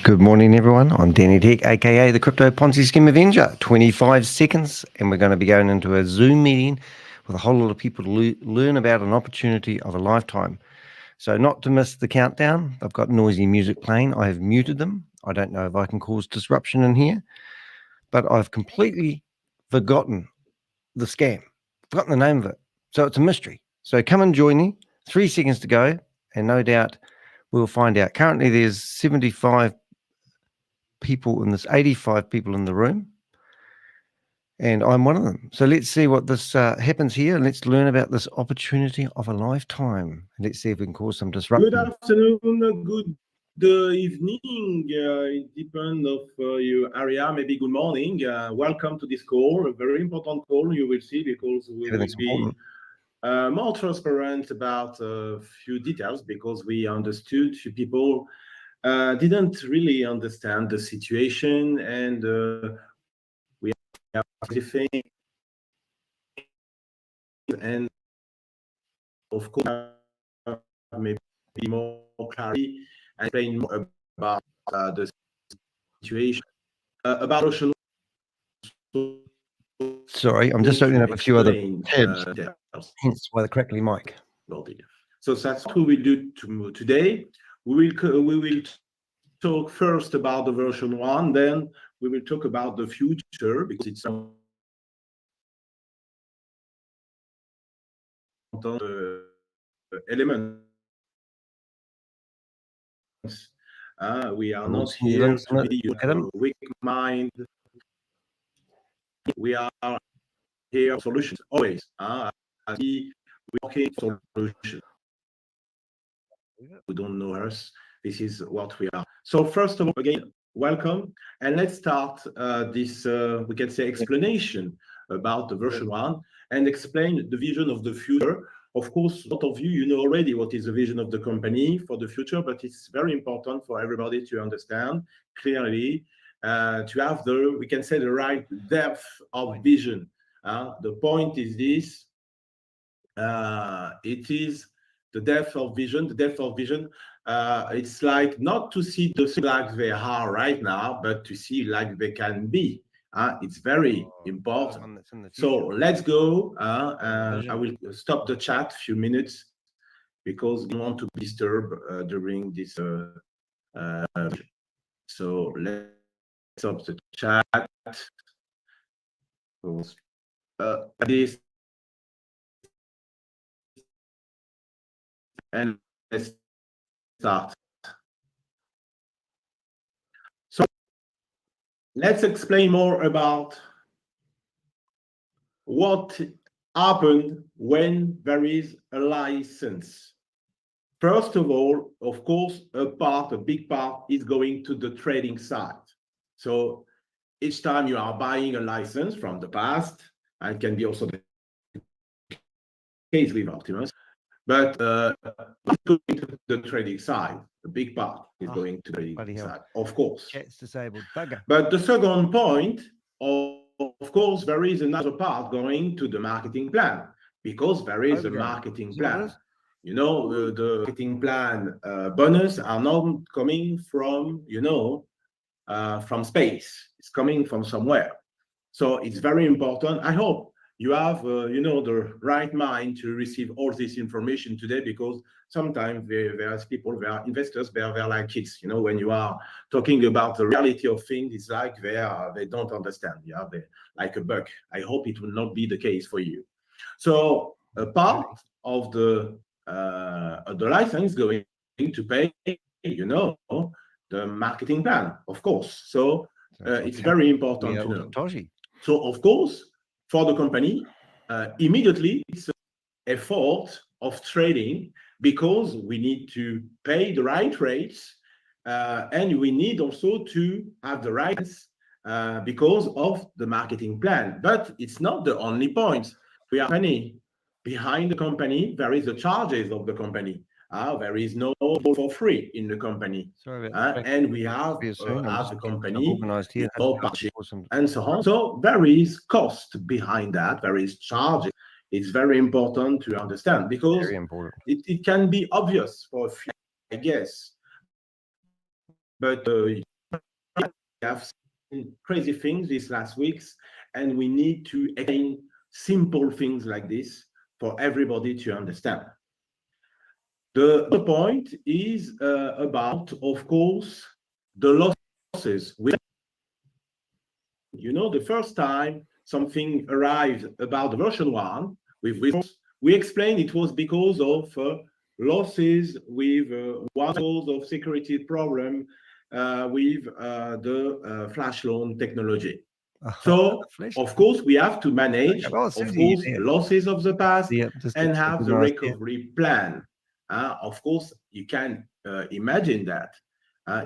Good morning, everyone. I'm Danny de Hek, aka the Crypto Ponzi Scheme Avenger. 25 seconds, and we're going to be going into a Zoom meeting with a whole lot of people to learn about an opportunity of a lifetime. So, not to miss the countdown, I've got noisy music playing. I have muted them. I don't know if I can cause disruption in here, but I've completely forgotten the scam, forgotten the name of it. So, it's a mystery. So, come and join me. 3 seconds to go, and no doubt we'll find out. Currently, there's 75 people in this, 85 people in the room, and I'm one of them. So let's see what this happens here, and let's learn about this opportunity of a lifetime. Let's see if we can cause some disruption. Good afternoon, good evening. It depends of your area. Maybe good morning. Welcome to this call, a very important call. You will see because we will be more transparent about a few details because we understood few people didn't really understand the situation, and we have different, and of course maybe more clarity and explain more about the situation about social. Sorry, I'm just opening up a few other tabs, hence why the crackly mic. So that's what we will do today. We will talk first about the version 1, then we will talk about the future because it's elements. We are not here to be weak mind. We are here for solutions always. We working for solutions. We don't know us. This is what we are. So first of all, again, welcome, and let's start this we can say explanation about the version 1 and explain the vision of the future. Of course, a lot of you know already what is the vision of the company for the future, but it's very important for everybody to understand clearly, to have the, we can say, the right depth of vision. The point is this, it is the depth of vision. The depth of vision, it's like not to see the things like they are right now, but to see like they can be. It's very important. So let's go. I will stop the chat a few minutes because we don't want to disturb during this. So let's stop the chat. This and let's start. So let's explain more about what happened when there is a license. First of all, of course, a big part is going to the trading side. So each time you are buying a license from the past, and it can be also the case with Optimus, but going to the trading side, the big part is going to the trading side, of course. Chat's disabled. Bugger. But the second point, of course, there is another part going to the marketing plan, because there is a marketing plan. You know, the marketing plan bonus are not coming from, you know, from space. It's coming from somewhere. So it's very important. I hope you have, you know, the right mind to receive all this information today, because sometimes there's people, there are investors, they're like kids. You know, when you are talking about the reality of things, it's like they don't understand. Yeah, they're like a bug. I hope it will not be the case for you. So a part of the license going to pay, you know, the marketing plan, of course. So it's very important to know. So of course, for the company, immediately it's an effort of trading, because we need to pay the right rates, and we need also to have the rights because of the marketing plan. But it's not the only point. We have money behind the company. There is the charges of the company. There is no for free in the company. And we have as a company and so on. So there is cost behind that. There is charges. It's very important to understand, because it can be obvious for a few, I guess. But have seen crazy things these last weeks, and we need to explain simple things like this for everybody to understand. The point is about, of course, the losses. The first time something arrived about the version 1, we explained it was because of losses with one cause of security problem with the flash loan technology. So, of course, we have to manage, of course, losses of the past and have the recovery plan. Of course, you can imagine that.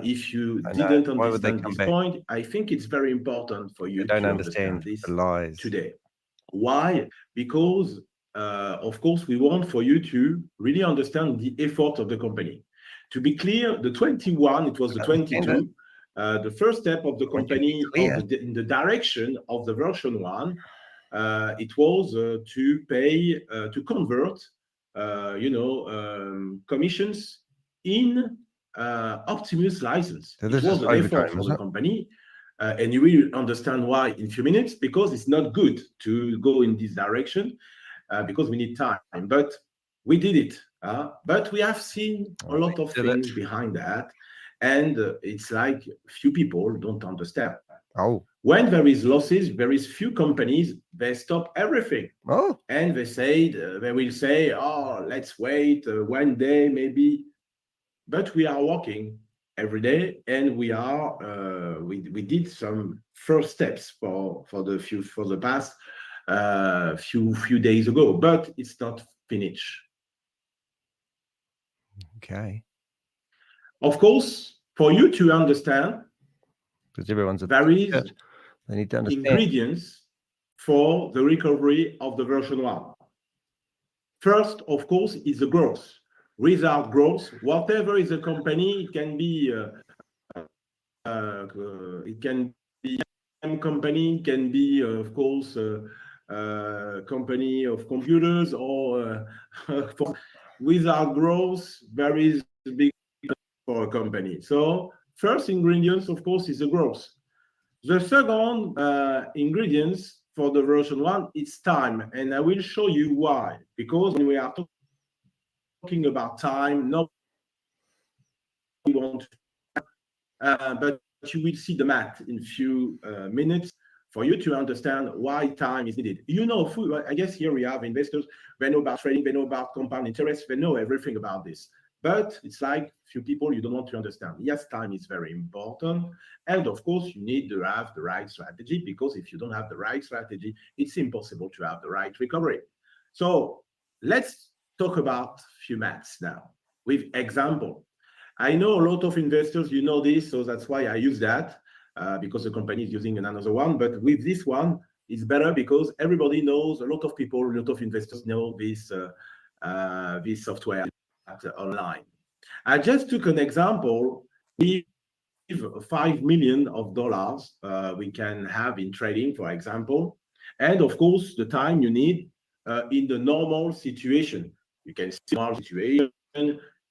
If you didn't understand this point, I think it's very important for you to understand this today. Why? Because, of course, we want for you to really understand the effort of the company. To be clear, the 21, it was the 22, the first step of the company in the direction of the version 1, it was to pay, to convert, commissions in Optimus license. So it was an effort for the company, and you will understand why in a few minutes, because it's not good to go in this direction, because we need time. But we did it. But we have seen a lot of things behind that, and it's like few people don't understand. When there is losses, there is few companies, they stop everything. And they will say, oh, let's wait 1 day maybe. But we are working every day, and we did some first steps for the past few days ago, but it's not finished. Okay. Of course, for you to understand, because everyone's there is they need to understand ingredients for the recovery of the version 1. First, of course, is the growth. Without growth, whatever is a company, it can be company, can be of course company of computers, or without growth, there is a big for a company. So first ingredients, of course, is the growth. The second ingredients for the version 1 is time, and I will show you why. Because when we are talking about time, nobody wants but you will see the math in a few minutes for you to understand why time is needed. I guess here we have investors, they know about trading, they know about compound interest, they know everything about this. But it's like few people you don't want to understand. Yes, time is very important. And of course, you need to have the right strategy, because if you don't have the right strategy, it's impossible to have the right recovery. So let's talk about few maths now with example. I know a lot of investors, you know this, so that's why I use that, because the company is using another one. But with this one, it's better because everybody knows, a lot of people, a lot of investors know this software online. I just took an example with $5 million we can have in trading, for example. And of course, the time you need in the normal situation. You can see normal situation.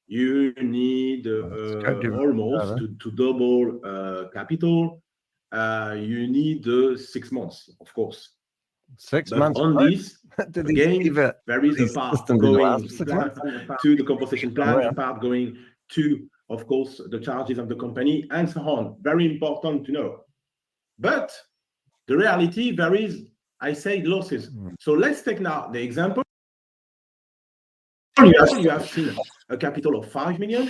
You need almost to double capital. You need 6 months, of course. 6 months on this, again, there is a part going to the compensation plan, a part going to, of course, the charges of the company, and so on. Very important to know. But the reality, there is, I say, losses. So let's take now the example. You have seen a capital of 5 million.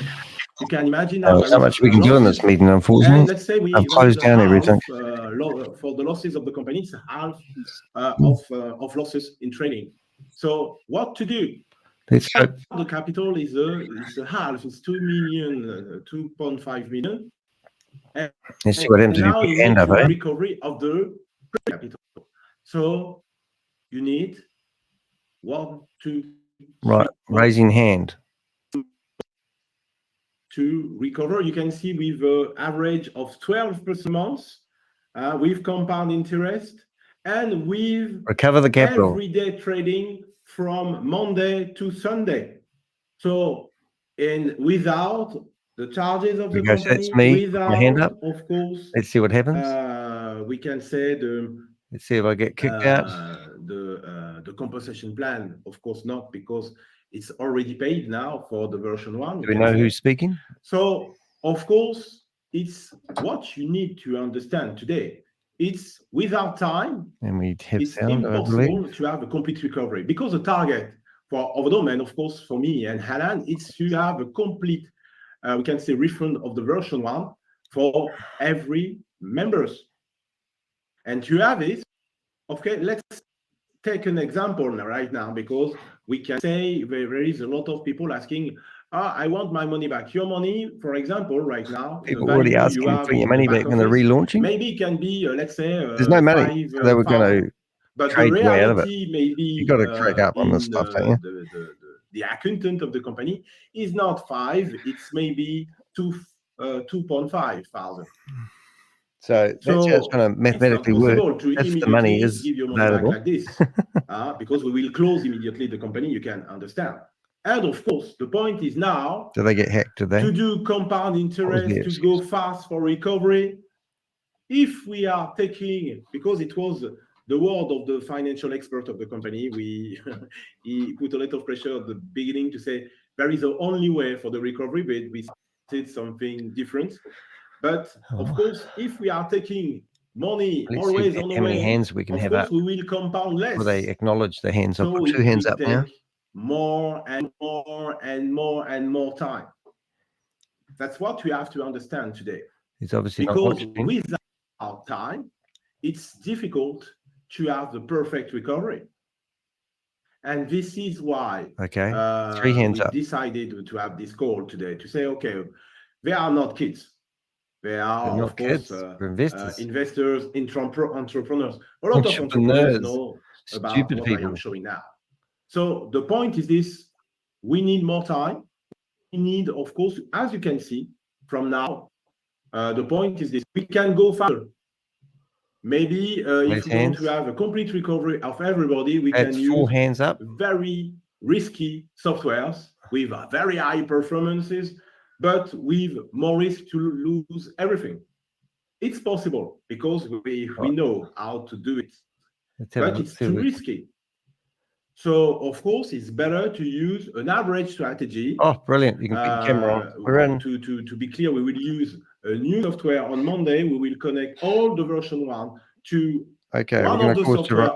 You can imagine how much we can do in this meeting, unfortunately. And let's say I've closed down everything. For the losses of the company, it's half of losses in trading. So what to do? The capital is a half. It's 2 million, 2.5 million. And let's see what happens now if you need the recovery of the capital. So you need 1, 2, 3, raising hand to recover. You can see with an average of 12% months, with compound interest, and with recover the capital everyday trading from Monday to Sunday. So, and without the charges of the That's company me. Put my hand up. without, of course, Let's see what happens. we can say Let's see if I get kicked out. the compensation plan. Of course not, because it's already paid now for the version 1. Do we know who's speaking? So, of course, it's what you need to understand today. It's without time, And we have it's sound, I impossible believe. to have a complete recovery, because the target for Overdome, and of course for me and Alan, it's to have a complete, we can say, refund of the version 1 for every members. And to have it, okay, let's take an example right now, because we can say there is a lot of people asking, I want my money back. Your money, for example, right now, People already asking for your money back when they're relaunching. maybe it can be, let's say, there's no money. So they were going to but trade the you out of it. reality, maybe You got to crack up on this stuff, don't you? The accountant of the company is not 5; it's maybe 2.5 thousand. So that's how it's going to mathematically work if the money is give your money available. back like this, because we will close immediately the company. You can understand. And of course, the point is now, Do they get hacked? Do they? To do compound interest, to go fast for recovery. If we are taking, because it was the word of the financial expert of the company, he put a lot of pressure at the beginning to say there is the only way for the recovery, but we said something different. But of course, if we are taking money always on the way, how many hands we can have up. We will compound less. Will they acknowledge the hands? I've So got 2 hands up now. More and more and more and more time. That's what we have to understand today. It's obviously because without time, it's difficult to have the perfect recovery. And this is why 3 hands we up. decided to have this call today to say, okay, they are not kids. They are, of course, investors, entrepreneurs. A lot of entrepreneurs know about what I am showing now. So the point is this: we need more time. We need, of course, as you can see from now, the point is this: we can go faster. Maybe if we want to have a complete recovery of everybody, we can use 4 hands up. Very risky softwares with very high performances, but with more risk to lose everything. It's possible because we know how to do it, but it's too risky. So, of course, it's better to use an average strategy. Oh, brilliant. You can put your camera on. We're in. To be clear, we will use a new software on Monday. We will connect all the version 1 to one of the software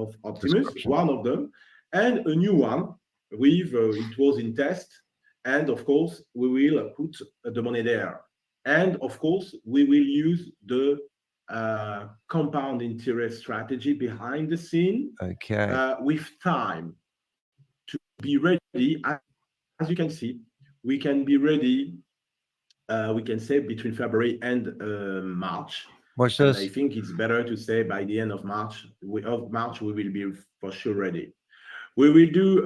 of Optimus, one of them, and a new one with, it was in test. And of course, we will put the money there. And of course, we will use the compound interest strategy behind the scene, with time to be ready. As you can see, we can be ready, we can say between February and March. Watch this. I think it's better to say by the end of March. We will be for sure ready. We will do.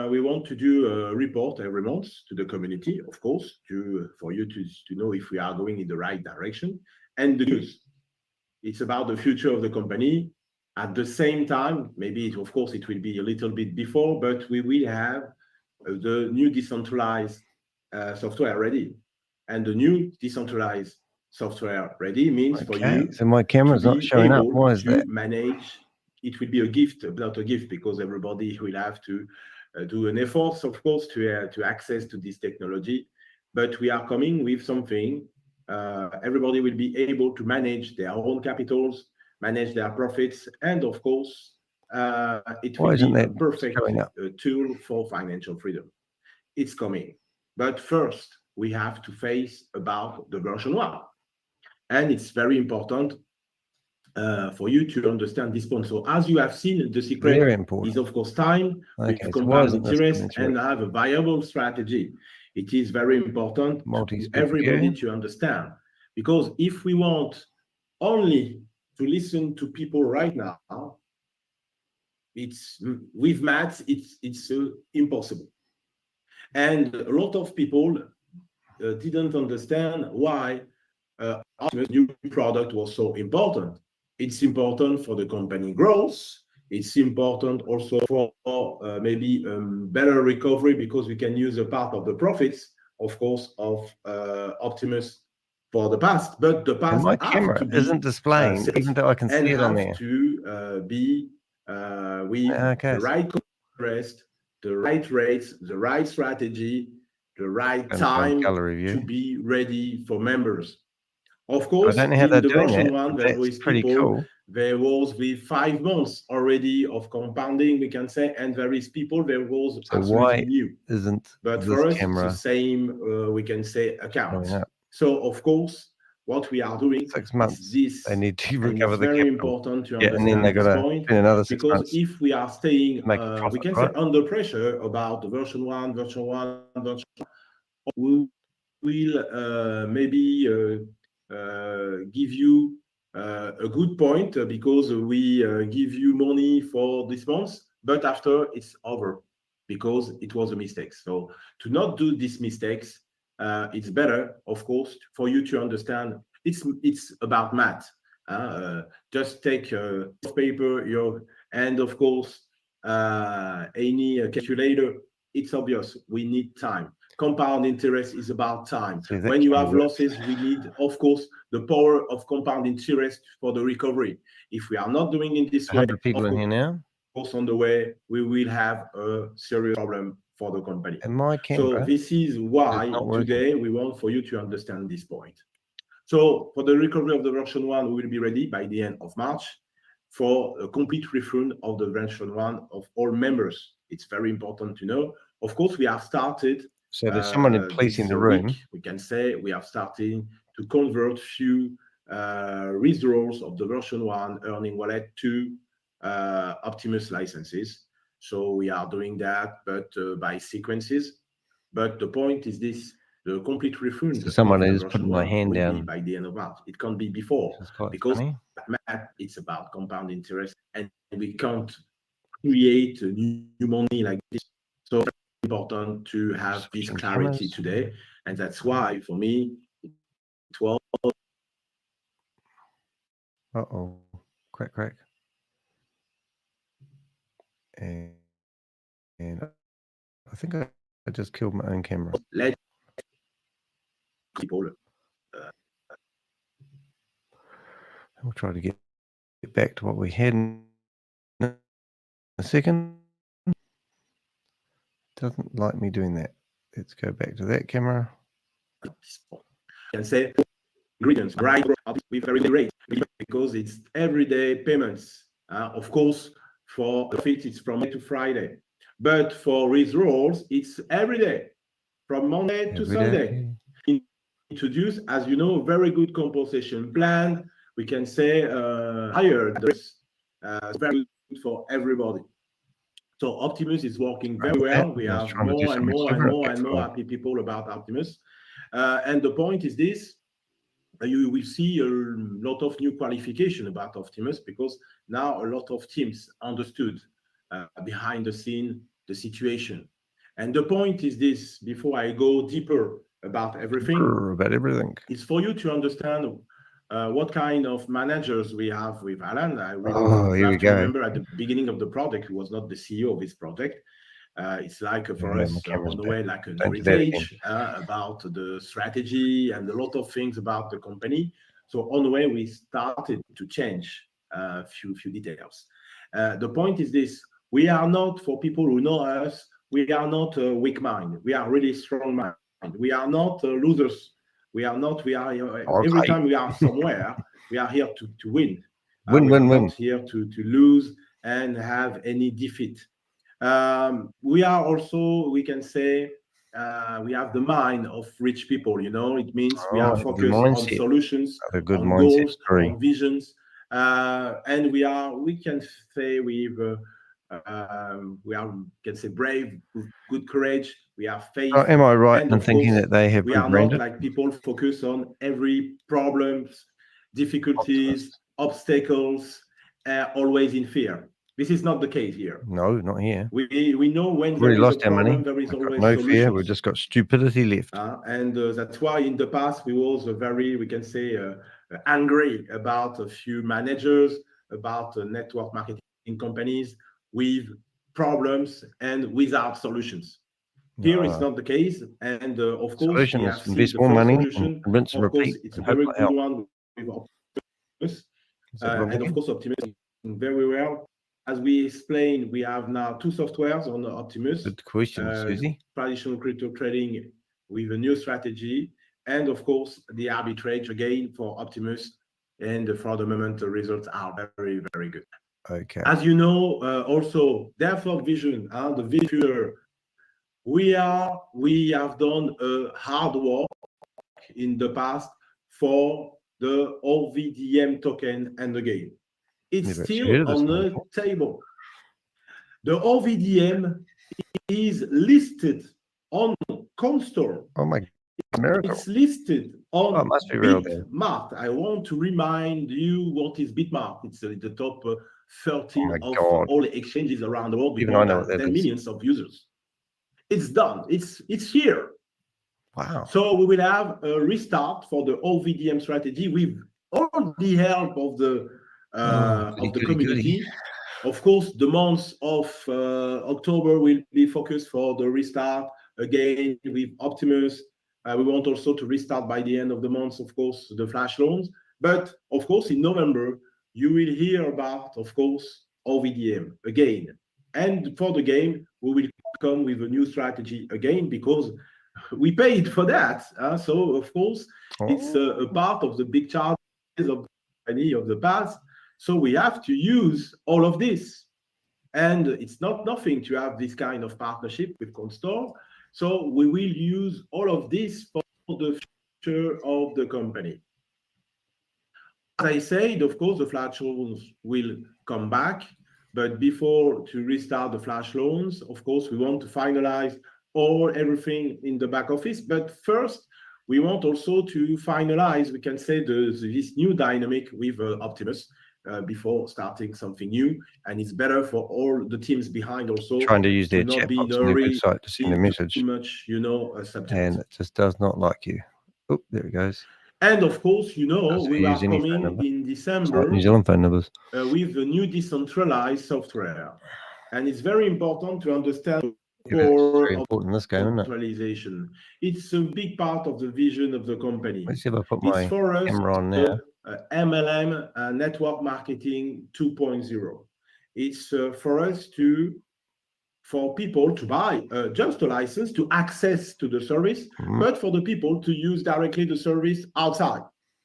We want to do a report every month to the community, of course, for you to know if we are going in the right direction. And the news, it's about the future of the company. At the same time, maybe of course it will be a little bit before, but we will have the new decentralized software ready, and the new decentralized software ready means for you. So my camera's not showing up. Why is that? Manage. It will be a gift, not a gift, because everybody will have to do an effort, of course, to access to this technology. But we are coming with something. Everybody will be able to manage their own capitals, manage their profits, and of course, it will be a perfect tool for financial freedom. It's coming. But first, we have to face about the version 1. And it's very important for you to understand this point. So as you have seen, the secret is, of course, time with compound interest and have a viable strategy. It is very important for everybody to understand. Because if we want only to listen to people right now, it's with maths, it's impossible. And a lot of people didn't understand why Optimus' new product was so important. It's important for the company growth. It's important also for maybe better recovery, because we can use a part of the profits of course, of Optimus for the past, but the past my have camera to be isn't displaying, even though I can and see it on have there. to be with Okay. the right interest, the right rates, the right strategy, the right time to be ready for members. Of course, I don't know how in they're the doing version that, one, but there that's was pretty people, cool. there was with 5 months already of compounding, we can say, and there is people, there was So absolutely why new. isn't But this for us, it's camera the same, we can say, account. showing up? So, of course, what we are doing 6 months. is this. They need to And recover it's the very capital. important to Yeah, and then they understand this got to point, spend another 6 because months. if we are staying, Make a profit, we can right? say, under pressure about the version 1, version 1, version 2, we will maybe give you a good point because we give you money for this month, but after it's over because it was a mistake. So to not do these mistakes, it's better, of course, for you to understand. It's about math. Just take paper, and of course any calculator. It's obvious. We need time. Compound interest is about time. When you have losses, we need, of course, the power of compound interest for the recovery. If we are not doing it this way, 100 people in here now. of course, on the way, we will have a serious problem for the company. And my camera. So this is why today we want for you to understand this point. So for the recovery of the version 1, we will be ready by the end of March for a complete refund of the version 1 of all members. It's very important to know. Of course, we have started. So there's someone in place in the room. Week, we can say we have started to convert few withdrawals of the version 1 earning wallet to Optimus licenses. So we are doing that, but by sequences. But the point is this: the complete refund. So someone is putting my hand down by the end of March. It can't be before because funny. Math, it's about compound interest, and we can't create new money like this. So it's important to have this clarity today, and that's why for me it was. Crack. And I think I just killed my own camera. Let people. We'll try to get back to what we had in a second. Doesn't like me doing that. Let's go back to that camera. Can say ingredients, right? With very rate because it's everyday payments. Of course, for profit it's from Monday to Friday, but for withdrawals it's every day, from Monday to Sunday. Introduce, as you know, very good compensation plan. We can say higher, very good for everybody. So Optimus is working very well. We have more and more happy people about Optimus. And the point is this: you will see a lot of new qualification about Optimus because now a lot of teams understood behind the scene the situation. And the point is this: before I go deeper about everything, is for you to understand what kind of managers we have with Alan. I really have to remember at the beginning of the project, he was not the CEO of this project. It's like for us, on the way, like an heritage about the strategy and a lot of things about the company. So on the way, we started to change a few details. The point is this: we are not, for people who know us, we are not a weak mind. We are really strong mind. We are not losers. We are not. We are every time we are somewhere, we are here to win. We are not here to lose and have any defeat. We are also, we can say, we have the mind of rich people. It means we are focused on solutions, on goals, on visions, and we can say we can say brave, good courage. We have faith. Am I right in thinking that they have? We are not like people focus on every problems, difficulties, obstacles, always in fear. This is not the case here. No, not here. We know when there is a problem, there is always no solutions. fear. We've just got stupidity left. And that's why in the past we was very, we can say, angry about a few managers, about network marketing companies with problems and without solutions. Here it's not the case, and of course solution we is have to seen invest the more first money solution. and rinse and Of course, repeat it's a and hope very for good help. one with Optimus, Is everyone and of looking? course Optimus is doing very well. As we explained, we have now two softwares on the Optimus. Good question, Susie. Traditional crypto trading with a new strategy, and of course the arbitrage again for Optimus. And for the moment, the results are very, very good. Okay. As you know, also therefore vision, the future. We have done a hard work in the past for the OVDM token and the game. It's Never still heard of this on one the before. table. The OVDM is listed on CoinStore. Oh my miracle. It's listed on Oh, it must be real then. Bitmart. I want to remind you what is Bitmart. It's the top 13 Oh my of God. all exchanges around the world with Even more I know than what that 10 is. millions of users. It's done. It's here. Wow. So we will have a restart for the OVDM strategy with all the help of the community. Of course, the month of October will be focused for the restart again with Optimus. We want also to restart by the end of the month, of course, the flash loans. But of course, in November, you will hear about, of course, OVDM again. And for the game, we will come with a new strategy again because we paid for that. So, of course, it's a part of the big charges of the past. So we have to use all of this. And it's not nothing to have this kind of partnership with CoinStore. So we will use all of this for the future of the company. As I said, of course, the flash loans will come back. But before to restart the flash loans, of course, we want to finalize everything in the back office. But first, we want also to finalize, we can say, this new dynamic with Optimus before starting something new. And it's better for all the teams behind also trying to use their not chat be in box a on their hurry, website to send a message. too much, subject. And it just does not like you. Oh, there it goes. And of course, we are use any phone coming number. in It's not December New Zealand phone numbers. with the new decentralized software. And it's very important to understand It's very important in this game, isn't it? decentralization. It's a big part of the vision of the company. Let's see if I put It's my for us camera on now. MLM network marketing 2.0. It's for us for people to buy just a license to access to the service, but for the people to use directly the service outside.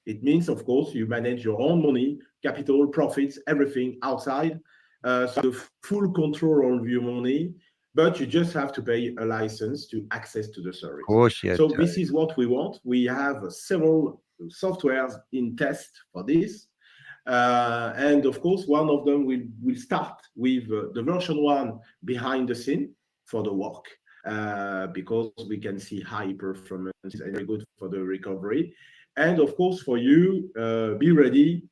It means, of course, you manage your own money, capital, profits, everything outside. So the full control of your money, but you just have to pay a license to access to the service. Of course, yeah. So this is what we want. We have several softwares in test for this. And of course, one of them will start with the version 1 behind the scene for the work, because we can see high performance and very good for the recovery. And of course, for you, be ready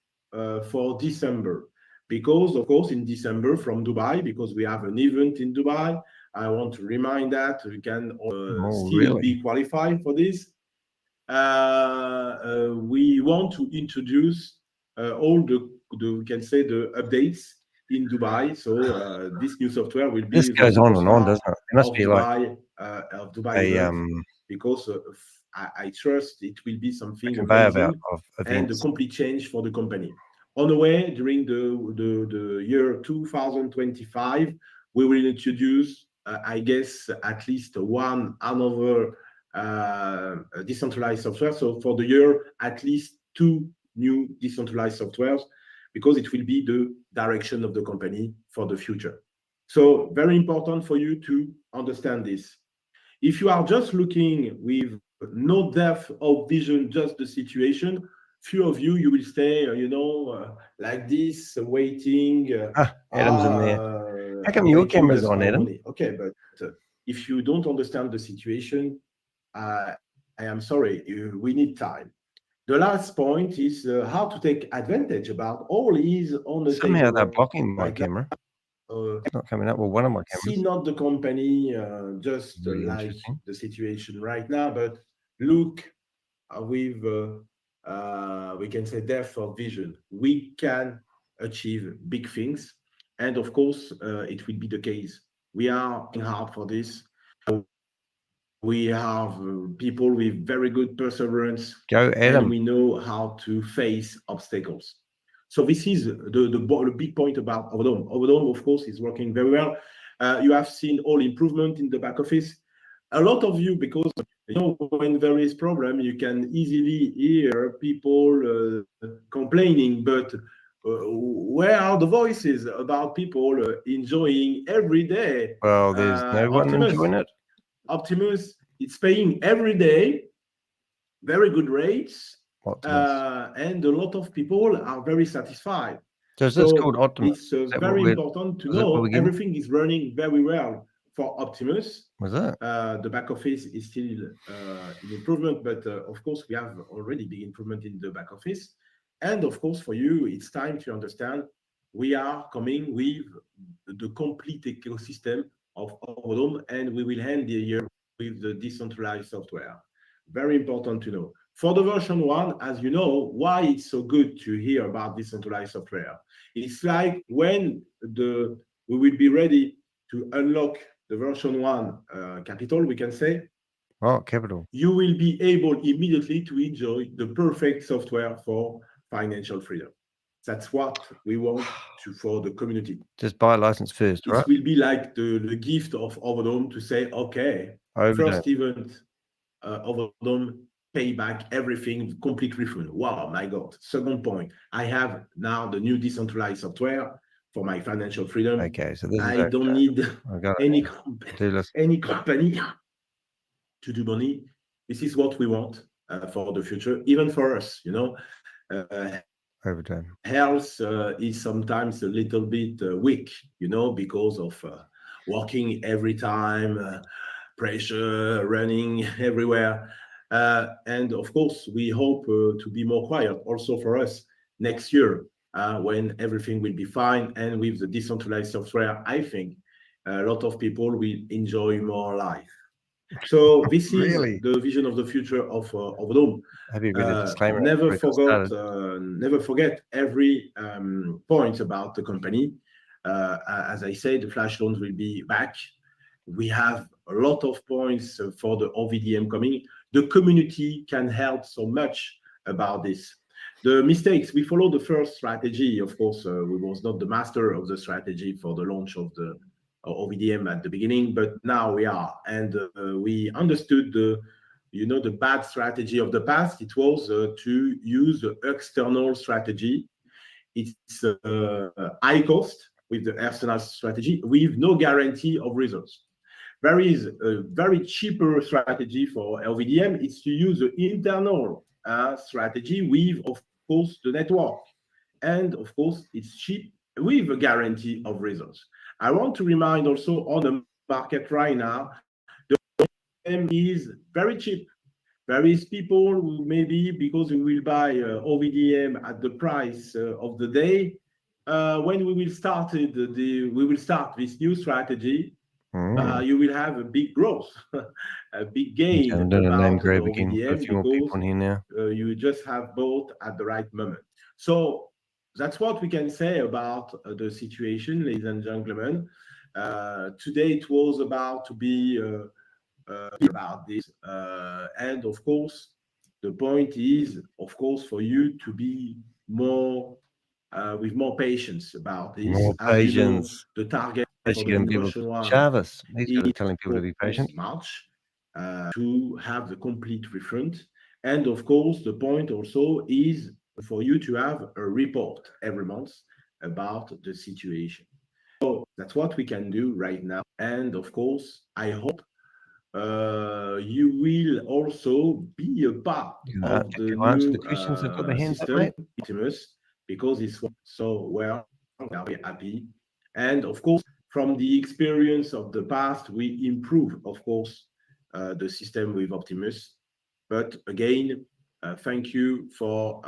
for December. Because, of course, in December from Dubai, because we have an event in Dubai, I want to remind that we can still be qualified for this. We want to introduce all we can say the updates in Dubai. So this new software will be this goes on and on, doesn't it? It must be Dubai, like of Dubai because I trust it will be something amazing and a complete change for the company. On the way, during the year 2025, we will introduce, I guess, at least another decentralized software. So for the year, at least 2 new decentralized softwares, because it will be the direction of the company for the future. So very important for you to understand this. If you are just looking with no depth of vision, just the situation, few of you will stay, like this, waiting. Adam's in there. How come your camera's on, Adam? Okay, but if you don't understand the situation, I am sorry, we need time. The last point is how to take advantage about all is on the table. Somehow they're blocking my camera. It's not coming up. Well, one of my cameras. See not the company just really like the situation right now, but look with we can say depth of vision. We can achieve big things, and of course it will be the case. We are working hard for this. we have people with very good perseverance, Go and Adam. we know how to face obstacles. So this is the big point about Overdome. Overdome, of course, is working very well. You have seen all improvement in the back office. A lot of you, because when there is problem, you can easily hear people complaining, but where are the voices about people enjoying every day? Well, there's no one enjoying it. Optimus, it's paying every day, very good rates, Optimus. and a lot of people are very satisfied. So is this called Optimus? It's very important to know everything is running very well for Optimus. Was it? The back office is still in improvement, but of course we have already big improvement in the back office. And of course for you, it's time to understand we are coming with the complete ecosystem of Overdome, and we will end the year with the decentralized software. Very important to know. For the version 1, as you know, why it's so good to hear about decentralized software. It's like when we will be ready to unlock the version 1 capital, we can say. Oh, capital. You will be able immediately to enjoy the perfect software for financial freedom. That's what we want for the community. Just buy a license first, right? It will be like the gift of Overdome to say, okay, first event, Overdome, pay back everything, complete refund. Wow, my God. Second point, I have now the new decentralized software for my financial freedom. Okay, so this I don't need any company to do money. This is what we want for the future, even for us, Overdome. Health is sometimes a little bit weak, because of working every time, pressure, running everywhere. And of course, we hope to be more quiet also for us next year when everything will be fine. And with the decentralized software, I think a lot of people will enjoy more life. So this is the vision of the future of Overdome. Never forget every point about the company. As I said, the flash loans will be back. We have a lot of points for the OVDM coming. The community can help so much about this. The mistakes, we follow the first strategy. Of course, we was not the master of the strategy for the launch of the OVDM at the beginning, but now we are. And we understood the bad strategy of the past. It was to use the external strategy. It's high cost with the external strategy with no guarantee of results. There is a very cheaper strategy for LVDM. It's to use the internal strategy with, of course, the network. And of course, it's cheap with a guarantee of results. I want to remind also on the market right now, the OVDM is very cheap. There is people who maybe because we will buy OVDM at the price of the day. When we will start this new strategy, you will have a big growth, a big gain about the OVDM because you just have both at the right moment. So that's what we can say about the situation, ladies and gentlemen. Today it was about to be about this, and of course, the point is, of course, for you to be more with more patience about this. More patience. The target for the version 1 Jarvis, he's good at telling people to be patient. March to have the complete refund, and of course, the point also is for you to have a report every month about the situation. So that's what we can do right now, and of course, I hope you will also be a part of the new system, Optimus, because it's so well. We are very happy, and of course, from the experience of the past, we improve, of course, the system with Optimus. But again, thank you for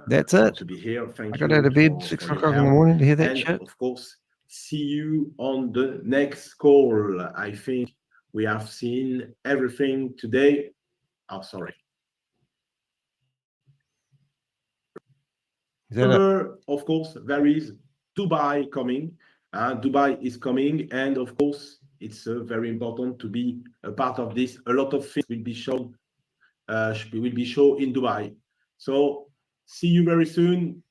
that's it to be here. Thank you. I got out of bed 6 o'clock in the morning to hear that shit. Of course, see you on the next call. I think we have seen everything today. Oh, sorry. Of course, there is Dubai coming. Dubai is coming, and of course, it's very important to be a part of this. A lot of things will be shown in Dubai. So see you very soon.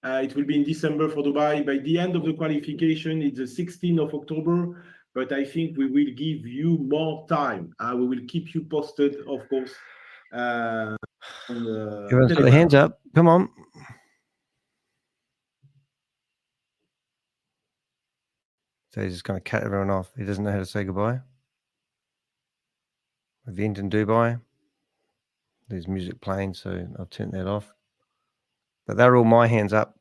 It will be in December for Dubai. By the end of the qualification, it's the 16th of October. But I think we will give you more time. We will keep you posted, of course. On Everyone's got their hands up. Come on. So he's just going to cut everyone off. He doesn't know how to say goodbye. Event in Dubai. There's music playing, so I'll turn that off. But they're all my hands up,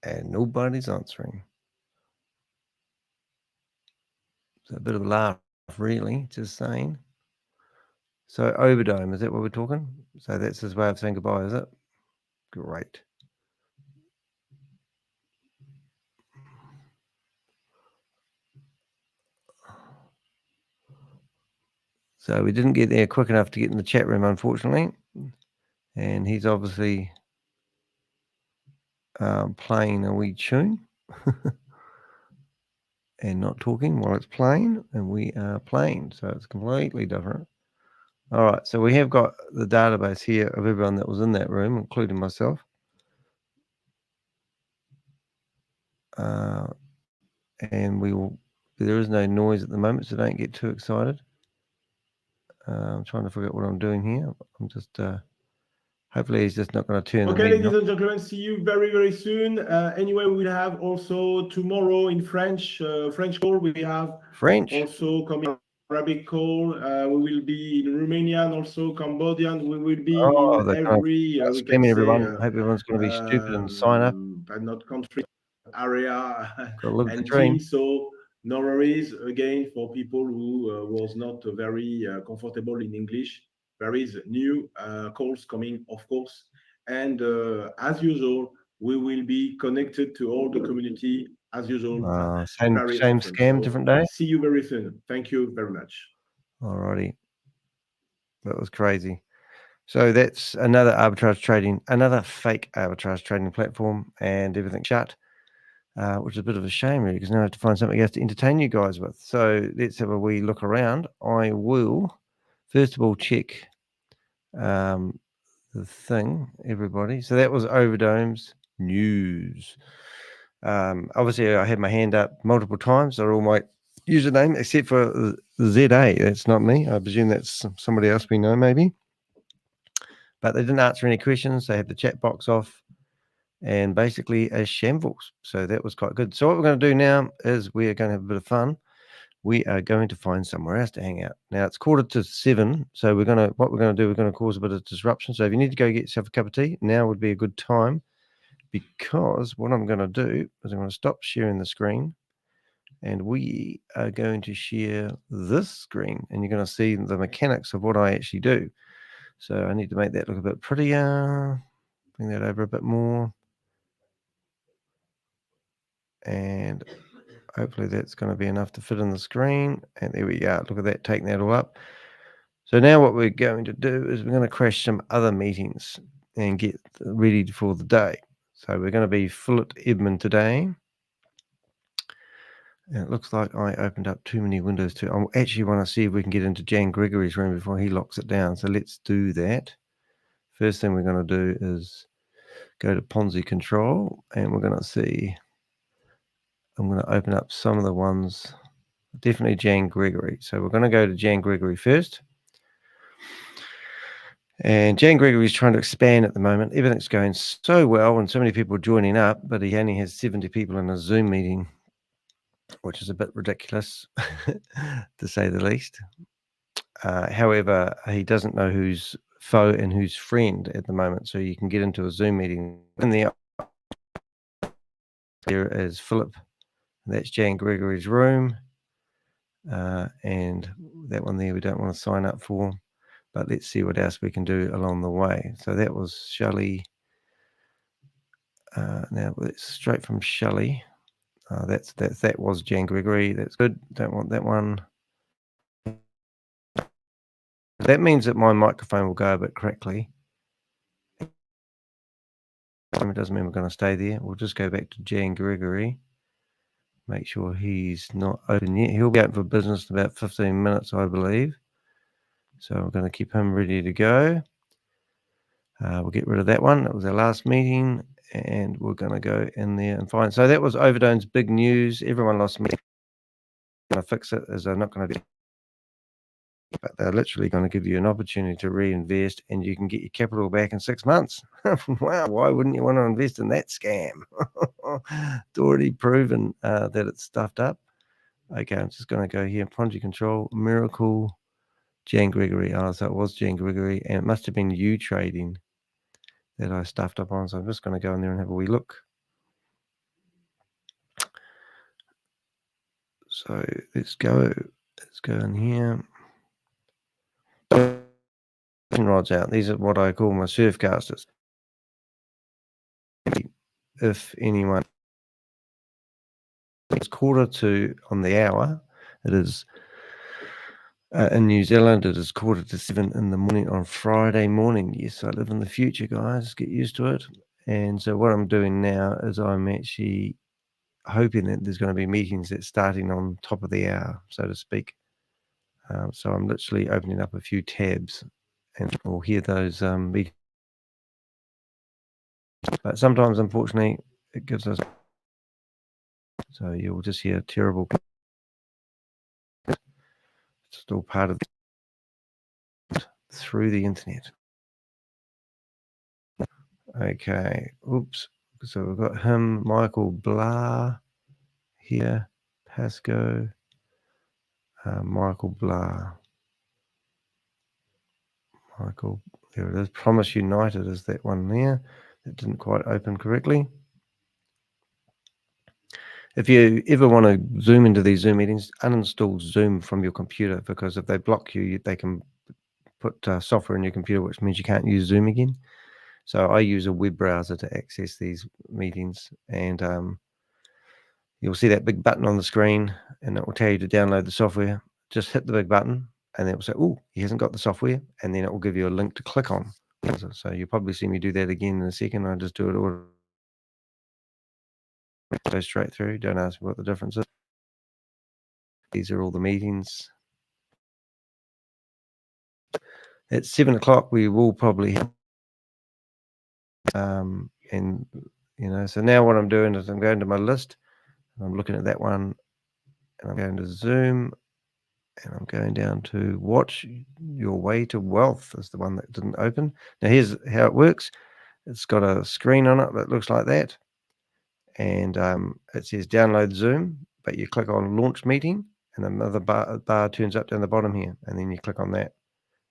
and nobody's answering. So a bit of a laugh, really, just saying. So Overdome, is that what we're talking? So that's his way of saying goodbye, is it? Great. So we didn't get there quick enough to get in the chat room, unfortunately. And he's obviously playing a wee tune and not talking while it's playing. And we are playing, so it's completely different. All right, so we have got the database here of everyone that was in that room, including myself. And there is no noise at the moment, so don't get too excited. I'm trying to figure out what I'm doing here. I'm just, hopefully he's just not going to turn the meeting ladies and gentlemen, see you very, very soon. Anyway, we will have also tomorrow in French call. We have French. Also coming Arabic call. We will be in Romanian, also Cambodian. We will be in every, we can say, everyone. Hope everyone's going to be stupid and sign up. But not country, area and team. team. So no worries again for people who was not very comfortable in English. There is new calls coming, of course. And as usual, we will be connected to all the community as usual. Same scam, so different day. See you very soon. Thank you very much. Alrighty. That was crazy. So that's another fake arbitrage trading platform, and everything shut, which is a bit of a shame, really, because now I have to find something else to entertain you guys with. So let's have a wee look around. I will, first of all, check the thing, everybody. So that was Overdome's news. Obviously, I had my hand up multiple times. They're all my username, except for ZA. That's not me. I presume that's somebody else we know, maybe. But they didn't answer any questions. They had the chat box off, and basically a shambles. So that was quite good. So what we're going to do now is we are going to have a bit of fun. We are going to find somewhere else to hang out. Now it's 6:45, so we're going to cause a bit of disruption. So if you need to go get yourself a cup of tea, now would be a good time, because what I'm going to do is I'm going to stop sharing the screen, and we are going to share this screen, and you're going to see the mechanics of what I actually do. So I need to make that look a bit prettier, bring that over a bit more, and hopefully that's going to be enough to fit in the screen. And there we go. Look at that, taking that all up. So now what we're going to do is we're going to crash some other meetings and get ready for the day. So we're going to be full at Edmund today. And it looks like I opened up too many windows too. I actually want to see if we can get into Jan Gregory's room before he locks it down. So let's do that. First thing we're going to do is go to Ponzi Control, and we're going to see. I'm going to open up some of the ones. Definitely Jan Gregory. So we're going to go to Jan Gregory first. And Jan Gregory is trying to expand at the moment. Everything's going so well and so many people are joining up, but he only has 70 people in a Zoom meeting, which is a bit ridiculous, to say the least. However, he doesn't know who's foe and who's friend at the moment. So you can get into a Zoom meeting. In there is Philip. That's Jan Gregory's room. And that one there we don't want to sign up for. But let's see what else we can do along the way. So that was Shelley. Now it's straight from Shelley. That was Jan Gregory. That's good. Don't want that one. That means that my microphone will go a bit crackly. It doesn't mean we're going to stay there. We'll just go back to Jan Gregory. Make sure he's not open yet. He'll be open for business in about 15 minutes, I believe. So I'm going to keep him ready to go. We'll get rid of that one. That was our last meeting, and we're going to go in there and find. So that was Overdome's big news. Everyone lost money. Going to fix it, as they're not going to do, but they're literally going to give you an opportunity to reinvest, and you can get your capital back in 6 months. Wow, why wouldn't you want to invest in that scam? It's already proven that it's stuffed up. Okay, I'm just going to go here. Ponzi Control, Miracle, Jan Gregory. Oh, so it was Jan Gregory, and it must have been you trading that I stuffed up on. So I'm just going to go in there and have a wee look. So let's go in here. Rods out. These are what I call my surfcasters. If anyone, it's 1:45 on the hour. It is in New Zealand. It is 6:45 in the morning on Friday morning. Yes, I live in the future, guys. Get used to it. And so what I'm doing now is I'm actually hoping that there's going to be meetings that's starting on top of the hour, so to speak. So I'm literally opening up a few tabs, and we'll hear those meetings. But sometimes, unfortunately, it gives us. So you'll just hear terrible. It's still part of through the internet. Okay. Oops. So we've got him, Michael Blah here, Pasco, Michael Blah. Michael, there it is. Promise United is that one there. That didn't quite open correctly. If you ever want to Zoom into these Zoom meetings, uninstall Zoom from your computer, because if they block you, they can put software in your computer, which means you can't use Zoom again. So I use a web browser to access these meetings, and you'll see that big button on the screen, and it will tell you to download the software. Just hit the big button, and it will say, "Oh, he hasn't got the software," and then it will give you a link to click on. So you'll probably see me do that again in a second. I just do it all. Go straight through. Don't ask me what the difference is. These are all the meetings. At 7 o'clock, we will probably and so now what I'm doing is I'm going to my list, and I'm looking at that one, and I'm going to Zoom, and I'm going down to Watch Your Way to Wealth is the one that didn't open. Now here's how it works. It's got a screen on it that looks like that, and it says download Zoom, but you click on launch meeting, and another bar turns up down the bottom here, and then you click on that,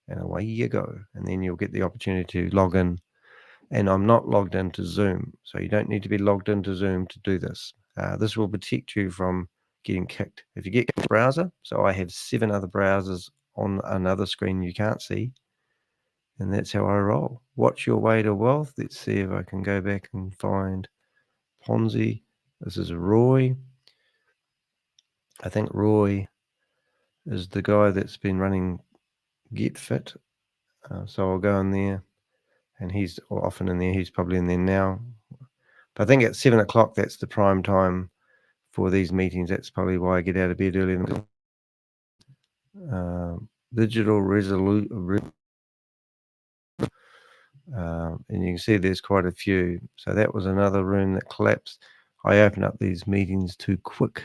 and away you go, and then you'll get the opportunity to log in. And I'm not logged into Zoom, so you don't need to be logged into Zoom to do this. This will protect you from getting kicked. If you get kicked in the browser, so I have 7 other browsers on another screen you can't see, and that's how I roll. Watch Your Way to Wealth. Let's see if I can go back and find Ponzi. This is Roy. I think Roy is the guy that's been running Get Fit. So I'll go in there, and he's often in there. He's probably in there now. But I think at 7 o'clock, that's the prime time for these meetings. That's probably why I get out of bed early. Digital Resolute. And you can see there's quite a few. So that was another room that collapsed. I opened up these meetings too quick.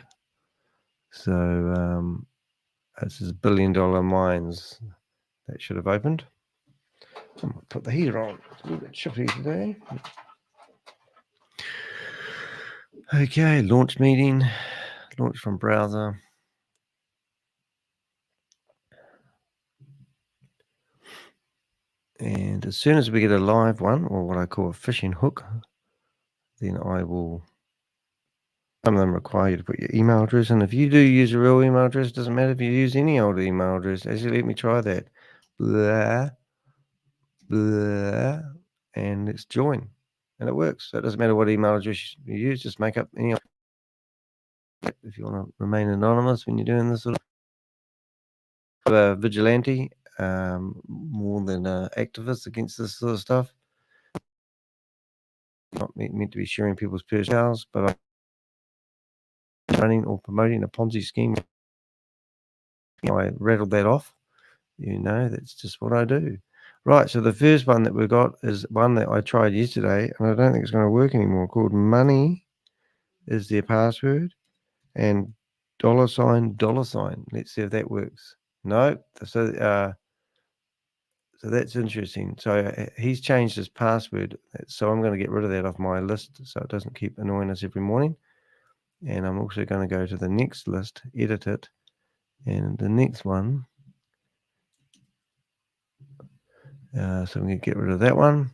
So this is $1 billion mines that should have opened. I'm going to put the heater on. It's a little bit chilly today. Okay, launch meeting. Launch from browser. And as soon as we get a live one, or what I call a fishing hook, then I will. Some of them require you to put your email address in. If you do use a real email address, it doesn't matter if you use any old email address. Actually, let me try that. Blah, blah, and let's join. And it works. So it doesn't matter what email address you use, just make up any. If you want to remain anonymous when you're doing this sort of vigilante, more than activist against this sort of stuff. Not meant to be sharing people's personals, but running or promoting a Ponzi scheme. I rattled that off. You know, that's just what I do. Right, so the first one that we've got is one that I tried yesterday, and I don't think it's going to work anymore, called money is their password, and $sign. Let's see if that works. No, so that's interesting. So he's changed his password, so I'm going to get rid of that off my list so it doesn't keep annoying us every morning. And I'm also going to go to the next list, edit it, and the next one. So I'm going to get rid of that one.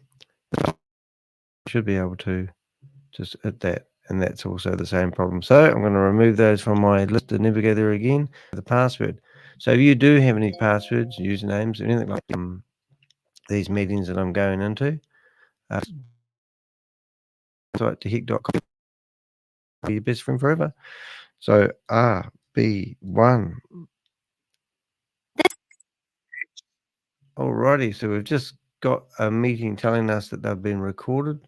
Should be able to just hit that, and that's also the same problem. So I'm going to remove those from my list and never go there again. The password. So if you do have any passwords, usernames, anything like these meetings that I'm going into, Danny.Hek.com, be your best friend forever. So RB1. Alrighty, so we've just got a meeting telling us that they've been recorded.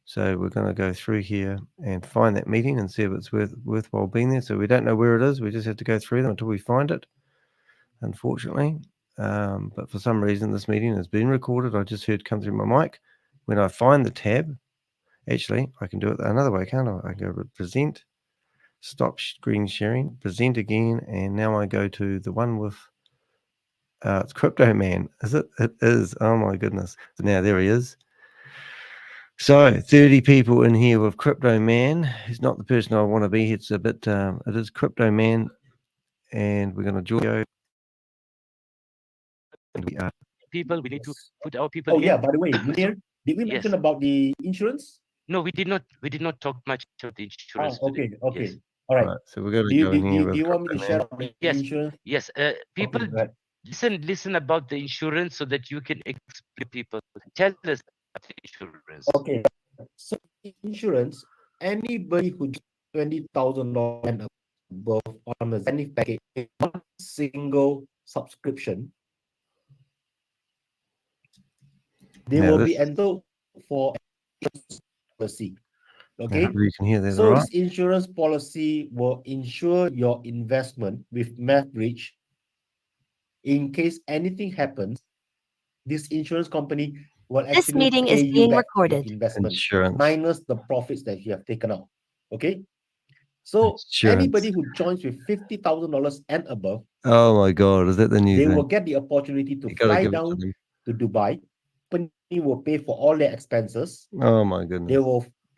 So we're going to go through here and find that meeting and see if it's worthwhile being there. So we don't know where it is. We just have to go through them until we find it, unfortunately. But for some reason, this meeting has been recorded. I just heard come through my mic. When I find the tab, actually, I can do it another way, can't I? I go to present, stop screen sharing, present again, and now I go to the one with it's Crypto Man. Is it? It is. Oh my goodness. So now there he is. So 30 people in here with Crypto Man. He's not the person I want to be. It's a bit. It is Crypto Man, and we're going to join. And we are people. We need to put our people. Oh yeah. By the way, Munir, did we mention about the insurance? No, we did not. We did not talk much about the insurance. Okay. Today. Okay. Yes. All right. So we're going to go in here with. Do you want me to share the Yes. insurance? Yes. People. Okay, listen about the insurance so that you can explain people. Tell us about the insurance. Okay, so insurance, anybody who $20,000 and above on a Zenith package, one single subscription, they will be entitled for policy. Okay, you can hear that, so right? this insurance policy will insure your investment with MathBridge. In case anything happens, this insurance company will actually This meeting is pay you being back recorded. your investment Insurance. minus the profits that you have taken out. Okay, so anybody who joins with $50,000 and above, oh my God, is that the new they thing? will get the opportunity to fly down to Dubai. Company will pay for all their expenses. Oh my goodness.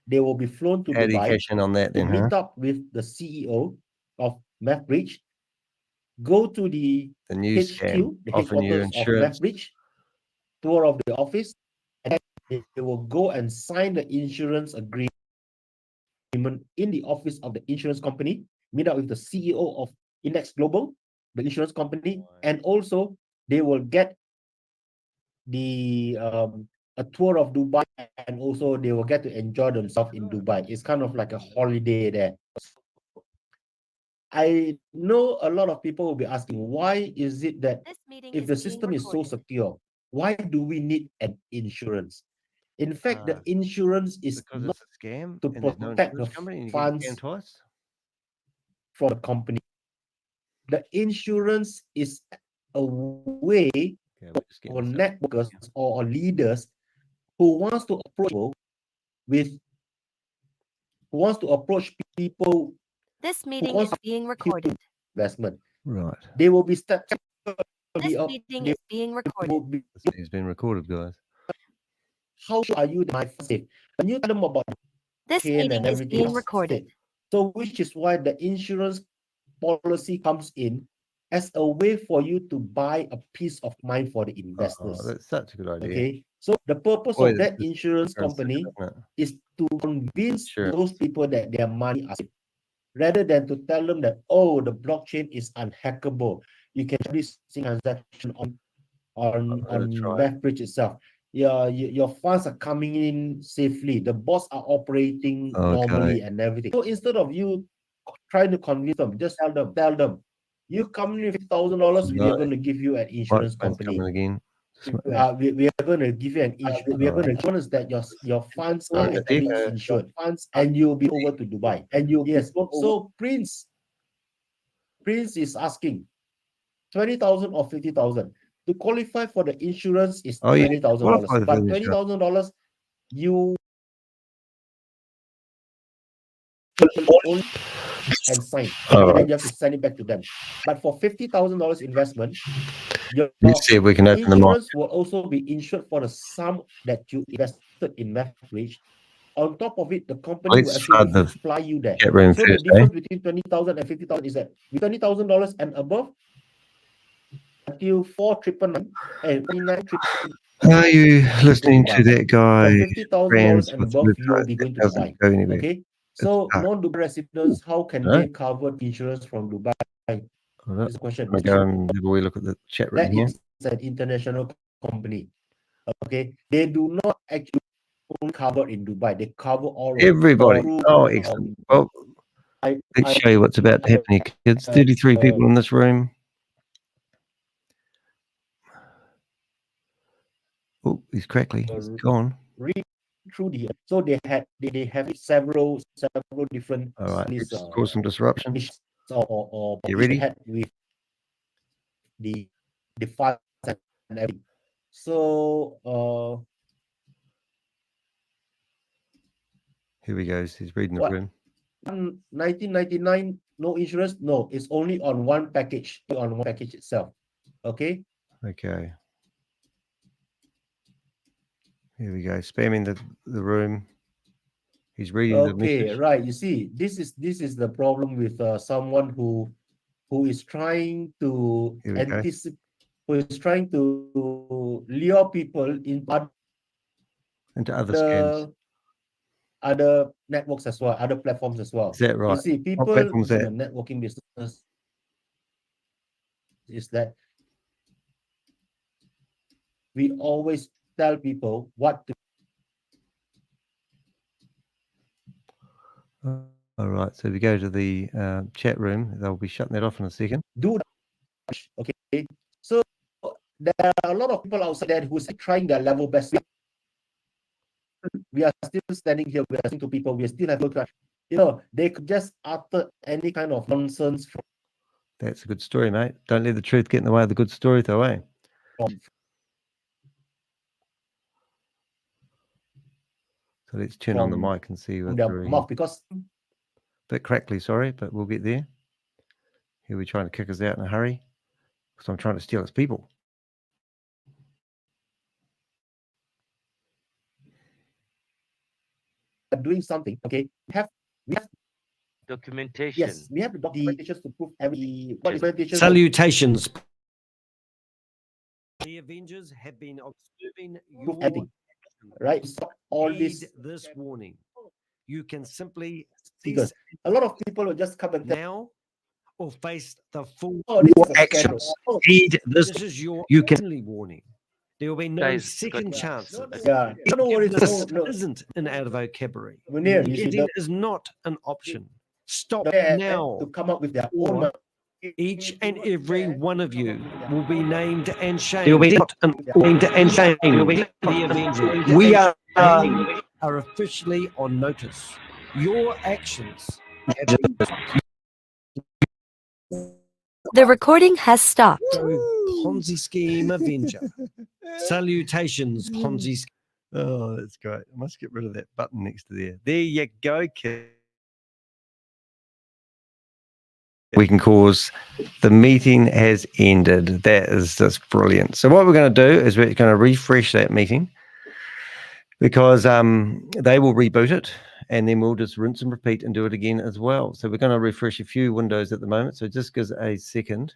They will be flown to Dubai Education on that to then, meet up with the CEO of MathBridge. Go to the new HQ, scam, the offering you headquarters of insurance. MathBridge, tour of the office, and they will go and sign the insurance agreement in the office of the insurance company, meet up with the CEO of Index Global, the insurance company, and also they will get the a tour of Dubai, and also they will get to enjoy themselves in Dubai. It's kind of like a holiday there. I know a lot of people will be asking, why is it that if the system is so secure, why do we need an insurance? In fact, the insurance is not it's a scam to protect the funds from the company. The insurance is a way for networkers or leaders who wants to approach people. This meeting is being recorded. Investment. Right. They will be This meeting is being recorded. It's been recorded, guys. How are you my safe? When you tell them about this meeting is being recorded. So which is why the insurance policy comes in as a way for you to buy a peace of mind for the investors. That's such a good idea. Okay, so the purpose of that insurance company is to convince those people that their money are safe, rather than to tell them that, oh, the blockchain is unhackable. You can do this transaction on MathBridge itself. Your funds are coming in safely. The bots are operating normally and everything. So instead of you trying to convince them, just tell them, you come in with $1,000, we are going to give you an insurance company. Again. we are going to give you an insurance. We are going to promise that your funds are actually insured, and you'll be over to Dubai. And yes. So Prince is asking 20,000 or 50,000 to qualify for the insurance is $20,000. But $20,000 you only and sign, and you have to send it back to them. But for $50,000 investment, your let's see if we can open the insurance will also be insured for the sum that you invested in Mathbridge. On top of it, the company will actually fly you there. So the difference between 20,000 and 50,000 is that with $20,000 and above, until 4,999 and 29,999. Are you listening to that guy? $50,000 and above, you will be going to Dubai. Okay. So non-Dubai residents, how can they cover insurance from Dubai? Is the question. We go and have a wee look at the chat room here. That is an international company. Okay, they do not actually cover in Dubai. They cover all everybody. Oh, excellent. Well, let's show you what's about to happen here, kids. 33 people in this room. Oh, he's crackly. He's gone. Read through the so they have several different. All right, let's cause some disruption. Or you ready? With the funds and everything. So here we go. He's reading the room. 1999, no insurance. No, it's only on one package. On one package itself. Okay. Okay. Here we go. Spamming the room. He's reading the message. Okay, right. You see, this is the problem with someone who is trying to anticipate, who is trying to lure people into other scams, other networks as well, other platforms as well. Is that right? You see, people in the networking business is that we always tell people what to. All right, so we go to the chat room. They'll be shutting that off in a second. Okay, so there are a lot of people outside there who are trying their level best. We are still standing here. We are listening to people. We still have no crash. You know, they could just utter any kind of nonsense. That's a good story, mate. Don't let the truth get in the way of the good story, though, eh? So let's turn on the mic and see what their mouth, because a bit crackly, sorry, but we'll get there. Here we're trying to kick us out in a hurry because I'm trying to steal its people. Doing something, okay? We have documentation. Yes, we have the documentations to prove every Salutations. The Avengers have been observing your right. All this warning. You can simply because a lot of people will just come and now or face the full actions. Heed this is your warning. There will be no second chance. Yeah, don't worry. This isn't an out of vocabulary. It is not an option. Stop now to come up with their own. Each and every one of you will be named and shamed. There will be named and shamed. We are officially on notice. Your actions. The recording has stopped. Ponzi Scheme Avenger. Salutations, Ponzi Scheme. Oh, that's great. I must get rid of that button next to there. There you go, kid. We can cause the meeting has ended. That is just brilliant. So what we're going to do is we're going to refresh that meeting because they will reboot it and then we'll just rinse and repeat and do it again as well. So we're going to refresh a few windows at the moment. So just gives a second.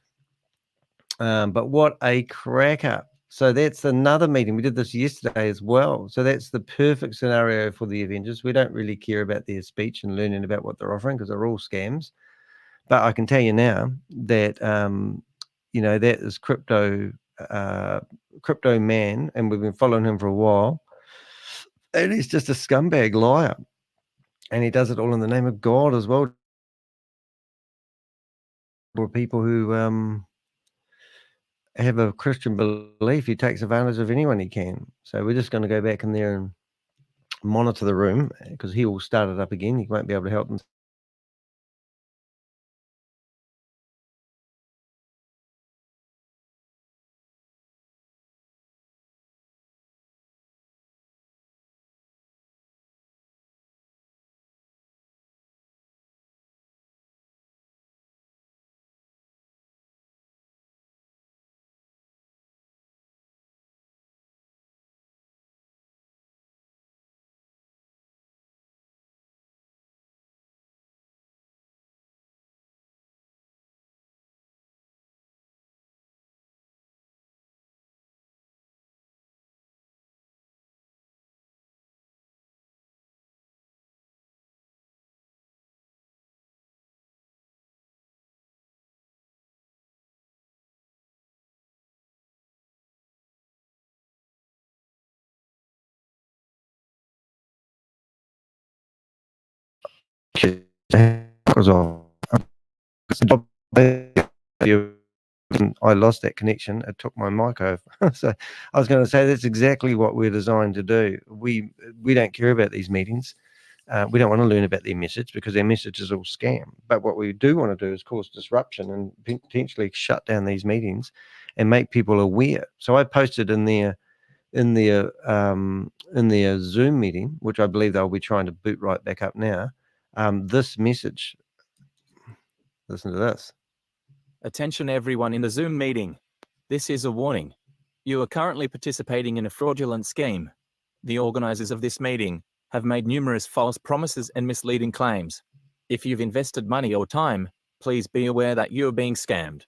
But what a cracker. So that's another meeting. We did this yesterday as well. So that's the perfect scenario for the Avengers. We don't really care about their speech and learning about what they're offering because they're all scams. But I can tell you now that, you know, that is Crypto Man, and we've been following him for a while. And he's just a scumbag liar. And he does it all in the name of God as well. For people who have a Christian belief. He takes advantage of anyone he can. So we're just going to go back in there and monitor the room because he will start it up again. He won't be able to help himself. I lost that connection. It took my mic off. So I was going to say that's exactly what we're designed to do. We don't care about these meetings. We don't want to learn about their message because their message is all scam. But what we do want to do is cause disruption and potentially shut down these meetings and make people aware. So I posted in their Zoom meeting, which I believe they'll be trying to boot right back up now. This message. Listen to this. Attention everyone in the Zoom meeting. This is a warning. You are currently participating in a fraudulent scheme. The organizers of this meeting have made numerous false promises and misleading claims. If you've invested money or time, please be aware that you are being scammed.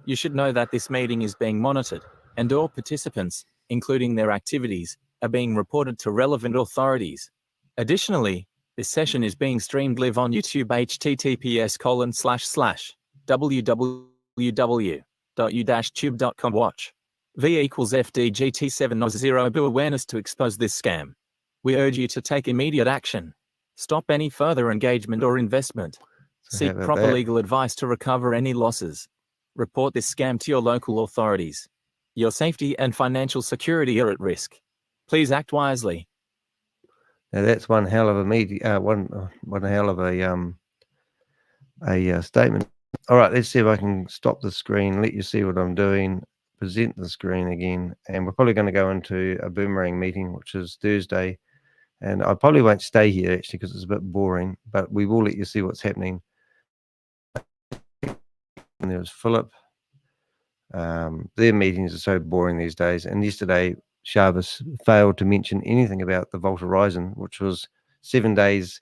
You should know that this meeting is being monitored, and all participants, including their activities, are being reported to relevant authorities. Additionally, this session is being streamed live on YouTube https://www.u-tube.com watch. V equals FDGT700 awareness to expose this scam. We urge you to take immediate action. Stop any further engagement or investment. Seek proper legal advice to recover any losses. Report this scam to your local authorities. Your safety and financial security are at risk. Please act wisely. Now that's one hell of a one hell of a statement. All right, let's see if I can stop the screen, let you see what I'm doing, present the screen again, and we're probably going to go into a Boomerang meeting, which is Thursday, and I probably won't stay here actually because it's a bit boring, but we will let you see what's happening. And there's Philip. Their meetings are so boring these days, and yesterday Shavis failed to mention anything about the Vault Horizon, which was 7 days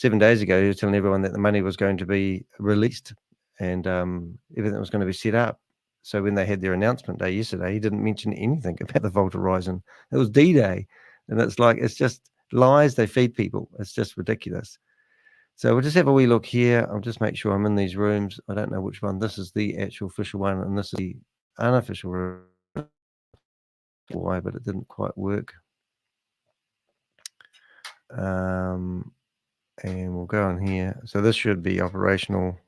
ago. He was telling everyone that the money was going to be released and everything was going to be set up. So when they had their announcement day yesterday, he didn't mention anything about the Vault Horizon. It was D-Day, and it's just lies they feed people. It's just ridiculous. So we'll just have a wee look here. I'll just make sure I'm in these rooms. I don't know which one. This is the actual official one, and this is the unofficial room. Why, but it didn't quite work. And we'll go in here. So this should be operational.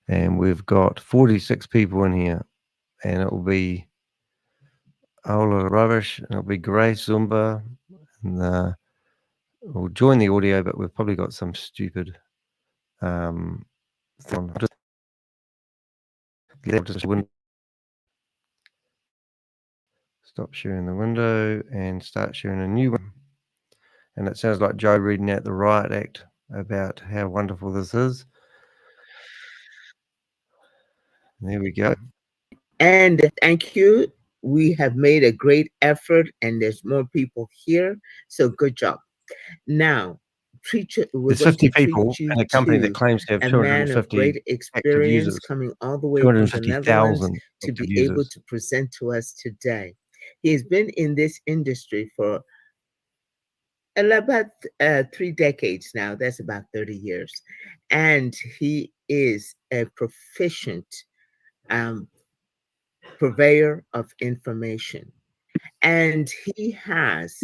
And we've got 46 people in here. And it will be a whole lot of rubbish. And it'll be Grace Uzomba. And we'll join the audio, but we've probably got some stupid stop sharing the window and start sharing a new one. And it sounds like Joe reading out the riot act about how wonderful this is. There we go. And thank you. We have made a great effort, and there's more people here. So good job. Now, there's 50 people in a company that claims to have 250 great experience users, coming all the way from the Netherlands to be users. able to present to us today. He has been in this industry for about 3 decades now. That's about 30 years. And he is a proficient purveyor of information. And he has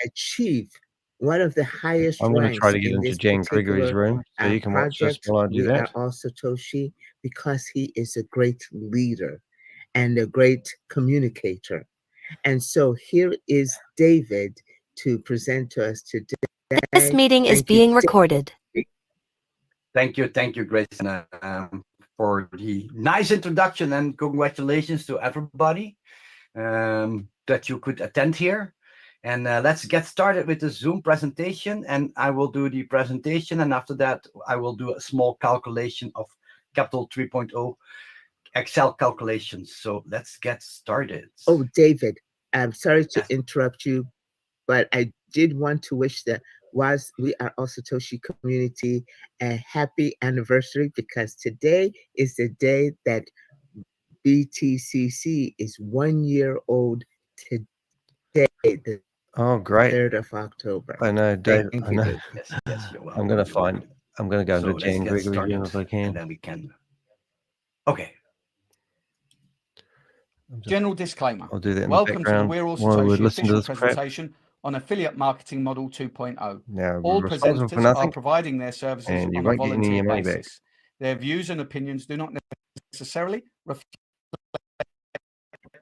achieved one of the highest I'm going to ranks try to get in into this Jan Gregory's room so you can watch this project. while I do We that. are also Toshi because he is a great leader. and a great communicator. And so here is David to present to us today. This meeting is being recorded. Thank you, Grace, for the nice introduction, and congratulations to everybody that you could attend here. And let's get started with the Zoom presentation, and I will do the presentation, and after that I will do a small calculation of Capital 3.0 Excel calculations. So let's get started. Oh, David, I'm sorry to interrupt you, but I did want to wish the WAAS We Are All Satoshi community a happy anniversary, because today is the day that BTCC is 1 year old today, the Oh, great. 3rd of October. I know, Dave. Thank I you, know. Dave. Yes, you're welcome. I'm going to go into So Jan let's get Gregory started, if I can. and then we can. Okay. General disclaimer. I'll do that in Welcome the to the background We're All while we Satoshi listen to official this crap. presentation on Affiliate Marketing Model 2.0. Now, All we're responsible for presenters are nothing, providing their services and you on a won't get any of volunteer your money back. basis. Their views and opinions do not necessarily reflect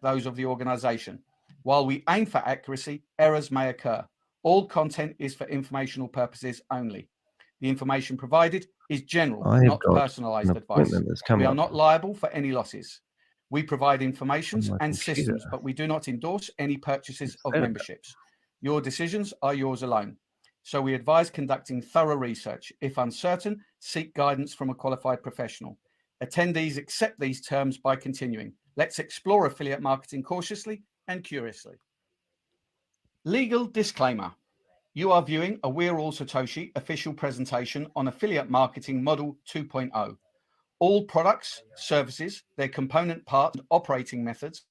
those of the organization. While we aim for accuracy, errors may occur. All content is for informational purposes only. The information provided is general, I have not got personalized an advice. appointment that's We coming are up not liable for any losses. We provide informations on my and computer. systems, but we do not endorse any purchases of Saturday. memberships. Your decisions are yours alone. So we advise conducting thorough research. If uncertain, seek guidance from a qualified professional. Attendees accept these terms by continuing. Let's explore affiliate marketing cautiously and curiously. Legal disclaimer. You are viewing a We're All Satoshi official presentation on Affiliate Marketing Model 2.0. All products, services, their component parts, and operating methods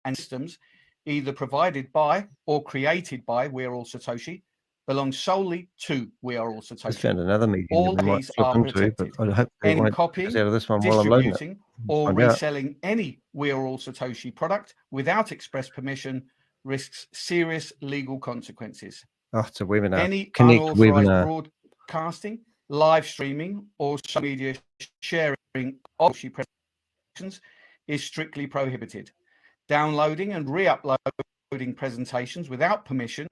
and systems either provided by or created by We're All Satoshi belong solely to We Are All Just Satoshi. found another meeting All that we might keys flip are into, protected. but I hope they Any won't copying, get out of this one while I'm loading it. distributing, or Find out. reselling any We Are All Satoshi product without express permission risks serious legal consequences. Oh, it's a webinar. Any Connect unauthorized webinar. broadcasting, live streaming, or social media sharing of Satoshi presentations is strictly prohibited. Downloading and re-uploading presentations without permission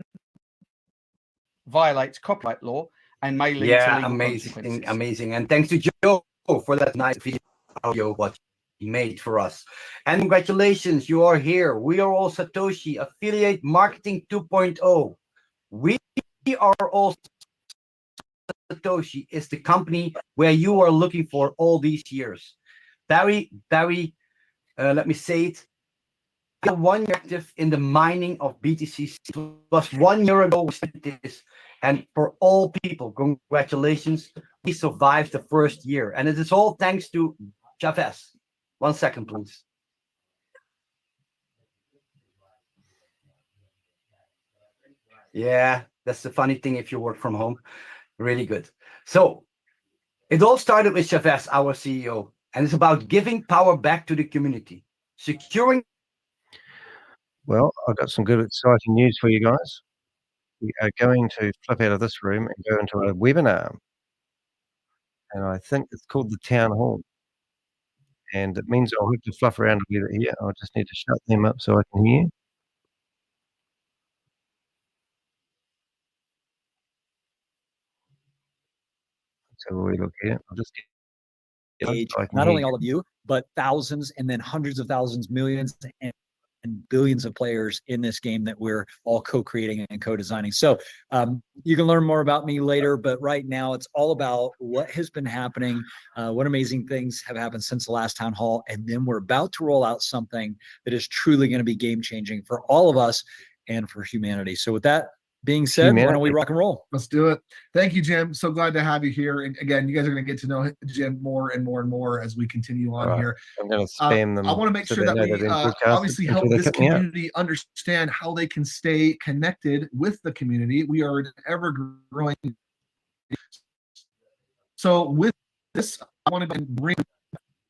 violates copyright law and may lead to legal consequences. Amazing. And thanks to Joe for that nice video what he made for us. And congratulations, you are here. We Are All Satoshi Affiliate Marketing 2.0. We Are All Satoshi is the company where you are looking for all these years. Very, let me say it. 1 year active in the mining of BTCC. It was 1 year ago we started this, and for all people, congratulations. We survived the first year, and it is all thanks to Chavez. 1 second, please. Yeah, that's the funny thing if you work from home. Really good. So it all started with Chavez, our CEO, and it's about giving power back to the community, securing. Well, I've got some good, exciting news for you guys. We are going to flip out of this room and go into a webinar. And I think it's called the Town Hall. And it means I'll have to fluff around a bit here. I just need to shut them up so I can hear. So we look here. I'll just get not only all of you, but thousands and then hundreds of thousands, millions and billions of players in this game that we're all co-creating and co-designing. So you can learn more about me later, but right now it's all about what has been happening, what amazing things have happened since the last town hall. And then we're about to roll out something that is truly going to be game-changing for all of us and for humanity. So with that being said, why don't we rock and roll? Let's do it. Thank you, Jim. So glad to have you here. And again, you guys are going to get to know Jim more and more and more as we continue on here. I'm going to spam them. I want to make sure that we obviously help this community understand how they can stay connected with the community. We are an ever-growing. So with this, I want to bring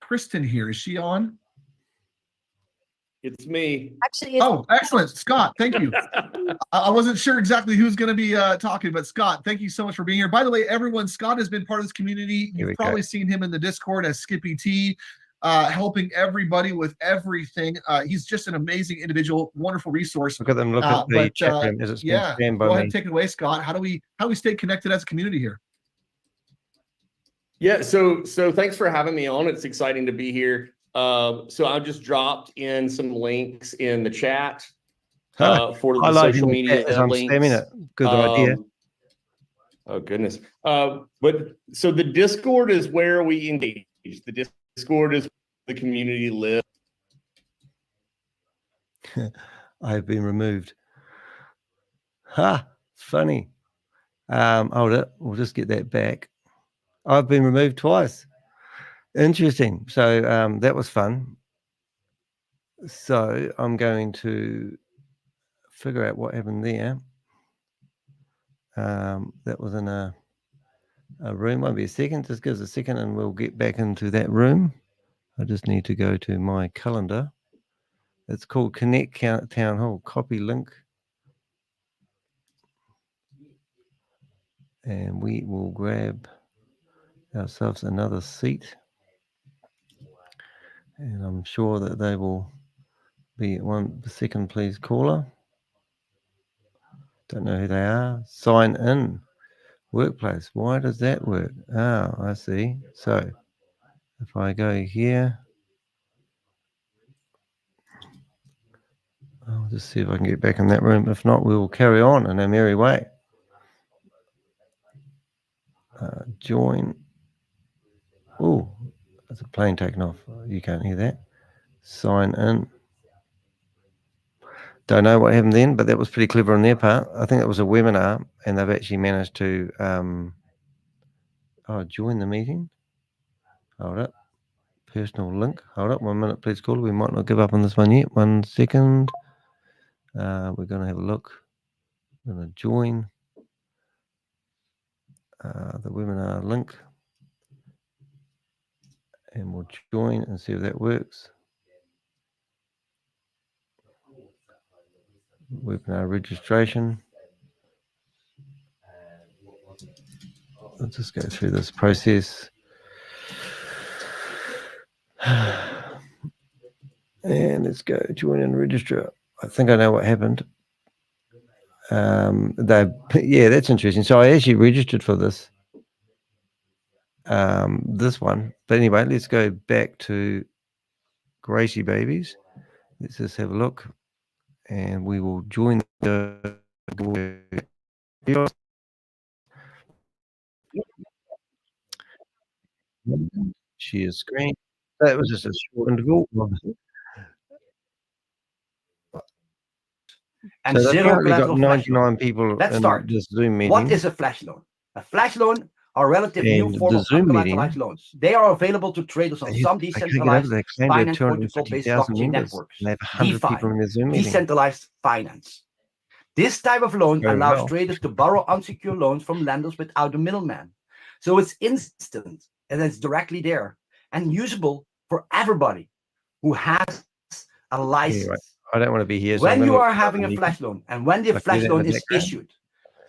Kristen here. Is she on? It's me. Actually, oh, excellent. Scott, thank you. I wasn't sure exactly who's going to be talking, but Scott, thank you so much for being here. By the way, everyone, Scott has been part of this community. You've probably seen him in the Discord as Skippy T. helping everybody with everything. He's just an amazing individual, wonderful resource. Look at them. Look at the chat room as it's been spammed by go ahead me. and take it away, Scott. How do we stay connected as a community here? Yeah, so thanks for having me on. It's exciting to be here. So I've just dropped in some links in the chat for the social media as I'm links. spamming it. Good idea. Oh goodness. But so the Discord is where we engage. The Discord is where the community lives. I've been removed. Ha! Funny. Hold it. We'll just get that back. I've been removed twice. Interesting. So that was fun. So I'm going to figure out what happened there. That was in a room. Won't be a second. Just give us a second and we'll get back into that room. I just need to go to my calendar. It's called Connect Town Hall. Copy link. And we will grab ourselves another seat. And I'm sure that they will be one second, please, caller. Don't know who they are. Sign in. Workplace. Why does that work? Oh, I see. So if I go here, I'll just see if I can get back in that room. If not, we will carry on in our merry way. Join. Oh, there's a plane taking off. You can't hear that. Sign in. Don't know what happened then, but that was pretty clever on their part. I think it was a webinar, and they've actually managed to join the meeting. Hold up. Personal link. Hold up 1 minute, please, caller. We might not give up on this one yet. 1 second. We're going to have a look. We're going to join the webinar link. And we'll join and see if that works. Webinar registration. Let's just go through this process. And let's go join and register. I think I know what happened. Yeah, that's interesting. So I actually registered for this. This one. But anyway, let's go back to Gracie Babies. Let's just have a look. And we will join the share screen. That was just a short interval. And so zero apparently got collateral flash 99 loan. people Let's in start. this Zoom meeting. What is a flash loan? A flash loan are relative new And form the of Zoom uncollateralized meeting, loans. They are available to traders on some they can't get over decentralized they claim they have finance protocol-based 250,000 blockchain members. networks. And they have 100 DeFi, people in their Zoom meeting. decentralized finance. This type of loan Very allows well. traders to borrow unsecured loans from lenders without a middleman. So it's instant and it's directly there and usable for everybody who has a license. Anyway, I don't want to be here. So When you are having a flash loan and when the flash loan is issued,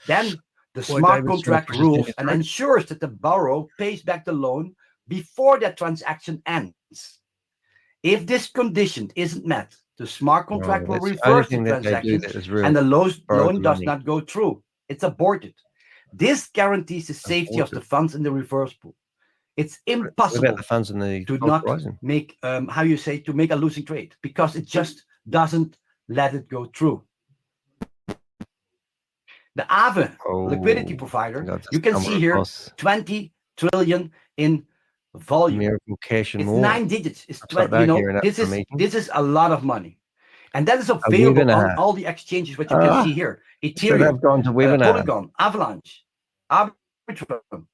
then the smart contract rules and ensures that the borrower pays back the loan before that transaction ends. If this condition isn't met, the smart contract will reverse the transaction and the loan does not go through. It's aborted. This guarantees the safety of the funds in the reverse pool. It's impossible to not make, to make a losing trade because it just doesn't let it go through. The Aave liquidity provider, you can see here 20 trillion in volume. Miracle Cash and it's more. 9 digits. It's 20, you know, this is a lot of money. And that is available on all the exchanges, which you can see here. Ethereum, so they've gone to webinar. Polygon, Avalanche, Arbitrum.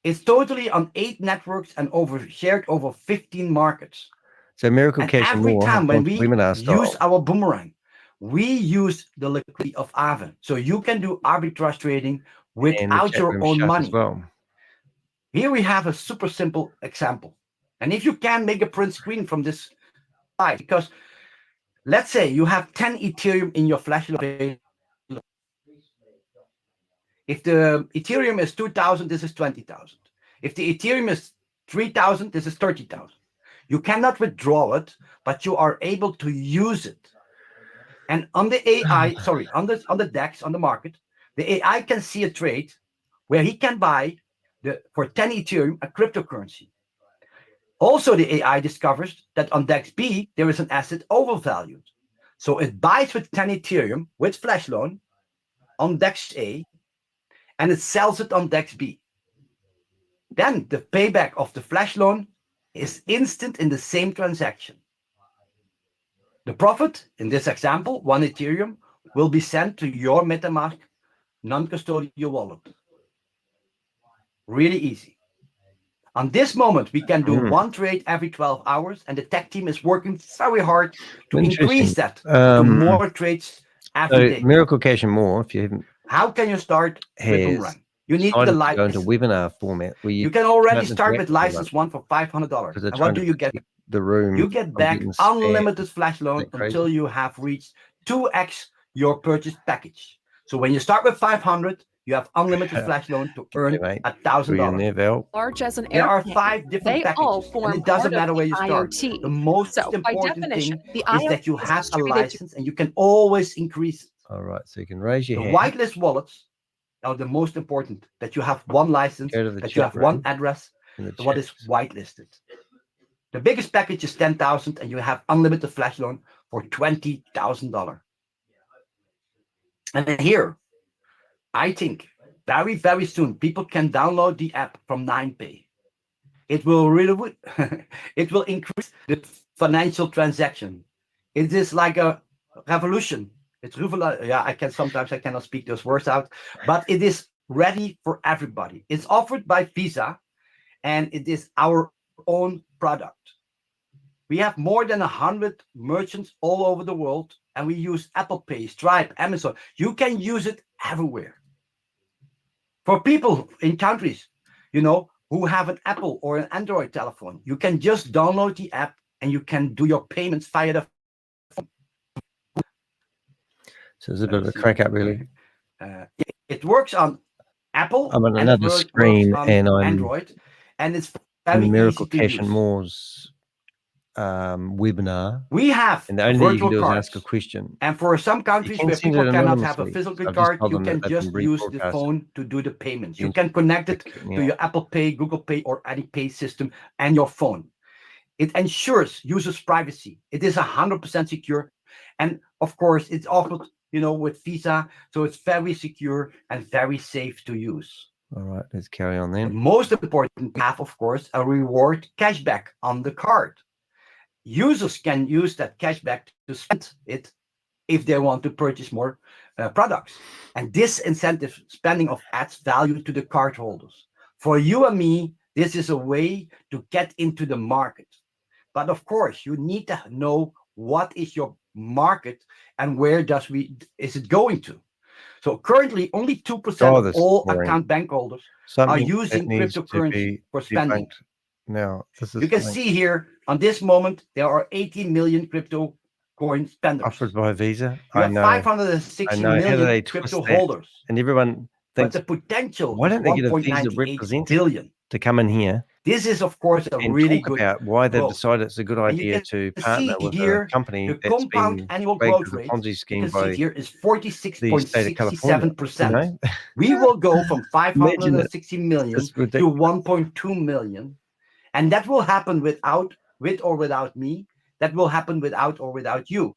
It's totally on 8 networks and shared over 15 markets. So Miracle Cash and more. Every time when we use our Boomerang, we use the liquidity of Aave. So you can do arbitrage trading without your own money. Here we have a super simple example. And if you can make a print screen from this slide, because let's say you have 10 Ethereum in your flash loan. If the Ethereum is 2,000, this is 20,000. If the Ethereum is 3,000, this is 30,000. You cannot withdraw it, but you are able to use it. And on the AI, sorry, on the DEX, on the market, the AI can see a trade where he can buy for 10 Ethereum a cryptocurrency. Also, the AI discovers that on DEX B, there is an asset overvalued. So it buys with 10 Ethereum with flash loan on DEX A, and it sells it on DEX B. Then the payback of the flash loan is instant in the same transaction. The profit, in this example, 1 Ethereum, will be sent to your MetaMask non-custodial wallet. Really easy. On this moment, we can do one trade every 12 hours, and the tech team is working very hard to increase that to more trades every day. Miracle Cash and More, if you haven't. How can you start with Boomerang? You need the license. Go into webinar format where you can already start with license 1 for $500. And what do you get? The room. You get back unlimited flash loan until you have reached 2x your purchase package. So when you start with 500, you have unlimited flash loan to earn $1,000. Large as an there are 5 different packages, and it doesn't matter where you start. The most important thing is that you have a license, and you can always increase it. All right, so you can raise your hand. The whitelist wallets are the most important. That you have one license, that you have one address, what is whitelisted. The biggest package is 10,000, and you have unlimited flash loan for $20,000. And then here, I think very, very soon, people can download the app from 9pay. It will really, it will increase the financial transaction. It is like a revolution. It's yeah, I cannot speak those words out, but it is ready for everybody. It's offered by Visa, and it is our own product. We have more than 100 merchants all over the world, and we use Apple Pay, Stripe, Amazon. You can use it everywhere. For people in countries, you know, who have an Apple or an Android telephone, you can just download the app and you can do your payments via the phone. So there's a bit of a crack up, really. It works on Apple. I'm on another screen, and I'm Android, and it's very Miracle easy to Cash use. and More's webinar. We have and the only thing you can do is cards. ask a question. And for some countries where people cannot have a physical card, you can just use the phone to do the payments. You can connect it to your Apple Pay, Google Pay, or any pay system and your phone. It ensures users' privacy. It is 100% secure. And of course, it's offered, you know, with Visa. So it's very secure and very safe to use. All right, let's carry on then. The most important, have, of course, a reward cashback on the card. Users can use that cashback to spend it if they want to purchase more products. And this incentive spending adds value to the cardholders. For you and me, this is a way to get into the market. But of course, you need to know what is your market and where is it going to. So currently, only 2% of all account bank holders are using cryptocurrency for spending. Now, you can see here on this moment, there are 18 million crypto coin spenders. Offered by Visa. You have 560 million crypto holders. And everyone thinks, but the potential why don't they get a Visa 1.98 representative billion to come in here? This is, of course, a really good about why they've growth. decided it's a good idea to partner with a company the that's compound been annual rigged growth with a rate Ponzi scheme you can by see here is the state of California. 46.67%. You know? We will go from Imagine 560 million to 1.2 million. And that will happen with or without me. That will happen without or without you.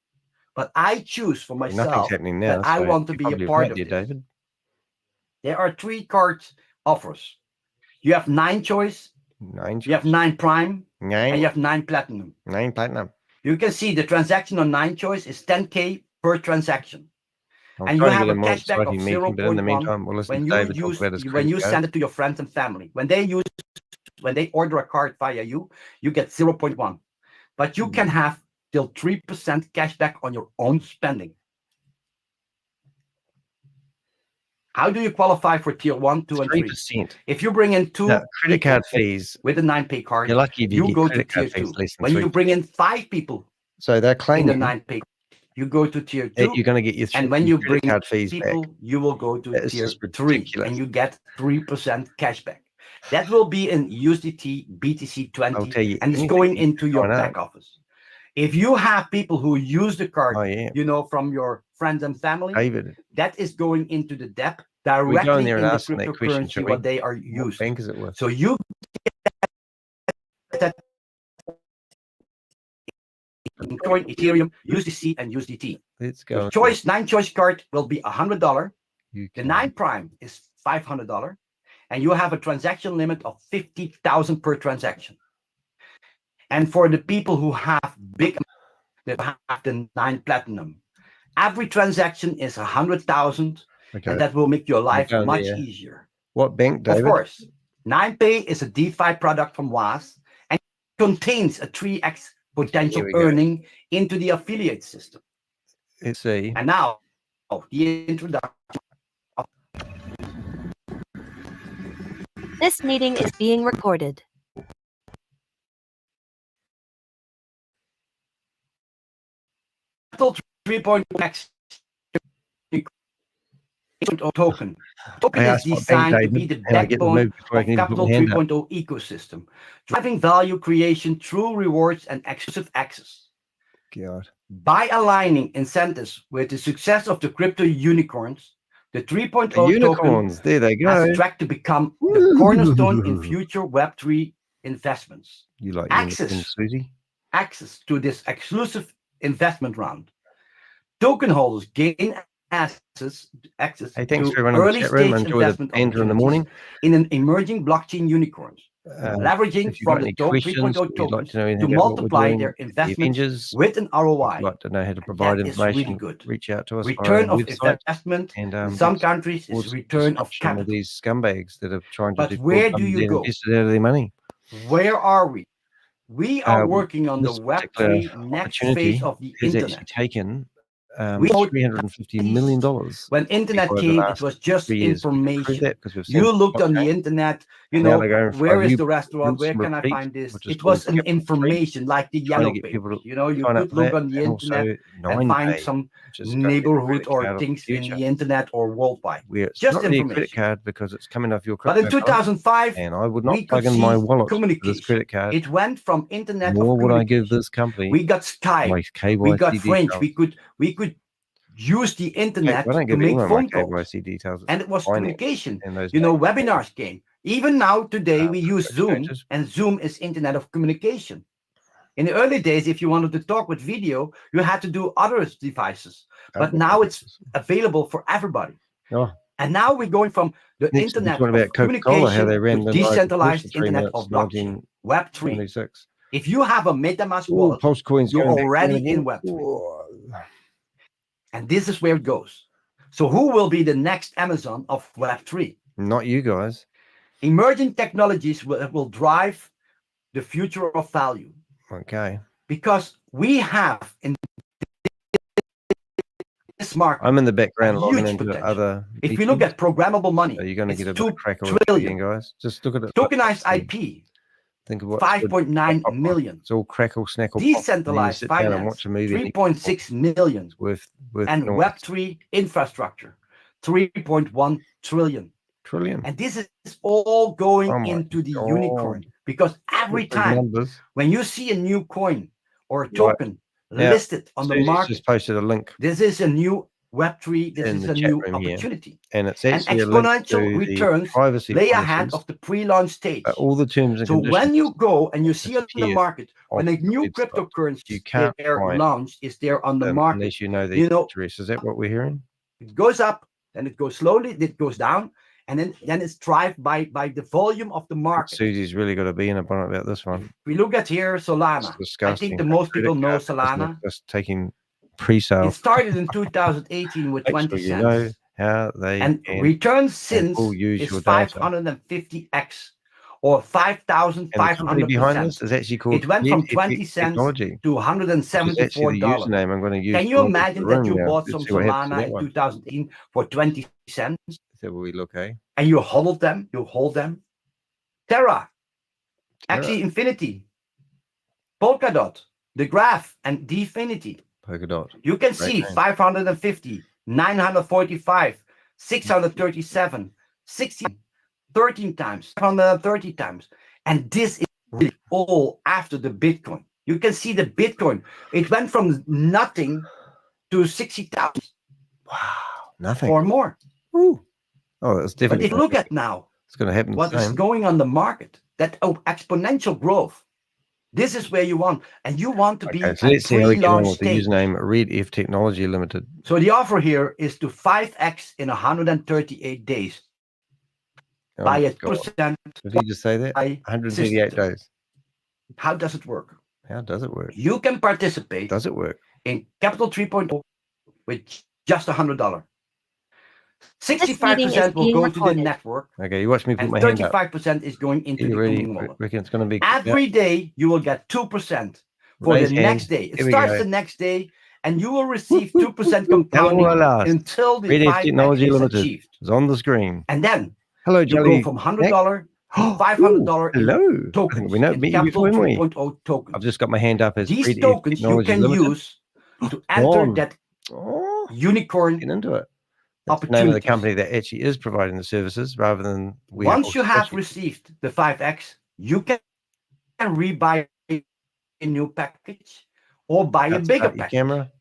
But I choose for myself Nothing's happening now, that I so want to you be a probably part have of heard this. David. There are 3 card offers. You have 9 choice, you have 9 prime, and you have 9 platinum. 9 platinum. You can see the transaction on 9 choice is 10K per transaction. I'm and you trying to have get a a more cashback of exciting meeting, but in the meantime, 0.1 we'll listen when to you David talk about his when you credit send it to your friends and family. When they order a card via you, you get 0.1. But you can have till 3% cashback on your own spending. How do you qualify for tier 1, 2, and 3? 3%. If you bring in 2 credit card fees with a 9pay card, you're lucky if you go get to tier credit card 2. fees less than When 3%. you bring in 5 people So they're in the claiming 9pay, you go to tier 2. that you're going to get your and when you bring credit card fees people, back. you will go to That is tier just 3, ridiculous. and you get 3% cashback. That will be in USDT BTC20, and it's going into your back office. If you have people who use the card, you know, from your friends and family, that is going into the dEP directly in the cryptocurrency what they are used. Bank is it with? So you get that Bitcoin, Ethereum, USDC, and USDT. Let's go. The 9 choice card will be $100. The 9 prime is $500, and you have a transaction limit of 50,000 per transaction. And for the people who have big, that have the 9 platinum, every transaction is 100,000, and that will make your life much easier. What bank, David? Of course, 9Pay is a DeFi product from WAAS, and it contains a 3x potential earning into the affiliate system. Let's see. And now, the introduction. This meeting is being recorded. Capital 3.x token. Token is designed to be the backbone of Capital 3.0 ecosystem, driving value creation through rewards and exclusive access. God. By aligning incentives with the success of the crypto unicorns, the 3.0 unicorns, there they go. has a track to become the cornerstone in future Web3 investments. You like access, Susie? Access to this exclusive investment round. Token holders gain access hey, thanks to for early stage Enjoy investment the in the morning in an emerging blockchain unicorns, leveraging from the 3.0 tokens to multiply their investments with an ROI. Like to know how to provide information. Really good. Reach out to us. Return of investment and in some countries is return of capital. Of these scumbags that are trying to. But where do you go? Out of their money. Where are we? We are working on the Web3 next phase of the internet. Taken we $350 million. When internet came, it was just information. You looked on the internet, you know, where is the restaurant? Where can I find this? It was an information like the yellow pages. You know, you could look on the internet and find some neighborhood or things in the internet or worldwide. Just information. Credit card because it's coming off your credit card. But in 2005, and I would not plug in my wallet for this credit card. It went from internet. Nor would I give this company. We got Skype. We got French. We could use the internet to make phone calls, and it was communication. You know, webinars came. Even now, today, we use Zoom, and Zoom is internet of communication. In the early days, if you wanted to talk with video, you had to do other devices. But now it's available for everybody. And now we're going from the internet of communication to decentralized internet of blockchain, Web3. If you have a MetaMask wallet, you're already in Web3. And this is where it goes. So who will be the next Amazon of Web3? Not you guys. Emerging technologies will drive the future of value. Okay. Because we have in this market, I'm in the background logging into other. If we look at programmable money, you're going to get a $2 trillion, guys. Just look at it. Tokenized IP. Think of what 5.9 million. It's all crackle, snackle. Decentralized finance, 3.6 million. With and Web3 infrastructure, 3.1 trillion. And this is all going into the unicorn, because every time when you see a new coin or a token listed on the market, just posted a link. This is a new Web3, this is a new opportunity. And it's actually exponential returns lay ahead of the pre-launch stage. All the terms and conditions. So when you go and you see on the market, when a new cryptocurrency is launched, is there on the market, unless you know the address. Is that what we're hearing? It goes up, then it goes slowly, it goes down, and then it's driven by the volume of the market. Susie's really got to be in a bonnet about this one. We look at here Solana. I think the most people know Solana. Just taking pre-sale. It started in 2018 with 20 cents. You know how they and returns since is 550x or 5,500%. Is actually called it went from 20 cents to $174. Username I'm going to use. Can you imagine that you bought some Solana in 2018 for 20 cents? So will we look, eh? And you hold them, Terra, actually Infinity, Polkadot, the Graph, and Dfinity. Polkadot. You can see 550, 945, 637, 16. 13 times, 530 times. And this is really all after the Bitcoin. You can see the Bitcoin. It went from nothing to 60,000. Wow, nothing. Or more. Ooh. Oh, that's But definitely. if you look at now, it's going to happen. What is going on the market, that exponential growth, this is where you want, and you want to be So let's see how we get on with the stage. username Red F Technology Limited. So the offer here is to 5x in 138 days. By a percent. Did he just say that? 138 days. How does it work? How does it work? You can participate. Does it work? In Capital 3.0 with just $100. 65% will go to the network. Okay, you watch me put and my hand up. 35% is going into the wallet. Reckon it's going to be every day you will get 2% for Raise the hand. next day. It Here we starts go. the next day, and you will receive 2% compounding until the Red F 5x Technology is Limited achieved. is on the screen. And then hello, you Jelly. go from $100 to $500 hello. tokens. We know in meet you Capital before we. 3.0 tokens. I've just got my hand up as These Red F tokens you Technology can Limited. use to enter that unicorn Get into it. That's the name of the company that actually is providing the services rather than we. Once you have received the 5x, you can rebuy a new package or buy a bigger package. Camera.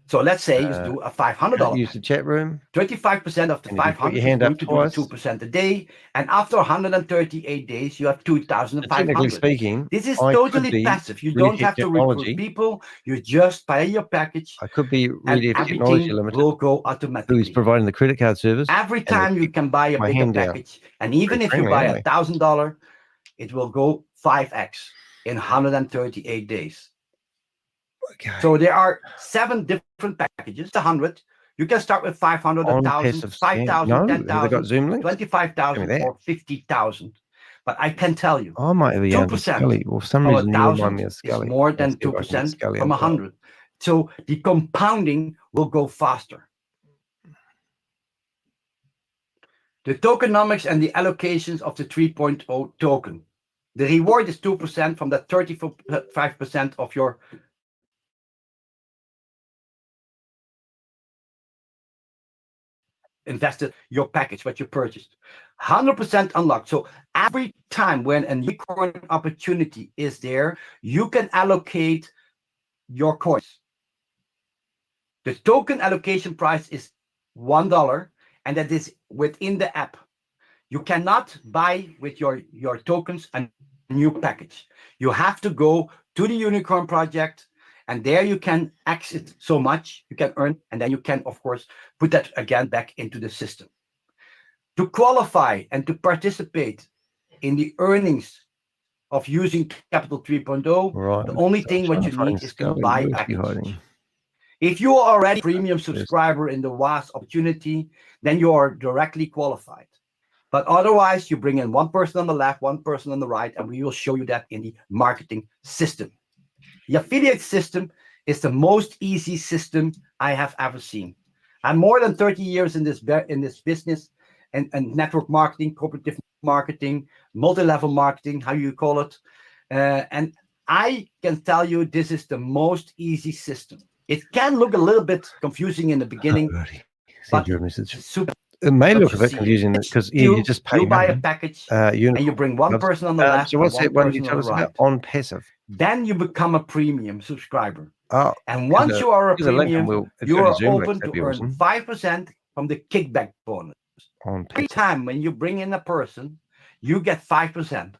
So let's say you do a $500. Use the chat room. 25% of the 500 is going to do 2% a day, and after 138 days, you have 2,500. Technically speaking, this is I totally passive. You don't have to recruit people. You just buy your package. I could be and Red F Technology everything Limited. will go automatically. Who's providing the credit card service? Every time you can buy a bigger package, and even if you buy $1,000, it will go 5x in 138 days. Okay. So there are 7 different packages. 100. You can start with 500, 1,000, 5,000, 10,000, 25,000, or 50,000. But I can tell you, I might be 2% Well, for some from reason, you remind me 1,000 of Scully. is more than 2% from 100. So the compounding will go faster. The tokenomics and the allocations of the 3.0 token. The reward is 2% from the 35% of your invested, your package, what you purchased. 100% unlocked. So every time when a unicorn opportunity is there, you can allocate your coins. The token allocation price is $1, and that is within the app. You cannot buy with your tokens a new package. You have to go to the unicorn project, and there you can exit so much you can earn, and then you can, of course, put that again back into the system. To qualify and to participate in the earnings of using Capital 3.0, the only thing what you need is to buy a package. If you are already a premium subscriber in the WAAS opportunity, then you are directly qualified. But otherwise, you bring in one person on the left, one person on the right, and we will show you that in the marketing system. The affiliate system is the most easy system I have ever seen. I'm more than 30 years in this business and network marketing, corporate marketing, multi-level marketing, how you call it. And I can tell you this is the most easy system. It can look a little bit confusing in the beginning, but super. It may look a bit confusing because you just pay you buy money. a package and you bring one person on the left so what's and one person on the right. On passive? Then you become a premium subscriber. Oh, and once you are a premium, you are open to earn awesome. 5% from the kickback bonus. Every time when you bring in a person, you get 5%.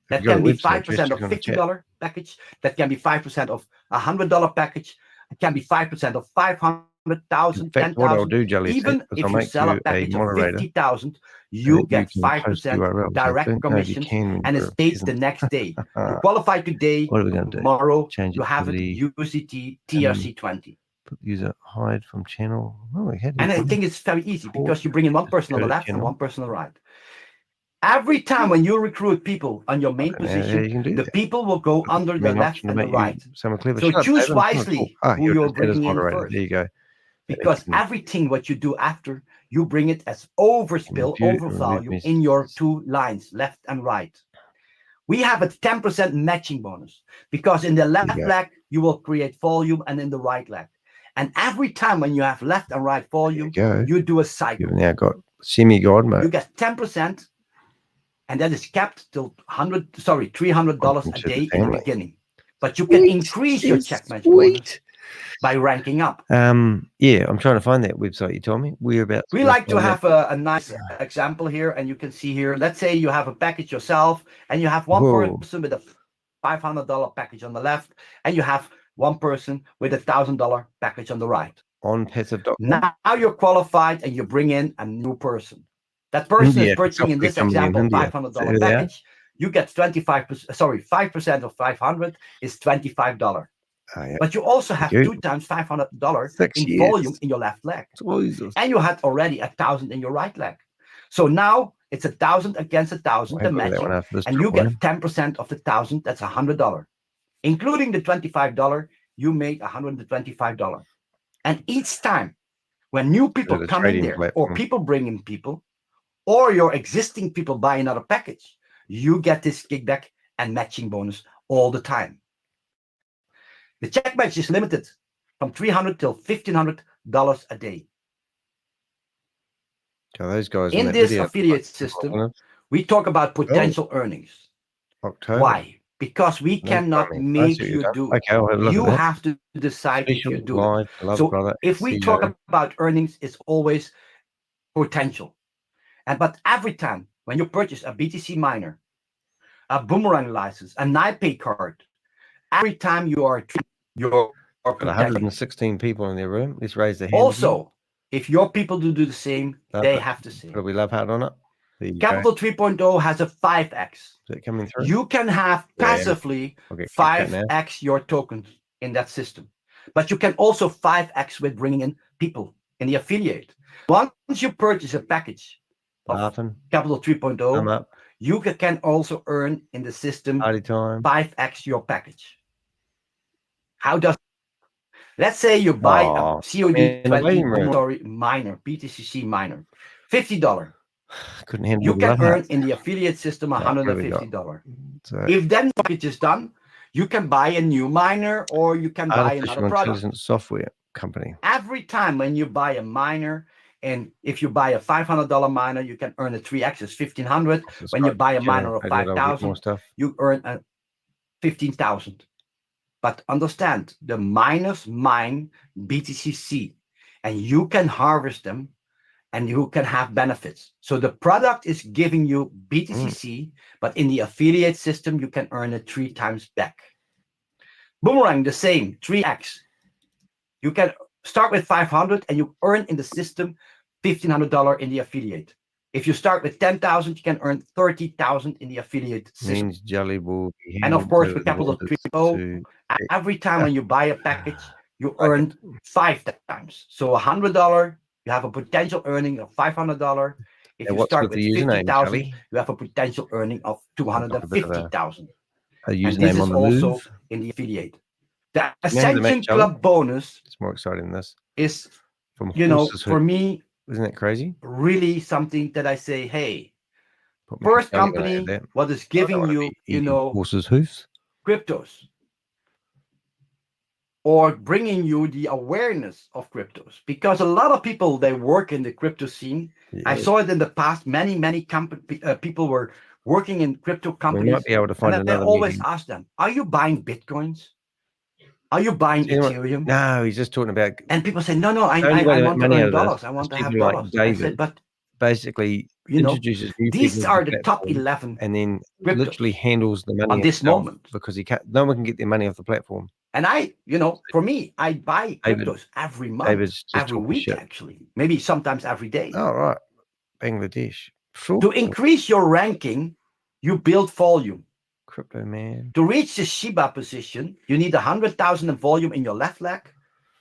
That can be 5% of $50 package. That can be 5% of $100 package. It can be 5% of 500,000, 10,000. Even if you sell a package of 50,000, you get 5% direct commission, and it stays the next day. You qualify today. What are we going to do? Tomorrow, Change you have it the UCT TRC20. User hide from channel. Oh, and I think it's very easy because you bring in one person on the left and one person on the right. Every time when you recruit people on your main position, the people will go under the left and the right. So choose wisely who you're bringing in first. There you go. Because everything what you do after, you bring it as overspill, overvalue in your 2 lines, left and right. We have a 10% matching bonus because in the left leg, you will create volume, and in the right leg. And every time when you have left and right volume, you do a cycle. You've now got semi-God mode. You get 10%. and that is capped till $300 a day in the beginning. But you can increase your check match bonus by ranking up. Yeah, I'm trying to find that website you told me. We like to have a nice example here, and you can see here. Let's say you have a package yourself, and you have one person with a $500 package on the left, and you have one person with a $1,000 package on the right. On passive.com. Now you're qualified, and you bring in a new person. That person is purchasing in this example $500 package. You get 5% of 500 is $25. But you also have 2 times $500 in volume in your left leg. And you had already 1,000 in your right leg. So now it's 1,000 against 1,000, the matching, and you get 10% of the 1,000, that's $100. Including the $25, you make $125. And each time when new people come in there, or people bring in people, or your existing people buy another package, you get this kickback and matching bonus all the time. The check match is limited from $300 till $1,500 a day. Those guys in this affiliate system, we talk about potential earnings. October. Why? Because we cannot make you do it. You have to decide if you do it. So if we talk about earnings, it's always potential. But every time when you purchase a BTC miner, a Boomerang license, a NIPay card, every time you are your 116 people in their room. Let's raise the hand. Also, if your people do the same, they have to say. But we love hard on it. Capital 3.0 has a 5x. Is it coming through? You can have passively 5x your tokens in that system. But you can also 5x with bringing in people in the affiliate. Once you purchase a package of Capital 3.0, you can also earn in the system 5x your package. How does let's say you buy a COD 20 miner, BTCC miner, $50. Couldn't handle you can earn in the affiliate system $150. If then package is done, you can buy a new miner or you can buy another product. Software company. Every time when you buy a miner, and if you buy a $500 miner, you can earn a 3x, it's $1,500. When you buy a miner of 5,000, you earn a 15,000. But understand, the miners mine BTCC, and you can harvest them, and you can have benefits. So the product is giving you BTCC, but in the affiliate system, you can earn it 3 times back. Boomerang, the same, 3x. You can start with 500, and you earn in the system $1,500 in the affiliate. If you start with 10,000, you can earn 30,000 in the affiliate system. And of course, with Capital 3.0, every time when you buy a package, you earn 5 times. So $100, you have a potential earning of $500. If you start with 50,000, you have a potential earning of 250,000. And this is also in the affiliate. The Ascension Club bonus. It's more exciting than this. Is, for me, isn't that crazy? Really something that I say, hey, first company, what is giving you, horses' hoofs, cryptos, or bringing you the awareness of cryptos, because a lot of people, they work in the crypto scene. Yeah. I saw it in the past. Many people were working in crypto companies. We might be able to find and I always ask them, are you buying Bitcoins? Are you buying Ethereum? No, he's just talking about. And people say, no, I want to earn dollars. I want to have dollars. David, I said, but basically, introduces new these are the top 11, and then literally handles the money on this moment because no one can get their money off the platform. And for me, I buy cryptos every month, every week, actually, maybe sometimes every day. Oh, right, Bangladesh. To increase your ranking, you build volume. Crypto man. To reach the Shiba position, you need 100,000 in volume in your left leg,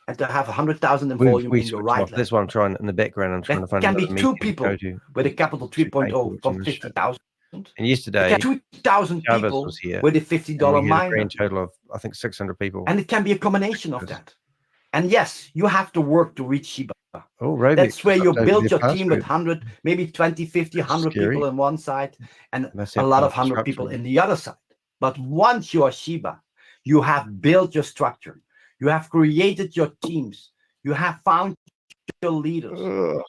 and to have 100,000 in volume in your right leg. That's what I'm trying in the background. I'm trying to find. Can be 2 people with a Capital 3.0 from 50,000. And yesterday, 2,000 people with a $50 miner. A grand total of, I think, 600 people. And it can be a combination of that. And yes, you have to work to reach Shiba. Oh, right. That's where you build your team with 100, maybe 20, 50, 100 people on one side, and a lot of 100 people in the other side. But once you are Shiba, you have built your structure. You have created your teams. You have found your leaders.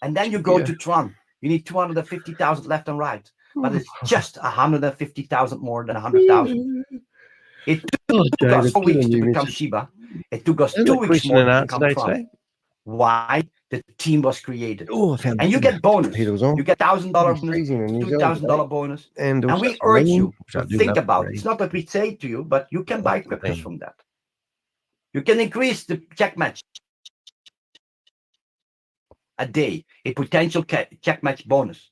And then you go to Tron. You need 250,000 left and right. but it's just 150,000 more than 100,000. It took us 4 weeks to become Shiba. It took us 2 weeks more to become Tron. Why? The team was created. And you get bonus. You get $1,000 bonus, $2,000 bonus. And we urge you to think about it. It's not that we say to you, but you can buy cryptos from that. You can increase the check match a day, a potential check match bonus.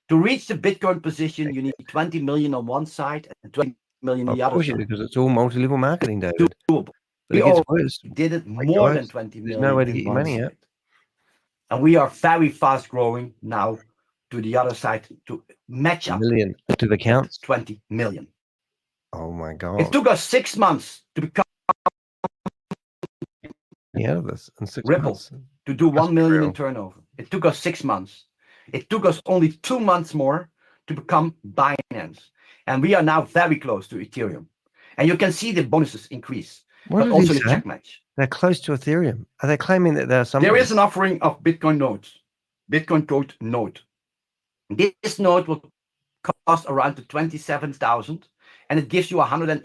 To reach the Bitcoin position, you need 20 million on one side and 20 million on the other side. Because it's all multi-level marketing, David. We did it more than 20 million. There's no way to get your money out. And we are very fast growing now to the other side to match up to the counts. 20 million. Oh my God. It took us 6 months to become out of this in 6 Ripple months. to do 1 million in turnover. It took us 6 months. It took us only 2 months more to become Binance. And we are now very close to Ethereum. And you can see the bonuses increase. But also the check match. They're close to Ethereum. Are they claiming that there are some? There is an offering of Bitcoin nodes, Bitcoin code node. This node will cost around 27,000, and it gives you 182%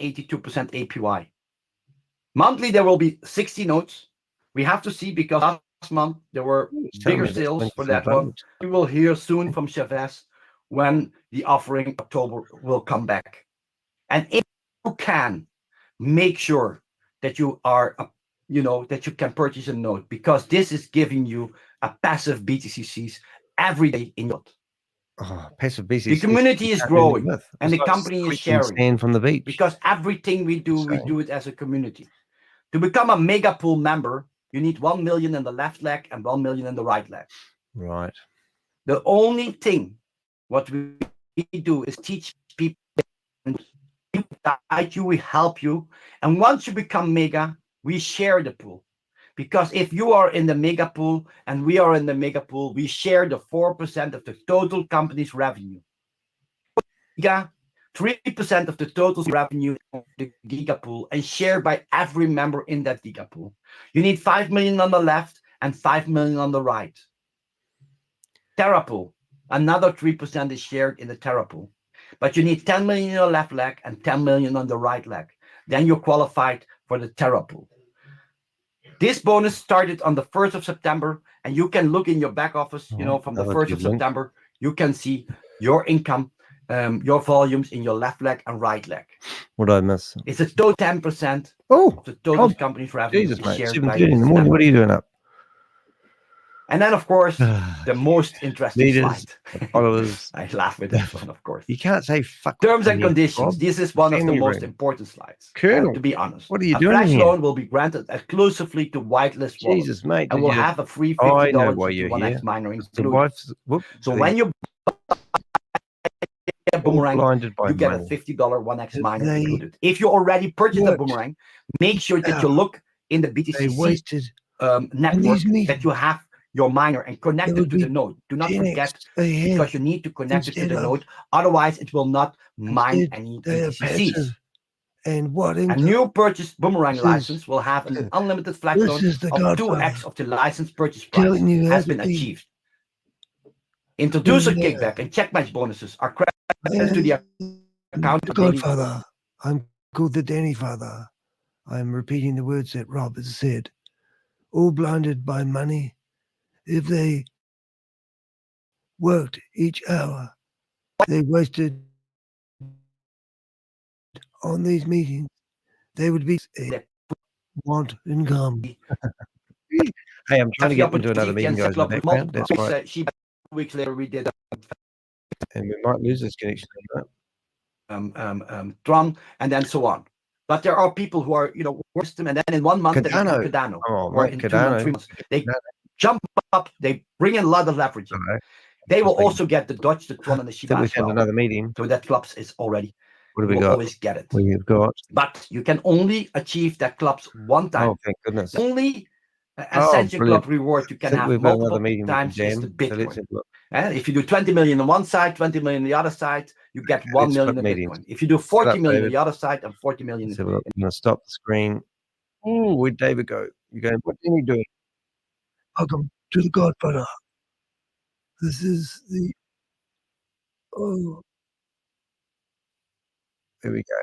APY. Monthly, there will be 60 nodes. We have to see because last month there were bigger sales for that one. We will hear soon from Chavez when the offering October will come back. And if you can, make sure that you are, that you can purchase a node, because this is giving you a passive BTCCs every day in your passive BTCCs. The community is growing and the company is sharing. From the beach. Because everything we do it as a community. To become a mega pool member, you need 1 million in the left leg and 1 million in the right leg. Right. The only thing what we do is teach people, we guide you, we help you. And once you become mega, we share the pool. Because if you are in the mega pool and we are in the mega pool, we share the 4% of the total company's revenue. Giga, 3% of the total revenue of the giga pool and shared by every member in that giga pool. You need 5 million on the left and 5 million on the right. Terra pool, another 3% is shared in the Terra pool. But you need 10 million on the left leg and 10 million on the right leg. Then you're qualified for the Terra pool. This bonus started on the 1st of September, and you can look in your back office, from the 1st of September, you can see your income, your volumes in your left leg and right leg. What did I miss? It's a total 10% of the total company's revenue. Jesus, mate. 7:30 in the morning. What are you doing up? And then, of course, the most interesting slide. Followers. I laugh with that one, of course. You can't say fuck. Terms and conditions. This is one of the most important slides. Colonel, to be honest. What are you doing here? A flash here? loan will be granted exclusively to whitelist wallets. Jesus, mate. And will have a free $50 to 1x miner included. So when you buy a Boomerang, you get a $50 1x miner included. If you already purchased a Boomerang, make sure that you look in the BTCC network that you have your miner and connect it to the node. Do not forget, because you need to connect it to the node. Otherwise, it will not mine any BTCCs. And what a new purchased Boomerang license will have an unlimited flat loan of 2x of the license purchase price has been achieved. Introducer kickback and check match bonuses are credited to the account. Godfather, I'm called the Danny Father. I'm repeating the words that Rob has said. All blinded by money. If they worked each hour they wasted on these meetings, they would be want income. Hey, I'm trying to get into another meeting, guys, in the background. That's right. 2 weeks later, we did and we might lose this connection. Tron, and then so on. But there are people who are, worse than, and then in 1 month, Cardano. Or in 2 months, 3 months, they jump up, they bring in a lot of leverage. They will also get the Dodge, the Tron, and the Shiba as well. Another meeting. So that clubs is already. What have we got? Always get it. We've got. But you can only achieve that clubs one time. Oh, thank goodness. Only Ascension Club reward you can have multiple times is the Bitcoin. So if you do 20 million on one side, 20 million on the other side, you get 1 million in Bitcoin. If you do 40 million on the other side and 40 million in I'm going to stop the screen. Oh, where'd David go? You're going, what are you doing? Welcome to the Godfather. This is the There we go.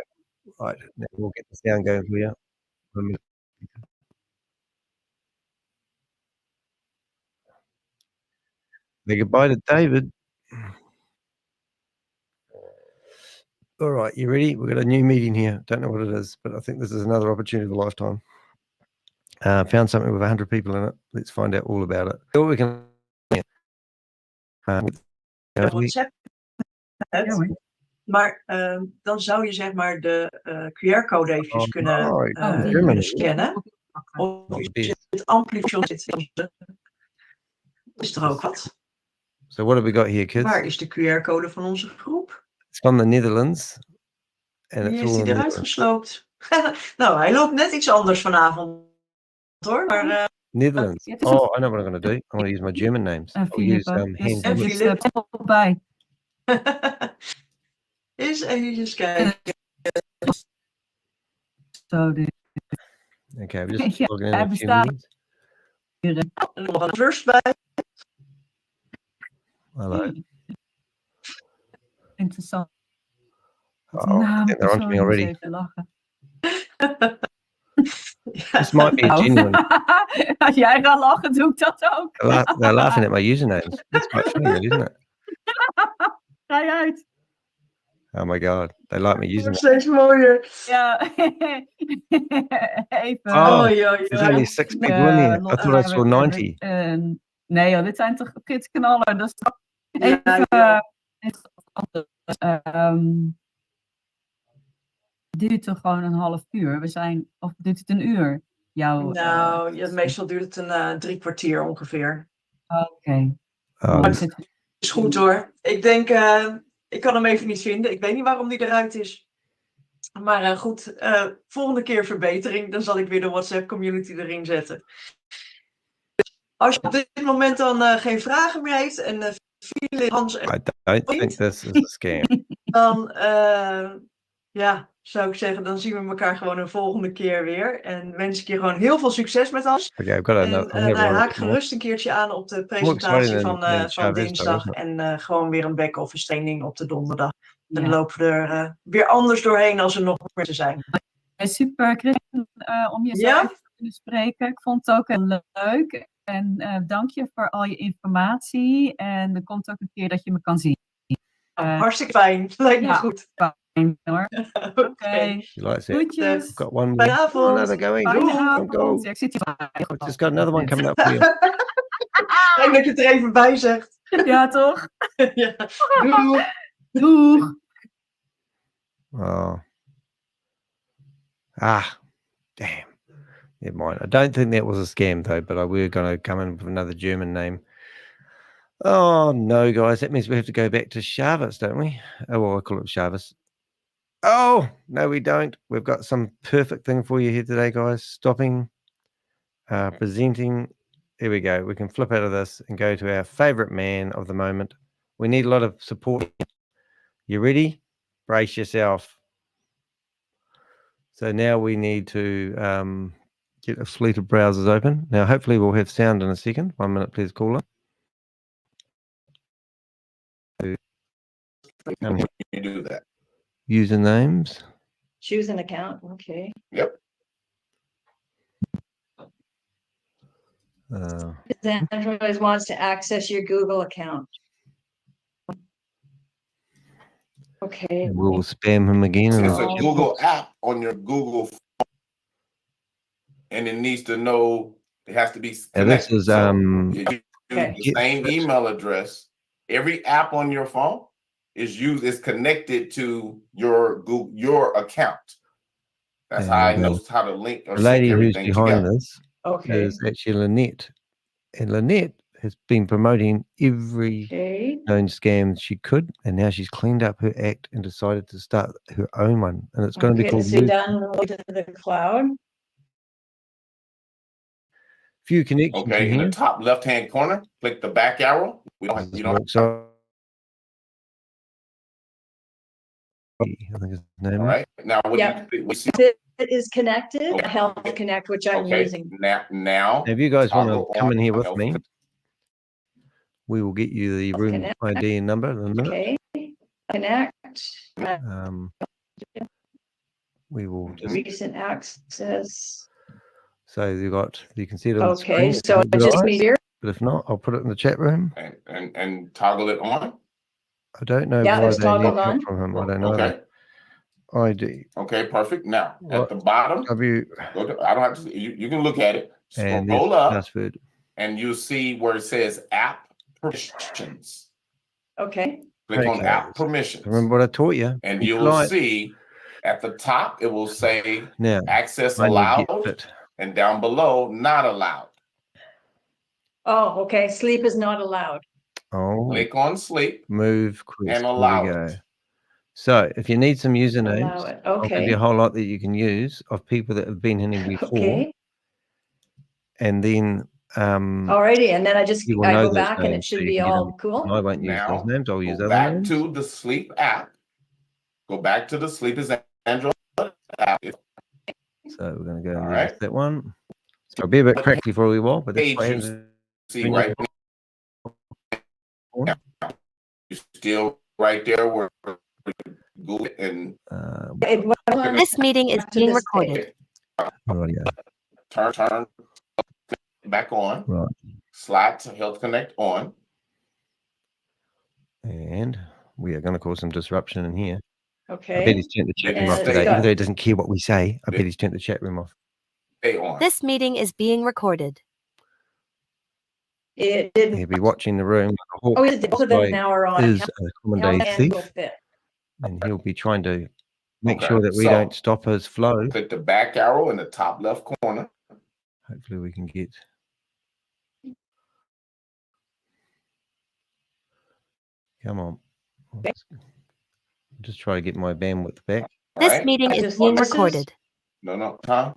Right, now we'll get the sound going for you. 1 minute. Say goodbye to David. All right, you ready? We've got a new meeting here. Don't know what it is, but I think this is another opportunity of a lifetime. Found something with 100 people in it. Let's find out all about it. What we can. WhatsApp hebt. Maar dan zou je zeg maar de QR-code eventjes kunnen scannen. Of je zit amplitude zit. Is er ook wat? So what have we got here, kids? Waar is de QR-code van onze groep? It's from the Netherlands. And it's Wie all is in die eruit gesloopt? Nou, hij loopt net iets anders vanavond, hoor. Maar, Netherlands. Oh, I know what I'm going to do. I'm going to use my German names. I'll use Philip. Eens even kijken. Okay, we're just logging in a few minutes. En nog een first bij. Hello. Interessant. Oh, they're on to me already. This might be genuine. Als jij gaat lachen, doe ik dat ook. They're laughing at my usernames. That's quite funny, isn't it? Ga je uit. Oh my god, they like my username. Steeds mooier. Ja. Even. Oh, there's only 6 people in here. I thought I saw 90. Nee joh, dit zijn toch kitsknallen. Dat is toch duurt toch gewoon een half uur? Of duurt het een uur? Meestal duurt het een 3 kwartier ongeveer. Oké. Is goed hoor. Ik denk, ik kan hem even niet vinden. Ik weet niet waarom die eruit is. Maar goed, volgende keer verbetering. Dan zal ik weer de WhatsApp community erin zetten. Als je op dit moment dan geen vragen meer heeft en Hans en I don't think this is a scam. Dan zou ik zeggen, dan zien we elkaar gewoon een volgende keer weer. En wens ik je gewoon heel veel succes met alles. Okay, I've got Haak gerust een keertje aan op de presentatie van dinsdag. En gewoon weer een back-office training op de donderdag. Dan lopen we er weer anders doorheen als er nog meer te zijn. Super, Chris, om jezelf te kunnen spreken. Ik vond het ook heel leuk. En dank je voor al je informatie. En er komt ook een keer dat je me kan zien. Hartstikke fijn. Lijkt me goed. Fijn hoor. Oké. Goedjes. I've got one Fijne avond. another going. Fijne Go. avond. Ik zit hier. I've just got another one coming up for you. Fijn dat je het er even bij zegt. Ja, toch? Ja. Doei. Doeg. Oh. Damn. Never mind. I don't think that was a scam though, but we're going to come in with another German name. Oh no, guys, that means we have to go back to Shavis, don't we? Oh, well, I call it Shavis. Oh, no, we don't. We've got some perfect thing for you here today, guys. Stopping, presenting. There we go. We can flip out of this and go to our favorite man of the moment. We need a lot of support. You ready? Brace yourself. So now we need to get a fleet of browsers open. Now, hopefully we'll have sound in a second. 1 minute, please, caller. You do that. Usernames. Choose an account. Okay. Yep. Android wants to access your Google account. Okay. And we'll spam him again. It's a Google app on your Google phone, and it needs to know it has to be connected. And this is the same email address. Every app on your phone is connected to your account. That's how I know how to link or the lady who's everything behind together. this is actually Lynette. And Lynette has been promoting every known scam she could, and now she's cleaned up her act and decided to start her own one. And it's going to be called download to the cloud. Few connections. Okay, in the top left-hand corner, click the back arrow. You don't I think his name. All right. Now, what we see? It is connected. Help Connect, which I'm using. Now, if you guys want to come in here with me, we will get you the room ID and number in a minute. Okay. Connect. We will just, Recent access. so you can see it on the Okay, screen. so just me here. But if not, I'll put it in the chat room. And toggle it on. I don't know Yeah, why it's they need toggled help on. from him. I don't know. Okay. ID. Okay, perfect. Now What? at the bottom, W. go to, I don't have to. You can look at it. And Scroll up, password. and you see where it says App Permissions. Okay. Click on Okay. App Permissions. Remember what I taught you. And Be you will polite. see at the top, it will say Now, access I need to get allowed, fit. and down below, not allowed. Oh, okay. Sleep is not allowed. Oh, Click on sleep move quest. and Here allow we go. it. So if you need some Allow usernames, it. I'll give you Okay. a whole lot that you can use of people that have been in before. Okay. And then Alrighty, and then you will I know go those back and it names, so should you be can get all them. cool. And I won't use those Now, names. I'll use go other back names. to the sleep app. Go back to the sleep is Android app. So we're going to go All and right. use that one. So it'll be a bit crackly for a wee while, but that's Page what you happens. see when right you- now. You're still right there where Google and This meeting is being recorded. Right, yeah. turn back on. Right. Slide to Health Connect on. And we are going to cause some disruption in here. Okay. I bet he's turned the chat room off today. Even though he doesn't care what we say, I bet he's turned the chat room off. Stay on. This meeting is being recorded. It didn't. He'll be watching the room. Oh, is it? Both of them now are on. Is a common day And thief, and he'll be trying to make sure that we so don't stop his flow. click the back arrow in the top left corner. Hopefully we can get. Come on. Just try to get my bandwidth back. This Alright. meeting is being recorded. No, Tom.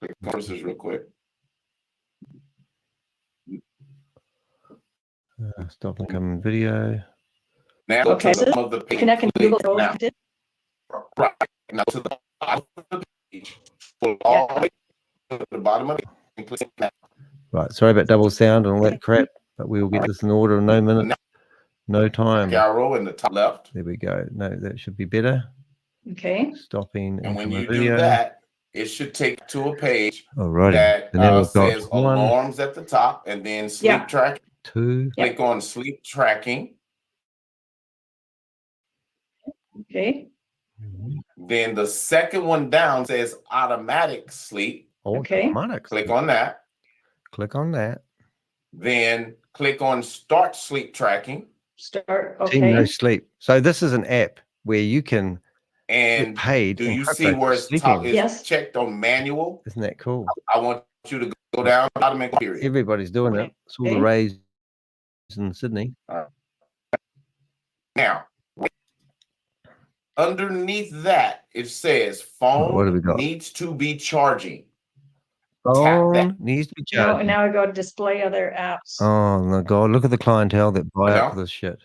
Click courses real quick. Stop and come in video. Now Okay, to the so bottom of the page. connecting Google Now, Connected. right now to the bottom of the page. Pull all the way to the bottom of the page. Click now. Right, sorry about double sound and all that crap, but we will get this in order in no minute, no time. Arrow in the top left. There we go. No, that should be better. Okay. Stopping And when come you video. do that, it should take to a page Alrighty. that And now we've got says one, alarms at the top, and then sleep tracking. 2. Click on sleep tracking. Okay. Then the second one down says automatic sleep. Okay. Click on that. Click on that. Then click on start sleep tracking. Start. Team Okay. No Sleep. So this is an app where you can And get paid. do in you crypto see for where it's sleeping. it's checked on manual? Isn't that cool? I want you to go down bottom and period. Everybody's doing it. It's all the rays in Sydney. Now, underneath that, it says What have we phone got? needs to be charging. Phone needs to be Now, charged. now I go to display other apps. Oh my God! Look at the clientele that buy Hello? up for this shit.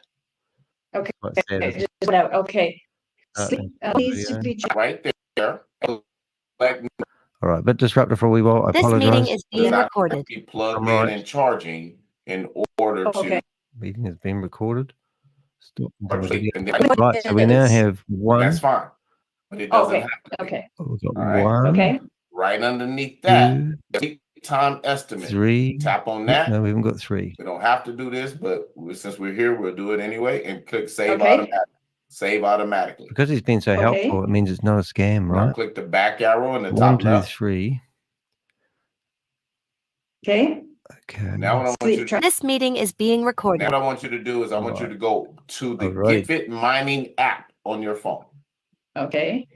Okay. Quite sad, isn't it? Just went out. Okay. Sleep and needs to video. be Right there. All right, bit disruptive for a wee while. I This apologize. meeting is being Not recorded. be plugged I'm in right. and charging in order Okay. Meeting has been recorded. Stop. and come to. to video. And then- Right, so we now have one. That's fine, but it doesn't Okay. have to be. Okay. We've got All right. one, Okay. Right underneath that, 2, sleep time estimate. 3. Tap on that. No, we haven't got 3. We don't have to do this, but since we're here, we'll do it anyway. And click save Okay. automatically. Save automatically. Because he's been so Okay. helpful, it means it's not a scam, Now right? click the back arrow in the 1, top 2, left. 3. Okay. Okay. Now what I want you Sleep to track. This meeting is being now recorded. what I want you to do is I want you to go to the Alright. GetFit mining app on your phone. Okay.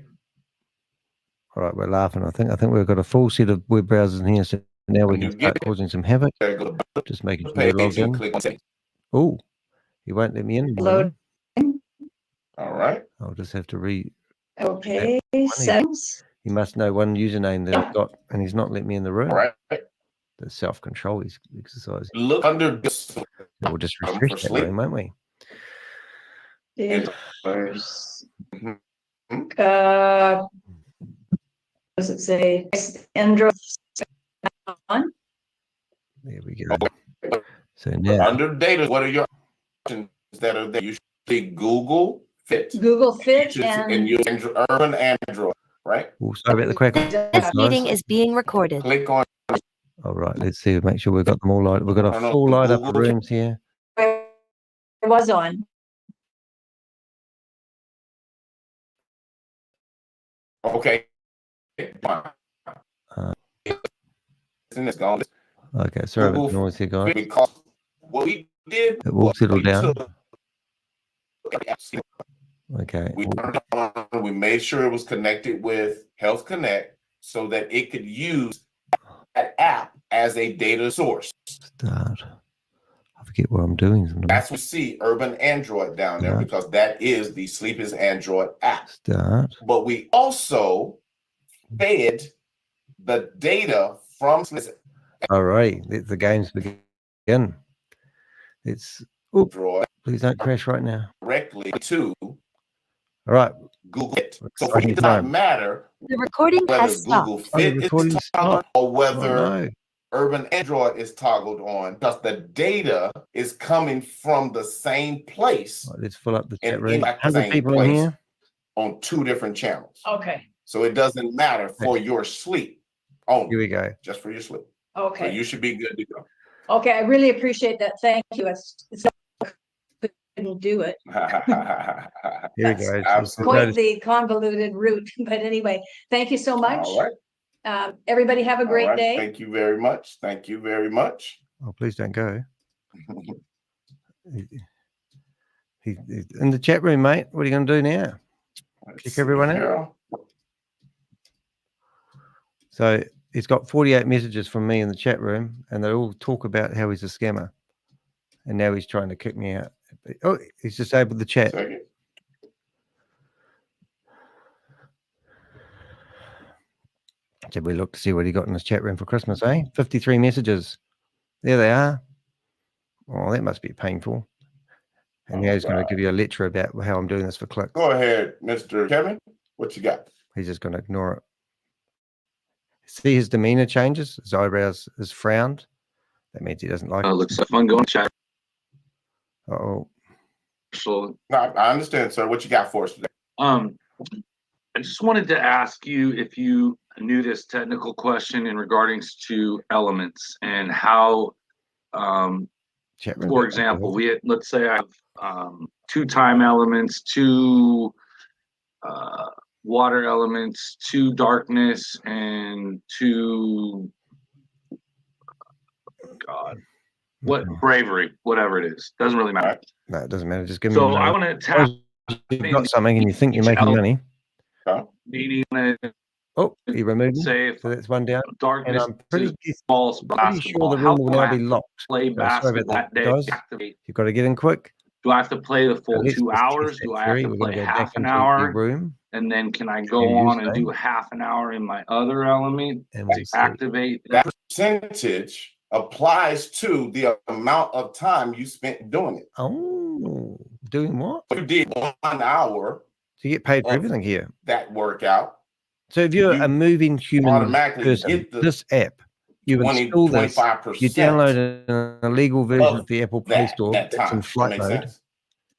All right, we're laughing. I think we've got a full set of web browsers in here, so now we When can you start get causing some havoc. there, go to Just making the sure they're page logged and in. click on settings. Oh, he won't let me in. Load. All right. I'll just have to read. Okay. Settings. He must know one username that I've got, and he's not let me in the room. All right. The self-control he's exercising. Look under We'll just for refresh that sleep. room, won't we? First. Mhm. Does it say Android on? There we go. So now, Under data, what are your options that are there? You should see Google, Fit. Google Fit And you urban Android, right? Oh, sorry about the crack. This meeting is being recorded. Click on. All right, let's see. Make sure we've got them all light. We've got a full light up of rooms here. it was on. Okay. Okay, sorry about the noise here, guys. Because what we did, It will settle down. Okay. We made sure it was connected with Health Connect so that it could use that app as a data source. Start. I forget what I'm doing sometimes. That's what we see Urban Android down there because that is the Sleep is Android app. Start. But we also fed the data from All right, let the games begin. It's please don't crash right now. Directly to all right. Google Fit. So for it does not matter The recording whether has Google stopped. Fit is toggled or whether no. Urban Android is toggled on, because the data is coming from the same place. Right, let's fill up the chat and room. in that 100 same people in place here. on 2 different channels. Okay. So it doesn't matter for your sleep only. Here we go. Just for your sleep. Okay. So you should be good to go. Okay, I really appreciate that. Thank you. It's couldn't do it. Here we go. That's quite the convoluted route. But anyway, thank you so much. All right. Everybody have a great day. Thank you very much. Thank you very much. Oh, please don't go. He's in the chat room, mate. What are you going to do now? Kick everyone out? So he's got 48 messages from me in the chat room, and they all talk about how he's a scammer. And now he's trying to kick me out. Oh, he's disabled the chat. Should we look to see what he got in his chat room for Christmas, eh? 53 messages. There they are. Oh, that must be painful. And now he's going to give you a lecture about how I'm doing this for clicks. Go ahead, Mr. Kevin. What you got? He's just going to ignore it. See his demeanor changes. His eyebrows is frowned. That means he doesn't like it. Looks like fun going chat. Uh-oh. So, No, I understand, sir. What you got for us today? I just wanted to ask you if you knew this technical question in regards to elements and how, for example, let's say I have 2 time elements, 2 water elements, 2 darkness, and 2 bravery, whatever it is. Doesn't really matter. No, it doesn't matter. Just give me. So I want to tap. You've got something and you think you're making money. Meaning, oh, he removed say it. So that's one down. Darkness. And I'm pretty false sure basketball. the room will now be locked. Play basketball that day. Guys. You've got to get in quick. Do I have to play the full 2 hours? Do I have to play half an hour? Room. And then can I go on and do half an hour in my other element and to activate? That percentage applies to the amount of time you spent doing it. Oh, doing what? You did 1 hour. So you get paid for everything here. That workout. So if you're a moving human automatically person, get the this app, you install this, you download an illegal version of the Apple Play Store that's in flight mode.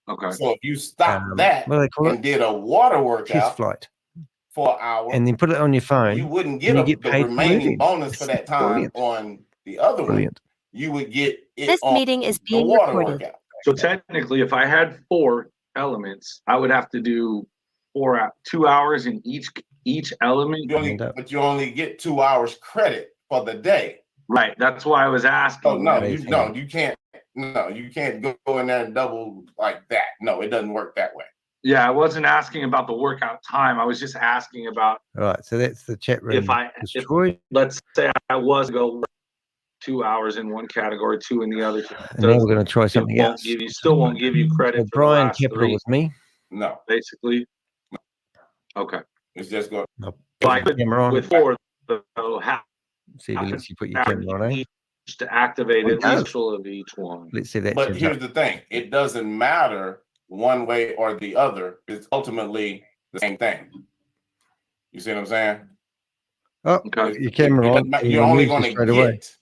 Okay. So if you stop that what do they call and it? did a water workout Test flight. for an hour, and then put it on your phone, you wouldn't and get, you get the paid for remaining moving. bonus for that time Brilliant. on the other Brilliant. one. You would get it This on meeting is the being water recorded. workout. So technically, if I had 4 elements, I would have to do 2 hours in each element. But you only get 2 hours credit for the day. Right. That's why I was asking. Oh no, you can't. No, you can't go in there and double like that. No, it doesn't work that way. Yeah, I wasn't asking about the workout time. I was just asking about. All right, so that's the chat room. If let's say I was go 2 hours in one category, 2 in the other. And now we're going to try something else. Still won't give you credit. So for Brian the last Capital 3. with me. No, basically. Okay. It's just go. No. So I could, Camera on. with 4, so half. See if it lets you put your camera on, eh? To activate It at does. least of each one. Let's see that. But here's the thing: it doesn't matter one way or the other. It's ultimately the same thing. You see what I'm saying? Oh, your camera on. You're only going to get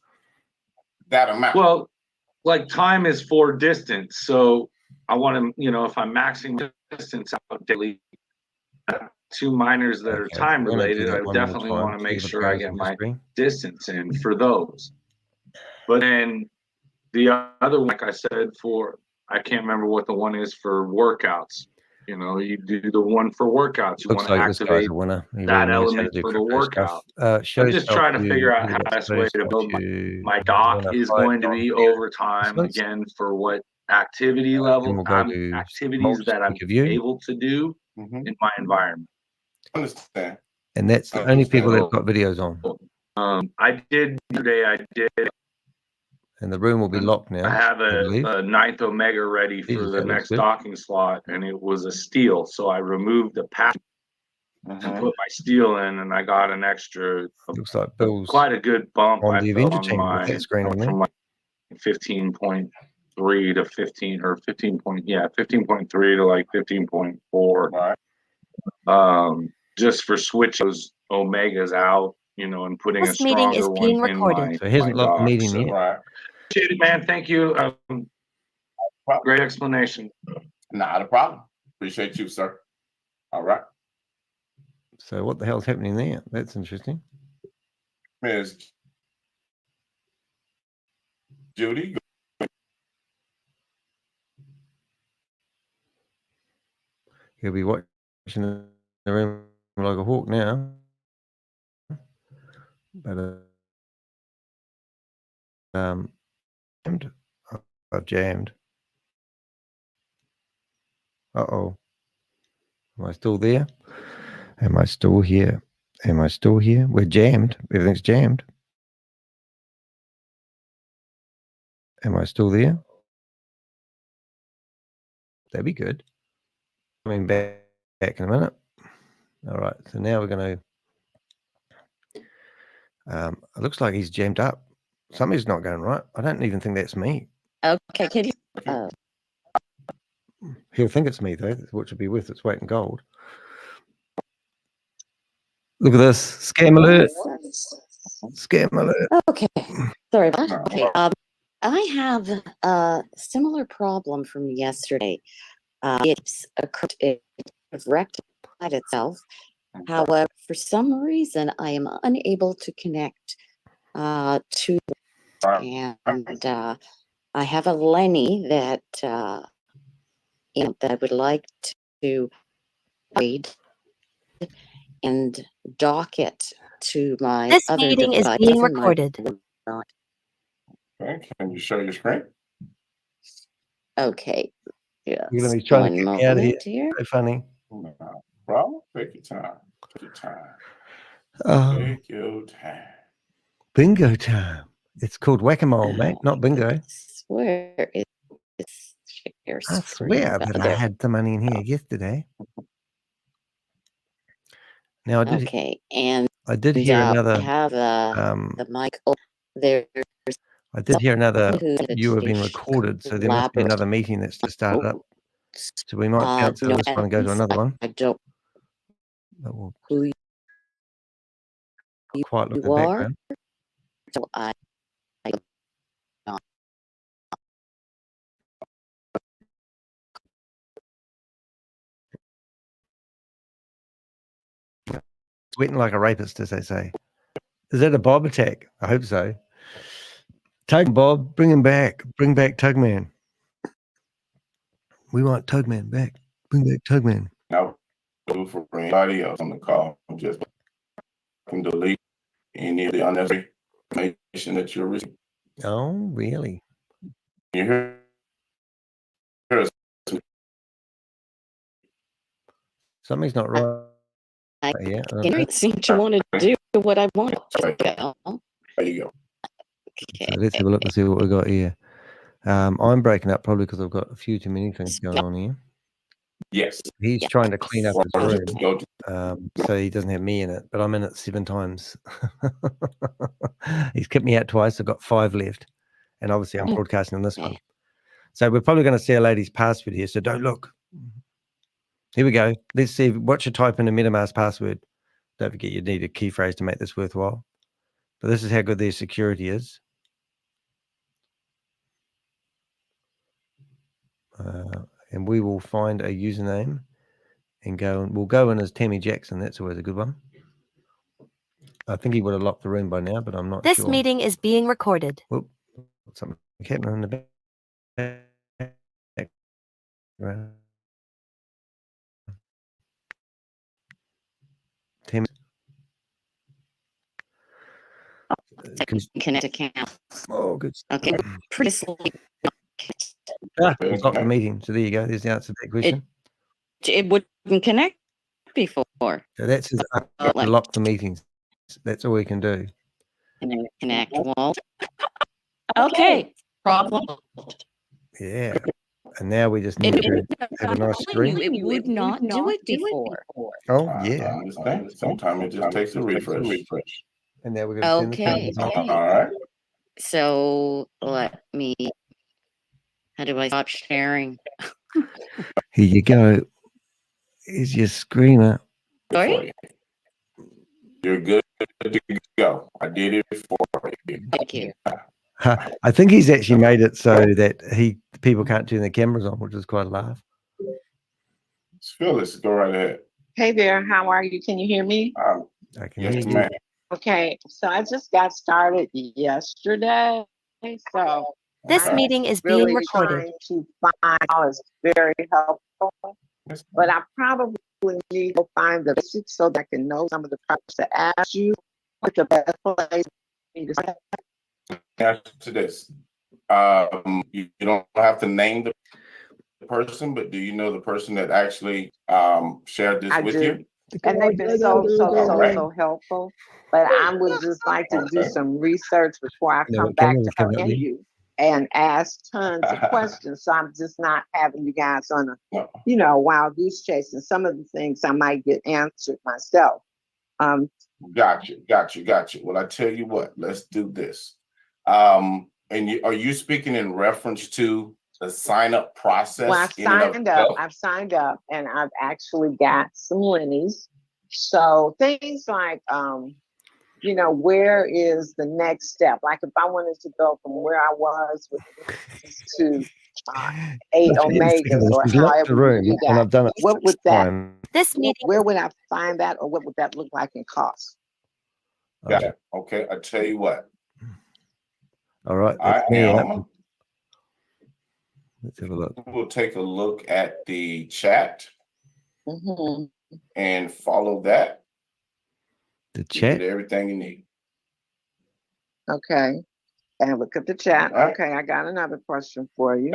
that amount. Well, like time is for distance. So I want to, you know, if I'm maxing distance out daily, 2 miners that are time related, I definitely want to make sure I get my distance in for those. But then the other one, like I said, I can't remember what the one is for workouts. You know, you do the one for workouts. You want to activate that element for the workout. I'm just trying to figure out how the best way to build my doc is going to be over time. Again, for what activity level, activities that I'm able to do in my environment. Understand. And that's the only people that have got videos on. I did today. And the room will be locked now. I have a ninth Omega ready for the next docking slot, and it was a steel. So I removed the pack and put my steel in, and I got an extra. Looks like Bill's quite a good bump. on I the felt Avenger on team with that screen on there. from like 15.3 to 15 or 15.3 to like 15.4. Just for switching those Omegas out, you know, and putting a stronger one in my. So he hasn't locked the meeting yet. Appreciate it, man. Thank you. Great explanation. Not a problem. Appreciate you, sir. All right. So what the hell's happening there? That's interesting. Ms. Judy. He'll be watching the room like a hawk now. But I've jammed. Uh-oh. Am I still there? Am I still here? Am I still here? We're jammed. Everything's jammed. Am I still there? That'd be good. Coming back in a minute. All right. So now we're going to... it looks like he's jammed up. Something's not going right. I don't even think that's me. Okay, can you... He'll think it's me, though, which will be worth its weight in gold. Look at this. Scam alert. Scam alert. Okay. Sorry about that. Okay. I have a similar problem from yesterday. It's rectified itself. However, for some reason, I am unable to connect to, and I have a Lenny that that I would like to read and dock it to my This other meeting is device. being recorded. Okay, can you show your screen? Okay. Yeah. You're going to be trying to get me out of here. So funny. No problem. Take your time. Take your time. Take your time. Bingo time. It's called whack-a-mole, mate, not bingo. I swear it's share I swear that I had the money in here yesterday. Now I did. Okay, and I did hear another. I have the mic there. I did hear another. You have been recorded, so there must be another meeting that's just started up. So we might cancel this one and go to another one. I don't know who quite look at the you are. background. So I Sweating like a rapist, as they say. Is that a Bob attack? I hope so. Tug Bob, bring him back. Bring back Tugman. We want Tugman back. Bring back Tugman. Now, for anybody else on the call, just can delete any of the unnecessary information that you're receiving. Oh, really? You hear us? Something's not right. I can't seem to want to do what I want to do. There you go. Okay. So let's have a look and see what we got here. I'm breaking up probably because I've got a few too many things going on here. Yes. He's trying to clean up his room, so he doesn't have me in it, but I'm in it 7 times. He's kicked me out twice. I've got 5 left, and obviously I'm broadcasting on this one. So we're probably going to see a lady's password here, so don't look. Here we go. Let's see. Watch you type in a MetaMask password. Don't forget you need a key phrase to make this worthwhile. But this is how good their security is. and we will find a username and we'll go in as Tammy Jackson. That's always a good one. I think he would have locked the room by now, but I'm not This sure. meeting is being recorded. Whoop, something happening in the background. Tammy. Connect account. Oh, good. Okay, pretty We've got the meeting. So there you go. There's the answer to that question. It wouldn't connect before. So that's his to lock the meetings. That's all we can do. Connect wall. Okay, problem. Yeah. And now we just need to have a nice screen. It would not do it before. Oh, yeah. Sometimes it just takes a refresh. And now we're going to turn the All right. So let me, how do I stop sharing? Here you go. Here's your screener. Sorry? You're good to go. I did it for you. Thank you. I think he's actually made it so that people can't turn their cameras on, which is quite a laugh. Phyllis, go right ahead. Hey there, how are you? Can you hear me? I can Yes, hear you. ma'am. Okay, so I just got started yesterday, so This meeting is being really recorded. trying to find all is very helpful, but I probably need to find the basics so that I can know some of the questions to ask you. What's the best place for me to start? Answer to this. You don't have to name the person, but do you know the person that actually shared this with you? And they've been so helpful. But I would just like to do some research before I come back to help you and ask tons of questions. So I'm just not having you guys on a, wild goose chase. And some of the things I might get answered myself. Got you. Well, I tell you what, let's do this. And are you speaking in reference to the sign-up process? Well, I've signed up and I've actually got some Lennies. So things like, where is the next step? Like if I wanted to go from where I was to 8 Omegas or however you do that, and I've done it what would that, this meeting, where would I find that or what would that look like in cost? Got it. Okay, I tell you what. All right. Let's have a look. We'll take a look at the chat and follow that. The chat? You get everything you need. Okay. And look at the chat. Okay, I got another question for you.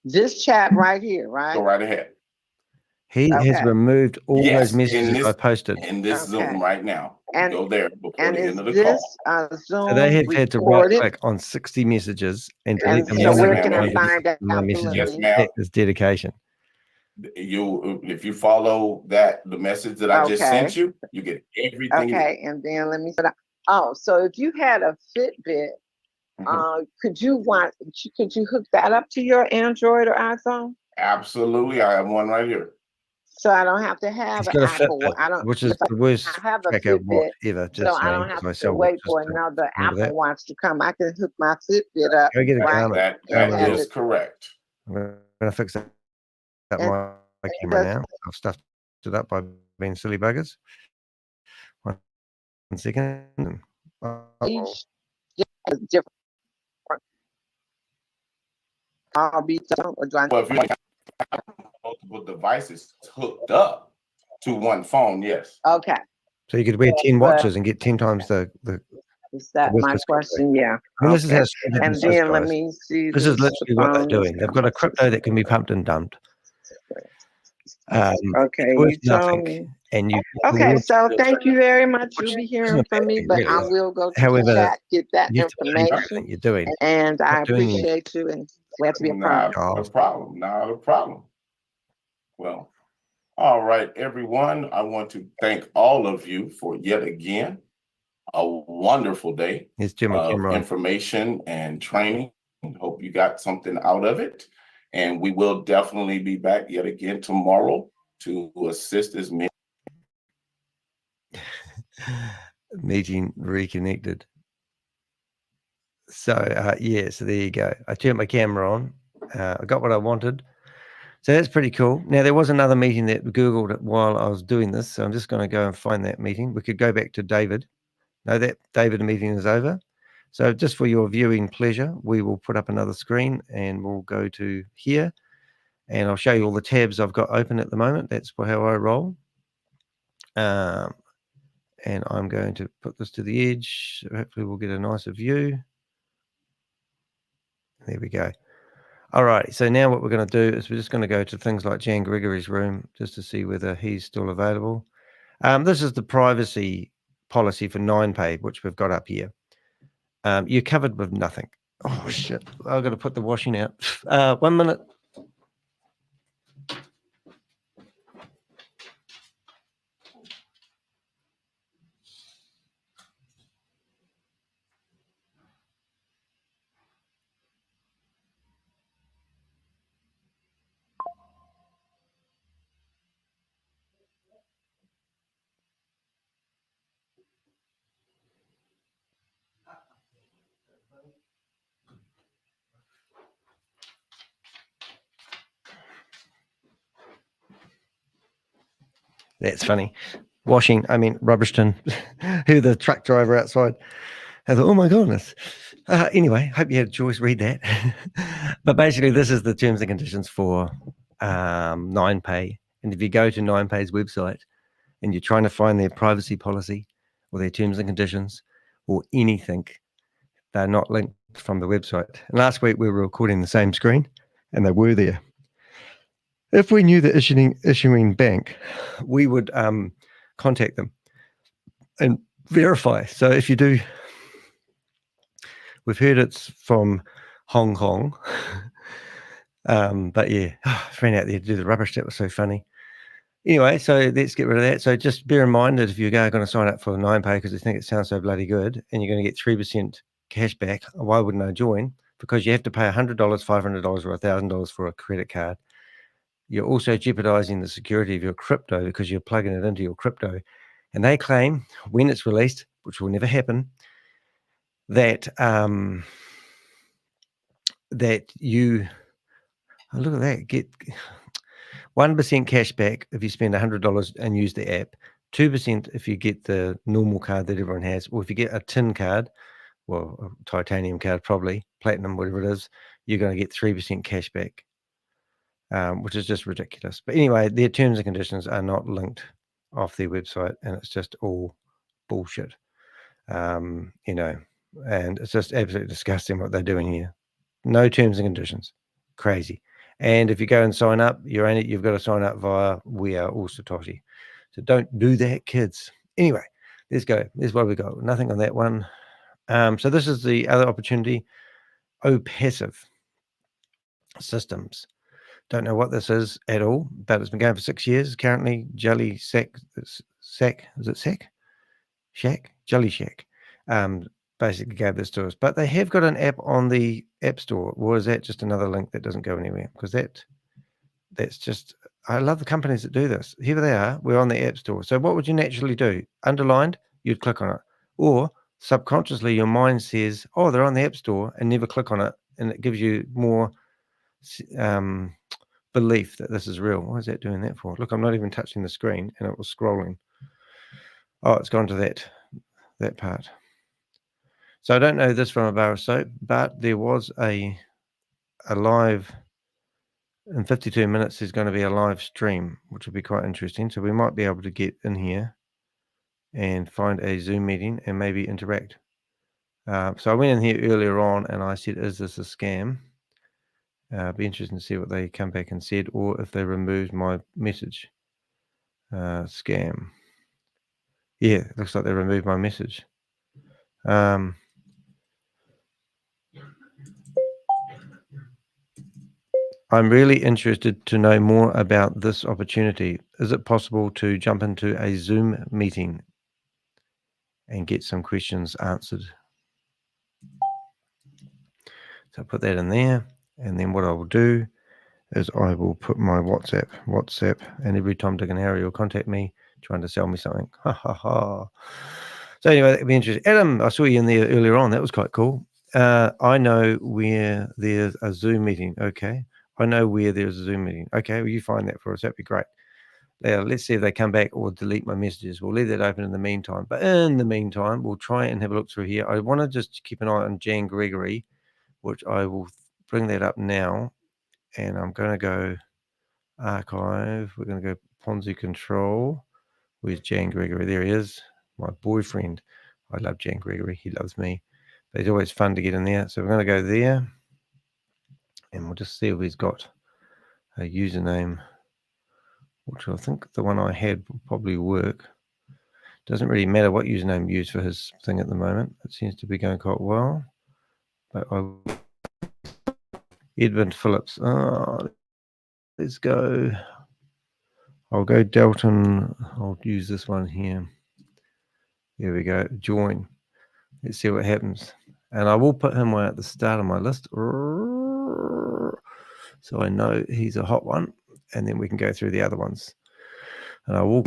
This chat right here, right? Go right ahead. He has removed all those messages I posted. In this Zoom right now. And go there before and the is end of the call. this Zoom So they have had to right recorded? click on 60 messages and delete them. So where can I find out? My messages. Yes, ma'am. That is dedication. If you follow the message that I just sent you, you get everything. Okay, and then let me set up. Oh, so if you had a Fitbit, could you hook that up to your Android or iPhone? Absolutely, I have one right here. So I don't have to have an Apple one. I don't. Which is the worst I have a tracker Fitbit, ever. so I don't have to wait for another Apple Watch to come. I can hook my Fitbit up. Go get a camera. That is correct. I'm gonna fix that. My camera now. I've stuffed it up by being silly buggers. 1 second. Each is different. I'll be well, if you have multiple devices hooked up to one phone, yes. Okay. So you could wear 10 watches and get 10 times the. Is that my question? Yeah. Well, this is how and then let me see. This is literally what they're doing. They've got a crypto that can be pumped and dumped. Okay, you told me. And you. Okay, so thank you very much. You'll be hearing from me, but I will go to the chat, get that information. You're doing. And I appreciate you, and glad to be a part. Not a problem. Well, all right, everyone. I want to thank all of you for yet again a wonderful day of information and training. Hope you got something out of it. And we will definitely be back yet again tomorrow to assist as many. Meeting reconnected. So, so there you go. I turned my camera on. I got what I wanted. So that's pretty cool. Now, there was another meeting that Googled it while I was doing this, so I'm just going to go and find that meeting. We could go back to David. No, that David meeting is over. So just for your viewing pleasure, we will put up another screen and we'll go to here, and I'll show you all the tabs I've got open at the moment. That's how I roll. And I'm going to put this to the edge. So hopefully we'll get a nicer view. There we go. All right, so now what we're going to do is we're just going to go to things like Jan Gregory's room just to see whether he's still available. This is the privacy policy for 9pay, which we've got up here. You're covered with nothing. Oh, shit. I've got to put the washing out. 1 minute. That's funny. Washing, I mean, Rubbershton, who the truck driver outside. I thought, oh my goodness. Anyway, hope you had Joyce read that. But basically, this is the terms and conditions for 9pay. And if you go to 9pay's website and you're trying to find their privacy policy or their terms and conditions or anything, they're not linked from the website. And last week, we were recording the same screen and they were there. If we knew the issuing bank, we would contact them and verify. So if you do, we've heard it's from Hong Kong, but yeah, I ran out there to do the rubbish. That was so funny. Anyway, so let's get rid of that. So just bear in mind that if you're going to sign up for 9pay because you think it sounds so bloody good and you're going to get 3% cash back, why wouldn't I join? Because you have to pay $100, $500 or $1,000 for a credit card. You're also jeopardizing the security of your crypto because you're plugging it into your crypto. And they claim when it's released, which will never happen, that that you, oh, look at that, get 1% cash back if you spend $100 and use the app, 2% if you get the normal card that everyone has, or if you get a tin card, well, a titanium card probably, platinum, whatever it is, you're going to get 3% cash back. Which is just ridiculous. But anyway, their terms and conditions are not linked off their website, and it's just all bullshit. And it's just absolutely disgusting what they're doing here. No terms and conditions. Crazy. And if you go and sign up, you've got to sign up via We Are All Satoshi. So don't do that, kids. Anyway, let's go. There's what we got. Nothing on that one. So this is the other opportunity. Passive systems. Don't know what this is at all, but it's been going for 6 years. Currently, Jelly Shack, is it Shack? Shack? Jelly Shack. Basically gave this to us. But they have got an app on the App Store. Or is that just another link that doesn't go anywhere? Because that's just, I love the companies that do this. Here they are. We're on the App Store. So what would you naturally do? Underlined, you'd click on it. Or subconsciously, your mind says, oh, they're on the App Store, and never click on it. And it gives you more belief that this is real. Why is that doing that for? Look, I'm not even touching the screen and it was scrolling. Oh, it's gone to that part. So I don't know this from a bar of soap, but there was a live in 52 minutes. There's going to be a live stream, which will be quite interesting. So we might be able to get in here and find a Zoom meeting and maybe interact. So I went in here earlier on and I said, is this a scam? Be interesting to see what they come back and said, or if they removed my message. Scam. Yeah, it looks like they removed my message. I'm really interested to know more about this opportunity. Is it possible to jump into a Zoom meeting and get some questions answered? So I'll put that in there. And then what I will do is I will put my WhatsApp, and every Tom, Dick, and Harry will contact me trying to sell me something. Ha ha ha. So anyway, that'd be interesting. Adam, I saw you in there earlier on. That was quite cool. I know where there's a Zoom meeting. Okay. I know where there's a Zoom meeting. Okay, well, you find that for us. That'd be great. Now, let's see if they come back or delete my messages. We'll leave that open in the meantime. But in the meantime, we'll try and have a look through here. I want to just keep an eye on Jan Gregory, which I will bring that up now. And I'm going to go archive. We're going to go Ponzi control. Where's Jan Gregory? There he is, my boyfriend. I love Jan Gregory. He loves me. But he's always fun to get in there. So we're going to go there. And we'll just see if he's got a username, which I think the one I had will probably work. Doesn't really matter what username you use for his thing at the moment. It seems to be going quite well. But Edmund Phillips. Oh, let's go. I'll go Dalton. I'll use this one here. There we go. Join. Let's see what happens. And I will put him at the start of my list. So I know he's a hot one. And then we can go through the other ones. And I will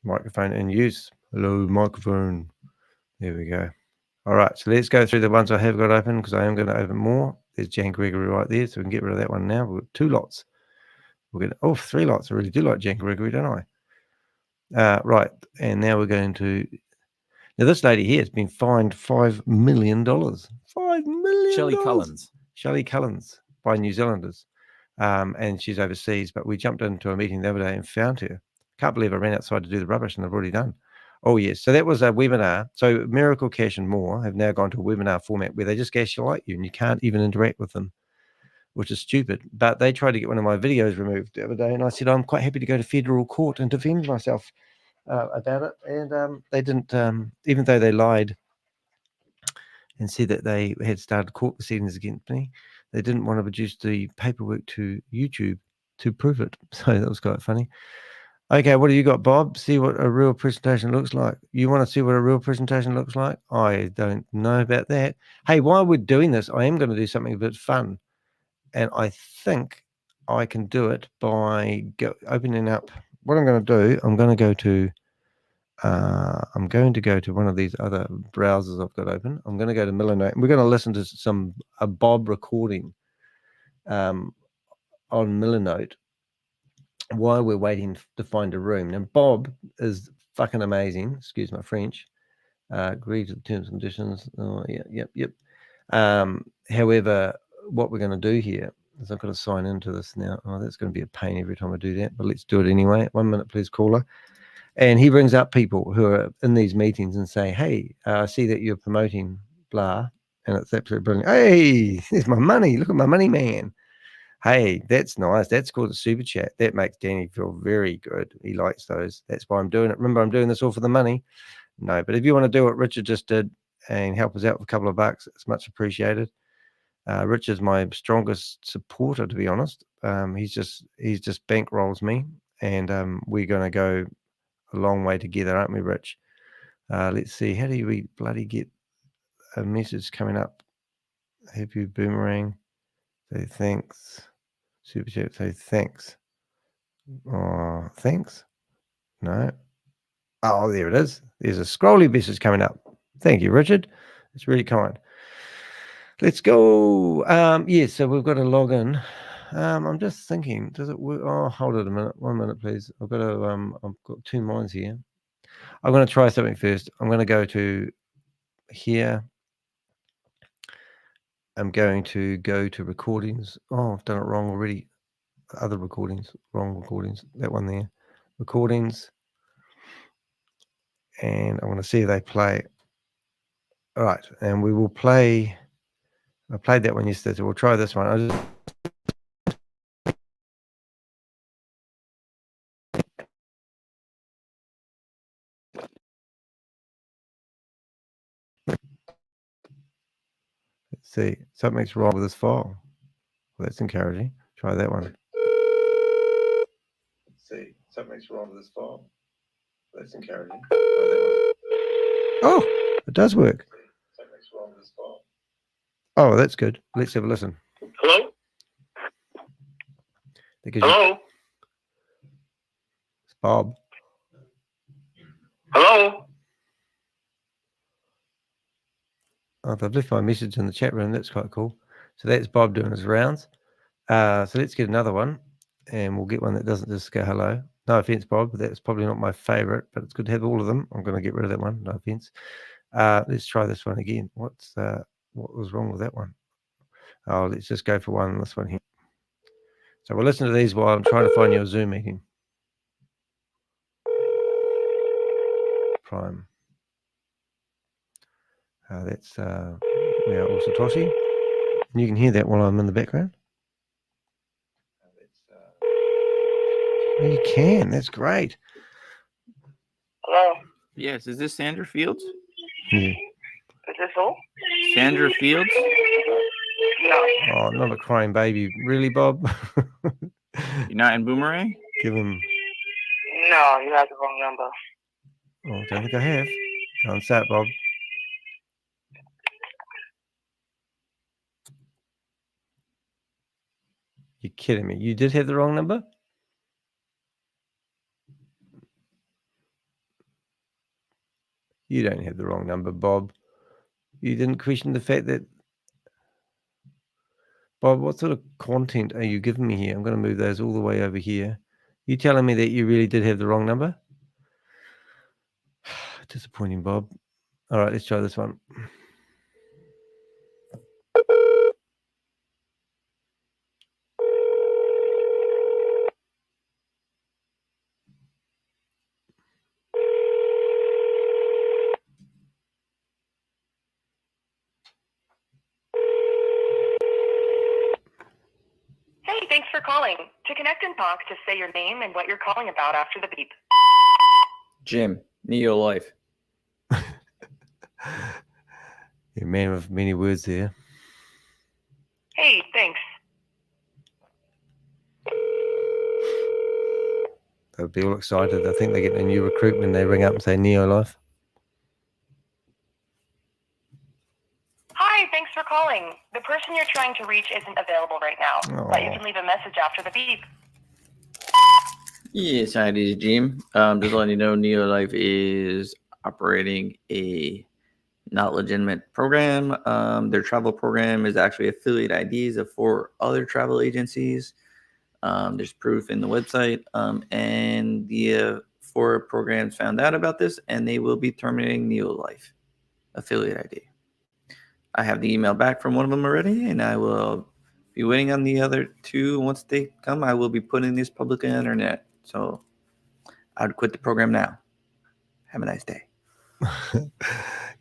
microphone in use. Hello, microphone. There we go. All right. So let's go through the ones I have got open because I am going to open more. There's Jan Gregory right there. So we can get rid of that one now. We've got 2 lots. We're going to, 3 lots. I really do like Jan Gregory, don't I? Right. And now we're going to. Now, this lady here has been fined $5 million. $5 million. Shelley Cullens. Shelley Cullens by New Zealanders. And she's overseas. But we jumped into a meeting the other day and found her. Can't believe I ran outside to do the rubbish and I've already done. Oh, yes. So that was a webinar. So Miracle Cash and more have now gone to a webinar format where they just gaslight you and you can't even interact with them, which is stupid. But they tried to get one of my videos removed the other day. And I said, I'm quite happy to go to federal court and defend myself about it. And they didn't, even though they lied and said that they had started court proceedings against me, they didn't want to produce the paperwork to YouTube to prove it. So that was quite funny. Okay, what do you got, Bob? See what a real presentation looks like. You want to see what a real presentation looks like? I don't know about that. Hey, while we're doing this, I am going to do something a bit fun. And I think I can do it by opening up. What I'm going to do, I'm going to go to one of these other browsers I've got open. I'm going to go to Millinote. And we're going to listen to a Bob recording on Millinote while we're waiting to find a room. Now, Bob is fucking amazing. Excuse my French. Agree to the terms and conditions. Oh, yeah, yep. However, what we're going to do here is I've got to sign into this now. Oh, that's going to be a pain every time I do that, but let's do it anyway. 1 minute, please, caller. And he brings up people who are in these meetings and say, hey, I see that you're promoting blah, and it's absolutely brilliant. Hey, there's my money. Look at my money, man. Hey, that's nice. That's called a super chat. That makes Danny feel very good. He likes those. That's why I'm doing it. Remember, I'm doing this all for the money. No, but if you want to do what Richard just did and help us out with a couple of bucks, it's much appreciated. Richard's my strongest supporter, to be honest. He's just bankrolls me, and we're going to go a long way together, aren't we, Rich? Let's see. How do we bloody get a message coming up? Have you Boomerang? Say thanks. Super chat. Say thanks. Oh, thanks. No. Oh, there it is. There's a scrolly message coming up. Thank you, Richard. It's really kind. Let's go. Yeah, so we've got to log in. I'm just thinking, does it work? Oh, hold it a minute. 1 minute, please. I've got 2 minds here. I'm going to try something first. I'm going to go to here. I'm going to go to recordings. Oh, I've done it wrong already. Other recordings, wrong recordings. That one there. Recordings. And I want to see if they play. All right. And we will play. I played that one yesterday, so we'll try this one. Let's see. Something's wrong with this file. Well, that's encouraging. Try that one. Let's see. Something's wrong with this file. That's encouraging. Try that one. Oh, it does work. Something's wrong with this file. Oh, that's good. Let's have a listen. Hello? Hello? It's Bob. Hello? Oh, they've left my message in the chat room. That's quite cool. So that's Bob doing his rounds. So let's get another one, and we'll get one that doesn't just go hello. No offense, Bob, but that's probably not my favorite, but it's good to have all of them. I'm going to get rid of that one. No offense. Let's try this one again. What was wrong with that one? Oh, let's just go for one on this one here. So we'll listen to these while I'm trying to find your Zoom meeting. Prime. That's also Toshi. And you can hear that while I'm in the background. You can. That's great. Hello. Yes, is this Sandra Fields? Yeah. Is this who? Sandra Fields? No. Oh, not a crying baby. Really, Bob? You're not in Boomerang? Give him. No, you have the wrong number. Oh, I don't think I have. Go on, sat, Bob. You're kidding me. You did have the wrong number? You don't have the wrong number, Bob. You didn't question the fact that... Bob, what sort of content are you giving me here? I'm going to move those all the way over here. You telling me that you really did have the wrong number? Disappointing, Bob. All right, let's try this one. Hey, thanks for calling. To connect and talk, just say your name and what you're calling about after the beep. Jim, Neo Life. You're a man of many words there. Hey, thanks. They'll be all excited. I think they get a new recruit when they ring up and say Neo Life. Hi, thanks for calling. The person you're trying to reach isn't available right now, but you can leave a message after the beep. Yes, hi, this is Jim. Just letting you know, Neo Life is operating a not legitimate program. Their travel program is actually affiliate IDs of 4 other travel agencies. There's proof in the website, and the 4 programs found out about this, and they will be terminating Neo Life affiliate ID. I have the email back from one of them already, and I will be waiting on the other 2. Once they come, I will be putting this public on the internet. So I'd quit the program now. Have a nice day.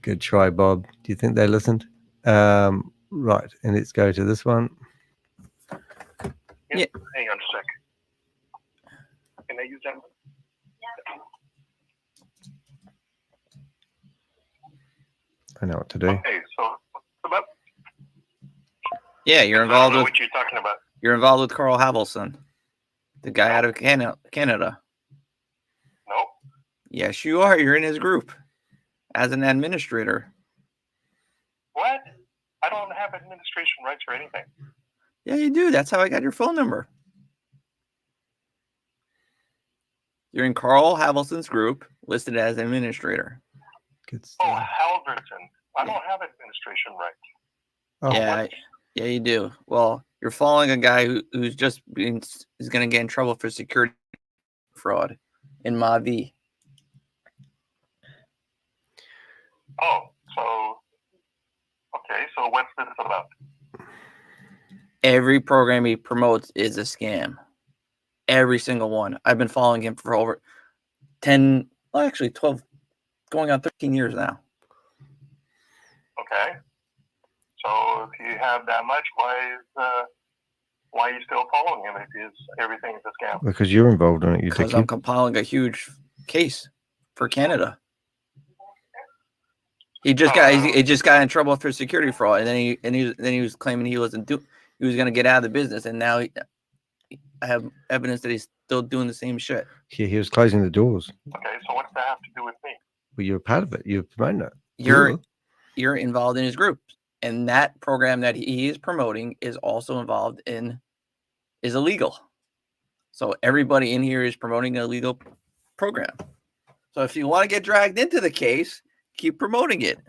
Good try, Bob. Do you think they listened? Right, and let's go to this one. Yeah. Hang on a sec. Can I use that one? I know what to do. Okay, so about Yeah, you're involved with what you're talking about. You're involved with Carl Havelson, the guy out of Canada. No. Yes, you are. You're in his group as an administrator. What? I don't have administration rights or anything. Yeah, you do. That's how I got your phone number. You're in Carl Havelson's group, listed as administrator. Good stuff. Oh, Halverson. I don't have administration rights. Oh, Yeah, you do. Well, you're following a guy who's just is going to get in trouble for security fraud in Mavi. Oh, so okay. So what's this about? Every program he promotes is a scam. Every single one. I've been following him for over 10, well, actually 12, going on 13 years now. Okay. So if you have that much, why are you still following him if everything's a scam? Because you're involved in it, you Because I'm compiling a huge case for Canada. He just got in trouble for security fraud, and then he was claiming he was going to get out of the business, and now I have evidence that he's still doing the same shit. Yeah, he was closing the doors. Okay, so what's that have to do with me? Well, you're a part of it. You're promoting it. You're involved in his group, and that program that he is promoting is also involved in is illegal. So everybody in here is promoting an illegal program. So if you want to get dragged into the case, keep promoting it.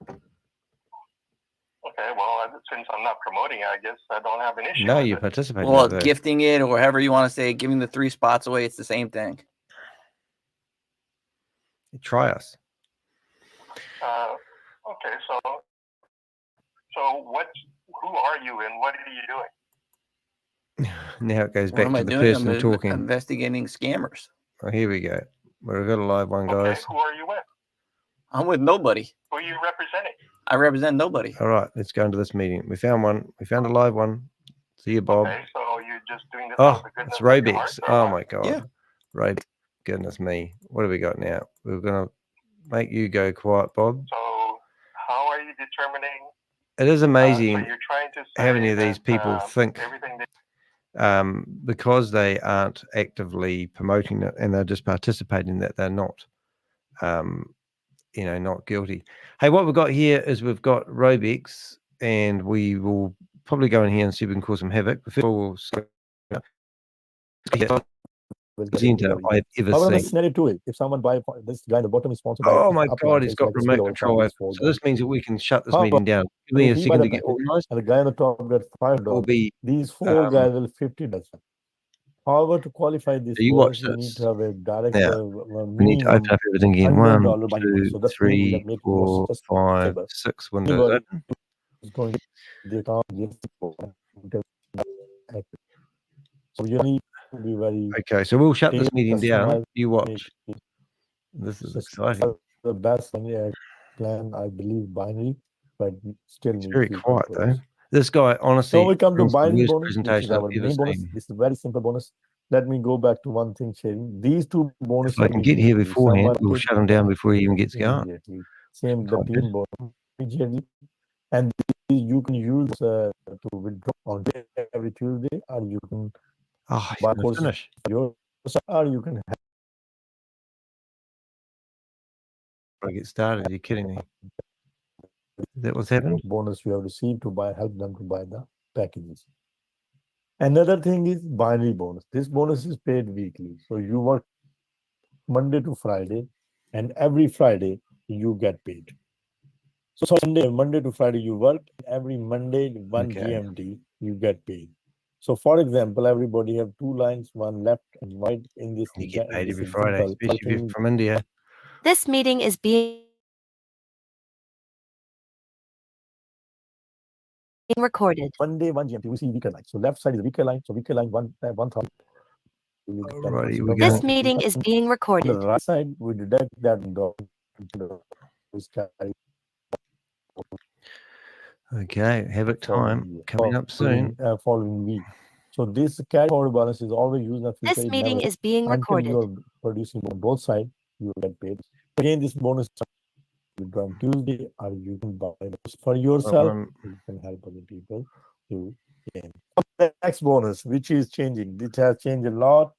Okay, Okay, well, since I'm not promoting it, I guess I don't have an issue. No, with you're it. participating. Well, in it, though. gifting it or however you want to say it, giving the 3 spots away, it's the same thing. Try us. Okay, so who are you and what are you doing? Now it goes What back am to I the doing? person I'm talking. investigating scammers. Oh, here we go. We've got a live one, guys. Who are you with? I'm with nobody. Who are you representing? I represent nobody. All right, let's go into this meeting. We found one. We found a live one. See you, Bob. Okay, so you're just doing this Oh, out of the goodness it's of your Robex. heart, or Oh what? my God. Yeah. Robex. Goodness me. What have we got now? We're going to make you go quiet, Bob. So how are you determining? It is amazing So you're trying to say how many of these that, people think everything because they aren't actively promoting it and they're just participating, that they're not, not guilty. Hey, what we've got here is we've got Robex, and we will probably go in here and see if we can cause some havoc. Before we'll presenter I've ever However, seen. scenario 2 if someone buy this guy at the bottom is sponsored by Oh my Upline, God, so he's it's got like a remote skill or control. practice So for this them. means that we can shut this However, meeting down. Give me a if he buy second the to get package organized. and the guy on the top got Will $5, be these 4 guys will $50. However, to qualify this so you bonus, watch you need this. to have a direct Now, we need to open minimum up everything again. $100 1, buying bonus. 2, So that's 3, that make it more 4, 5, sustainable. 6 windows Anybody open. is going to the account so you need to be very Okay, so we'll shut this clear, meeting down. customized, You make watch. it This is just exciting. the best plan, I believe, binary, but still It's need very few quiet people. though. This guy, So honestly, we come to brings the binary worst bonus, which is presentation I've our ever main bonus. seen. This is a very simple bonus. Let me go back to one thing, sharing. These 2 bonuses If I can get here immediately. beforehand, Someone we'll hit shut him down before he even gets going. immediately. Same the Quite team good. bonus immediately. And you can use to withdraw on every Tuesday, or you can Oh, buy he's gonna courses finish. for yourself, or you can have I get started. You're kidding me. Is that what's happened? bonus you have received to help them to buy the packages. Another thing is binary bonus. This bonus is paid weekly. So you work Monday to Friday, and every Friday you get paid. So Monday to Friday you work, every Monday 1 GMT you get paid. So for example, everybody have 2 lines, one left and right in this. You get paid this every Friday, example, especially if you're from India. This meeting is being recorded. Monday 1 GMT, we see weaker line. So left side is weaker line. So weaker line 1,000. Alrighty, we're This going. meeting is being On recorded. the right side, we deduct that Okay, havoc time coming up soon. Following week. So this carry forward balance is always used at This future meeting level is being until recorded. you are producing on both sides, you get paid. Again, this bonus withdraw on Tuesday, or you can buy this for yourself. You can help other people to gain. The next bonus, which is changing, it has changed a lot,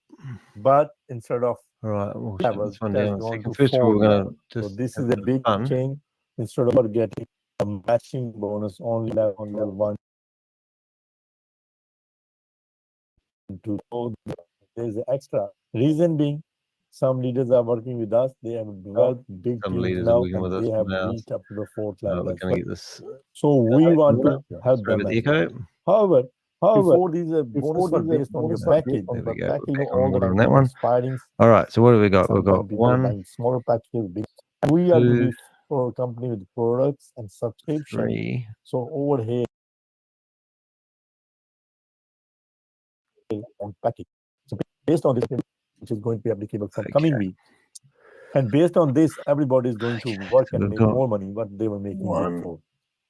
but instead of All right, we'll shut levels, this one it has down. gone to First of all, 4 we're going levels. to So just this have is a bit of big fun. change. Instead of getting a matching bonus only level 1 to go, there's an extra. Reason being, some leaders are working with us. They have developed big Some teams leaders are now, working with and us they have now. reached up to the 4th We're level. going to get this. So we want to help them Over as the well. echo. However, before these bonuses are based on your package, There we go. package, We're back on all the order on time that one. expiring. All right, so what have we got? We've Sometimes got people are 1, buying smaller packages, big. And we are 2, for a company with products and subscription. 3. So over here on package. So based on this, which is going to be applicable from coming week. And based on this, everybody is going to work and make more money what they were making before.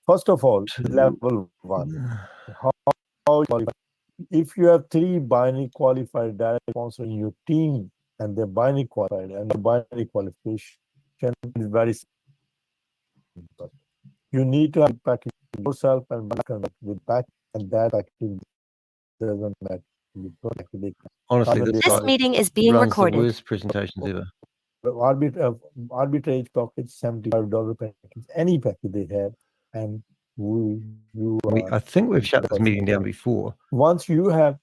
First of all, level 1. How if you have 3 binary qualified direct sponsors in your team and they're binary qualified and the binary qualification is very simple. You need to have package yourself and back with back, and that package doesn't matter. Honestly, This meeting is being runs recorded. the worst presentations ever. Arbitrage package, $75 package, any package they have, and I think we've shut this meeting down before. Once you have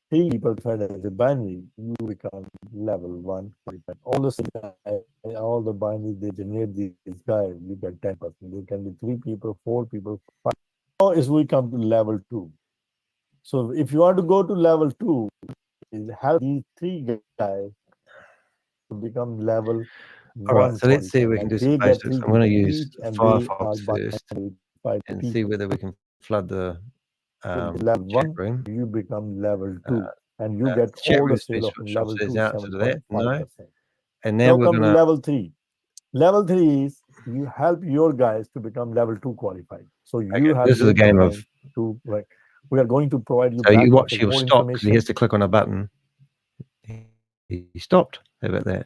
3 people fed as a binary, you become level 1. All the binaries they generate these guys, you get 10%. There can be 3 people, 4 people, 5. is we come to level 2. So if you want to go to level 2, is help these 3 guys to become level All right, so let's see if we can do some basics. I'm going to use Firefox first and see whether we can flood the level 1, room. you become level 2, and you get all the sale of level 2, answer to that. No. 7.5%. And now Now we're come going to level 3. Level 3 is you help your guys to become level 2 qualified. So you have this is a game of. to like we are going to provide you. So you watch, office he'll more stop because he information. has to click on a button. He stopped. How about that?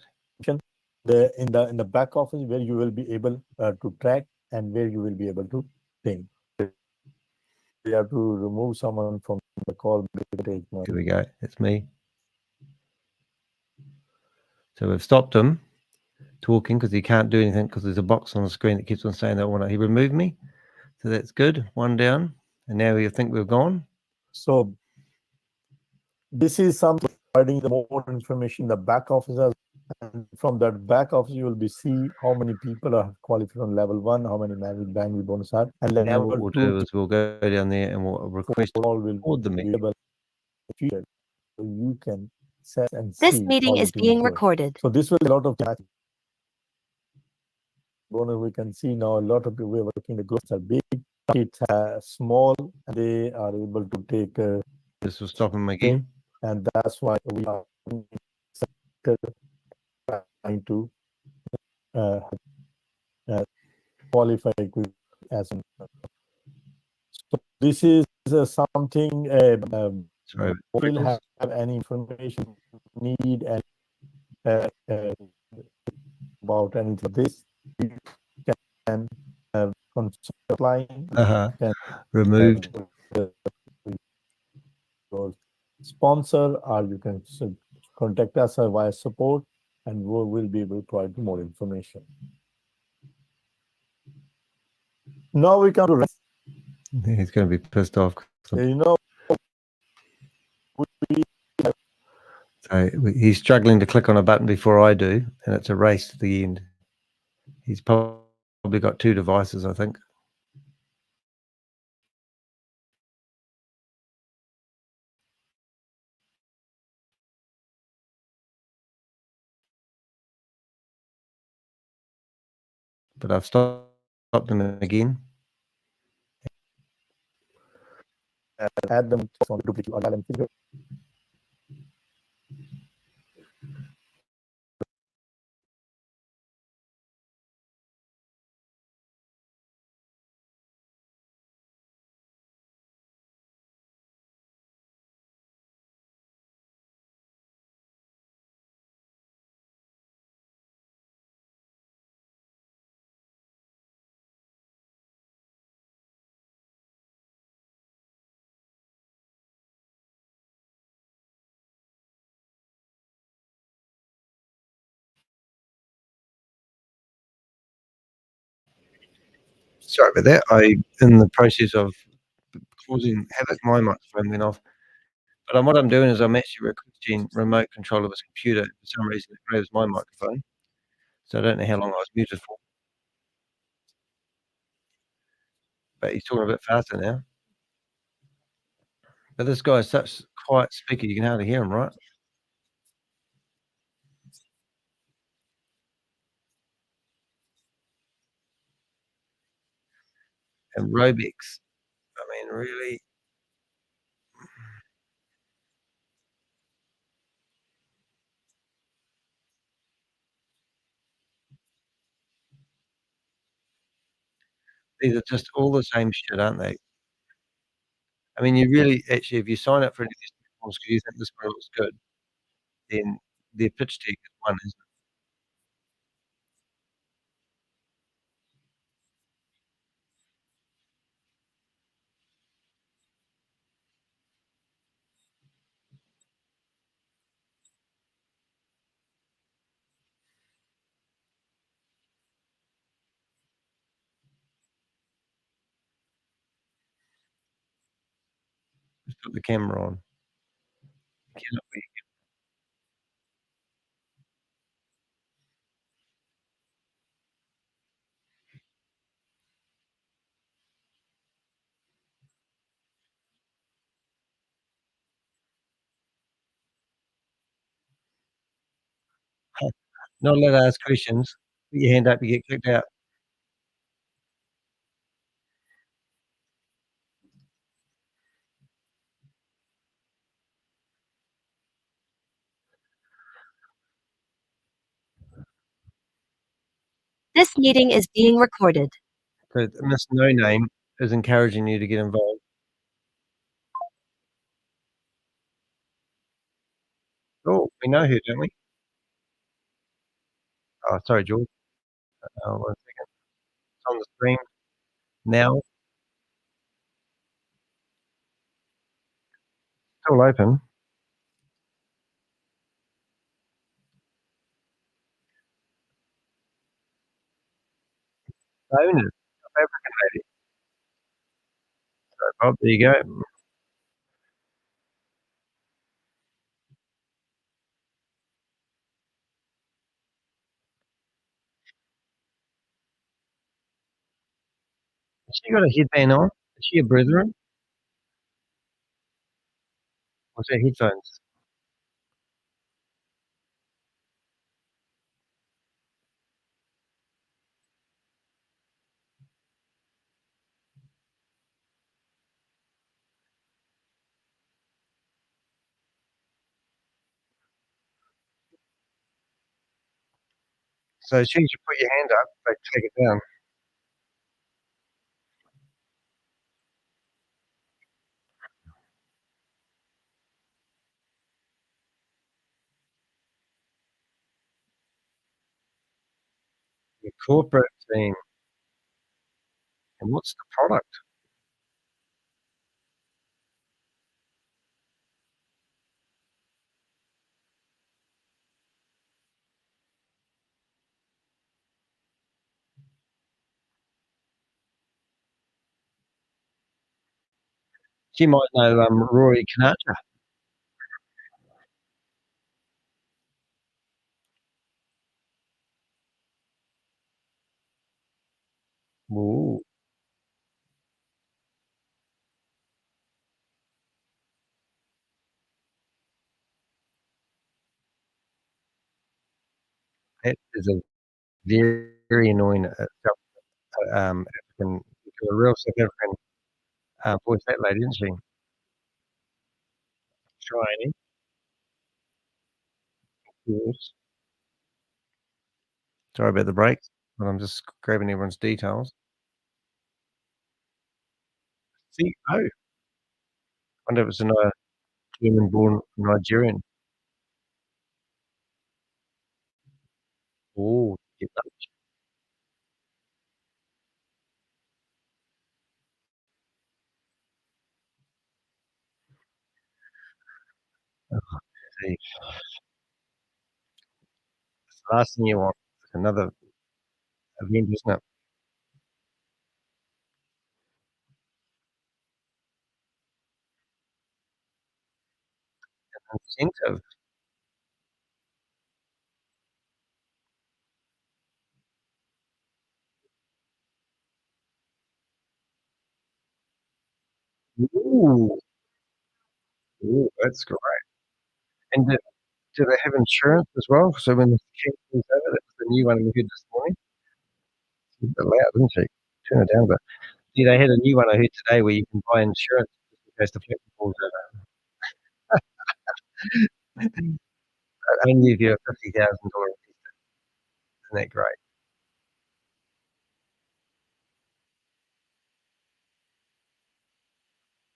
In the back office where you will be able to track and where you will be able to think. You have to remove someone from the call. Here we go. It's me. So we've stopped him talking because he can't do anything because there's a box on the screen that keeps on saying that he removed me. So that's good. One down. And now we think we've gone. So this is something providing the more information the back office has. And from that back office, you will be see how many people are qualified on level 1, how many managed bank bonus are. And now what we'll do is we'll go down there and we'll request all the meeting. So you can set and This see meeting how is it being work. recorded. So this will a lot of bonus. We can see now a lot of people are working. The groups are big, it's small, and they are able to take. This will stop them again, and that's why we are trying to qualify as. So this is something. Sorry, will have any information need and about anything like this, you can line removed your sponsor, or you can contact us via support, and we will be able to provide more information. Now we come to he's going to be pissed off. You know, so he's struggling to click on a button before I do, and it's a race to the end. He's probably got 2 devices, I think. But I've stopped them again. Add them on duplicate or balance figure. Sorry about that. In the process of causing havoc, my microphone went off. But what I'm doing is I'm actually requesting remote control of his computer. For some reason, it grabs my microphone. So I don't know how long I was muted for. But he's talking a bit faster now. But this guy is such quiet speaker, you can hardly hear him, right? And Robex. I mean, really? These are just all the same shit, aren't they? I mean, you really, actually, if you sign up for any of these platforms because you think this one looks good, then their pitch deck is one, isn't it? Just put the camera on. Cannot be. Not allowed to ask questions. Put your hand up, you get kicked out. This meeting is being recorded. So Miss No Name is encouraging you to get involved. Oh, we know who, don't we? Oh, sorry, George. 1 second. It's on the screen now. Still open. Owners, South African lady. So, Bob, there you go. Has she got a headband on? Is she a brethren? What's her headphones? So as soon as you put your hand up, they take it down. The corporate team. And what's the product? She might know Rory Kanacha. Ooh. That is a very annoying African, a real South African voice, that lady, isn't she? Trying. Yes. Sorry about the break, but I'm just grabbing everyone's details. CEO. Wonder if it's another German-born Nigerian. Oh, get that. Oh, see. It's the last thing you want. Another event, isn't it? An incentive. Ooh. Ooh, that's great. And do they have insurance as well? So when the cat comes over, that's the new one we heard this morning. She's a bit loud, isn't she? Turn it down a bit. See, they had a new one I heard today where you can buy insurance just in case the flat falls over. Only if you're a $50,000 investor. Isn't that great?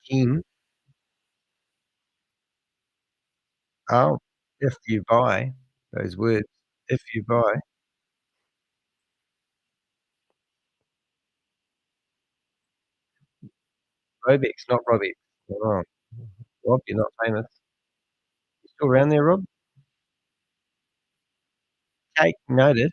King. Oh, if you buy those words, if you buy. Robex, not Robex. Oh, Rob, you're not famous. You still around there, Rob? Take notice.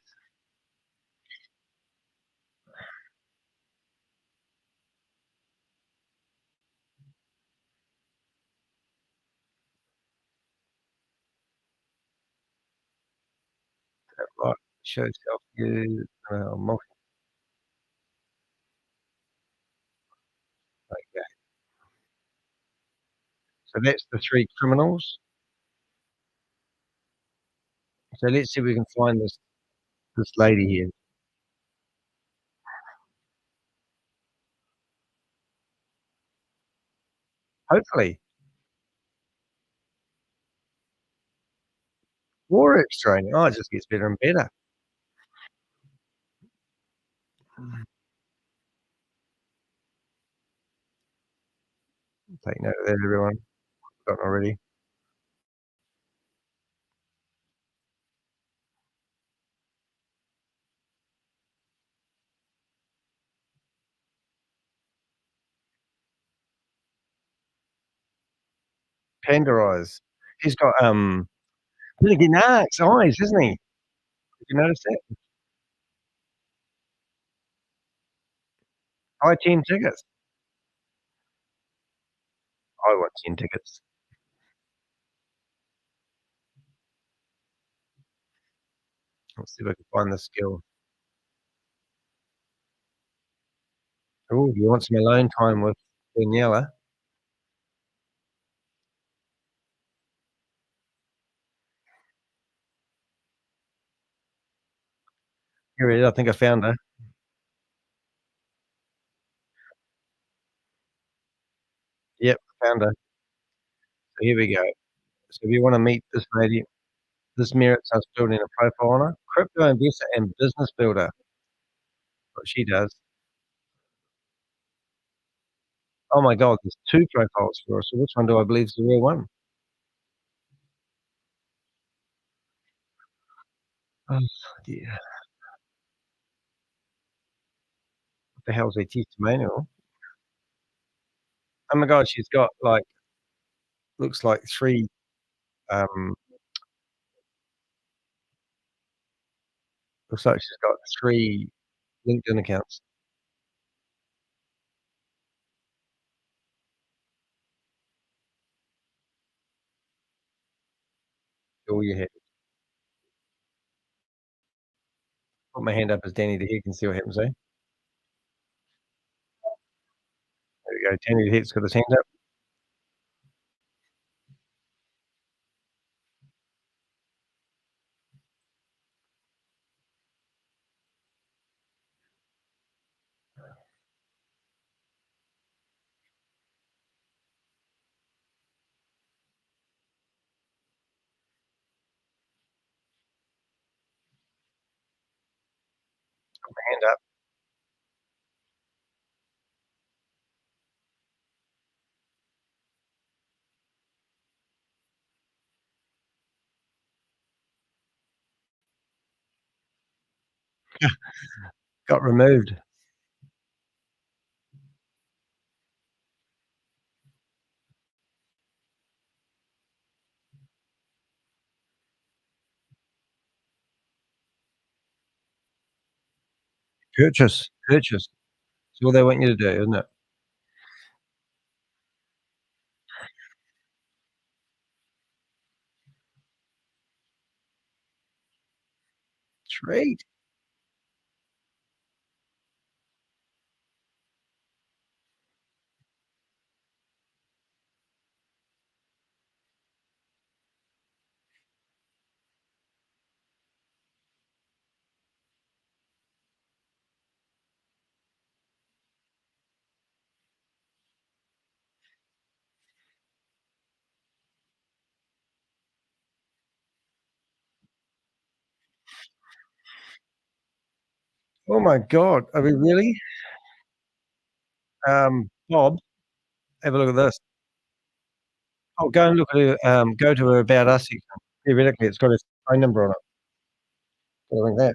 Right, show self-view, multi. Okay. So that's the 3 criminals. So let's see if we can find this lady here. Hopefully. Forex training. Oh, it just gets better and better. Take note of that, everyone. Got already. Panda eyes. He's got really nice eyes, isn't he? Did you notice that? Buy 10 tickets. I want 10 tickets. Let's see if I can find the skill. Oh, you want some alone time with Daniela? Here it is. I think I found her. Yep, found her. So here we go. So if you want to meet this lady, this merits us building a profile on her. Crypto investor and business builder. What she does. Oh my God, there's 2 profiles for her. So which one do I believe is the real one? Oh dear. What the hell's a testimonial? Oh my God, she's got like, looks like 3, looks like she's got 3 LinkedIn accounts. All you had. Put my hand up as Danny de Hek and see what happens, eh? There we go. Danny de Hek's got his hand up. Put my hand up. Got removed. Purchase. It's all they want you to do, isn't it? Sweet. Oh my God. Are we really? Bob, have a look at this. Oh, go and look at her, go to her About Us section. Theoretically, it's got his phone number on it. I think that.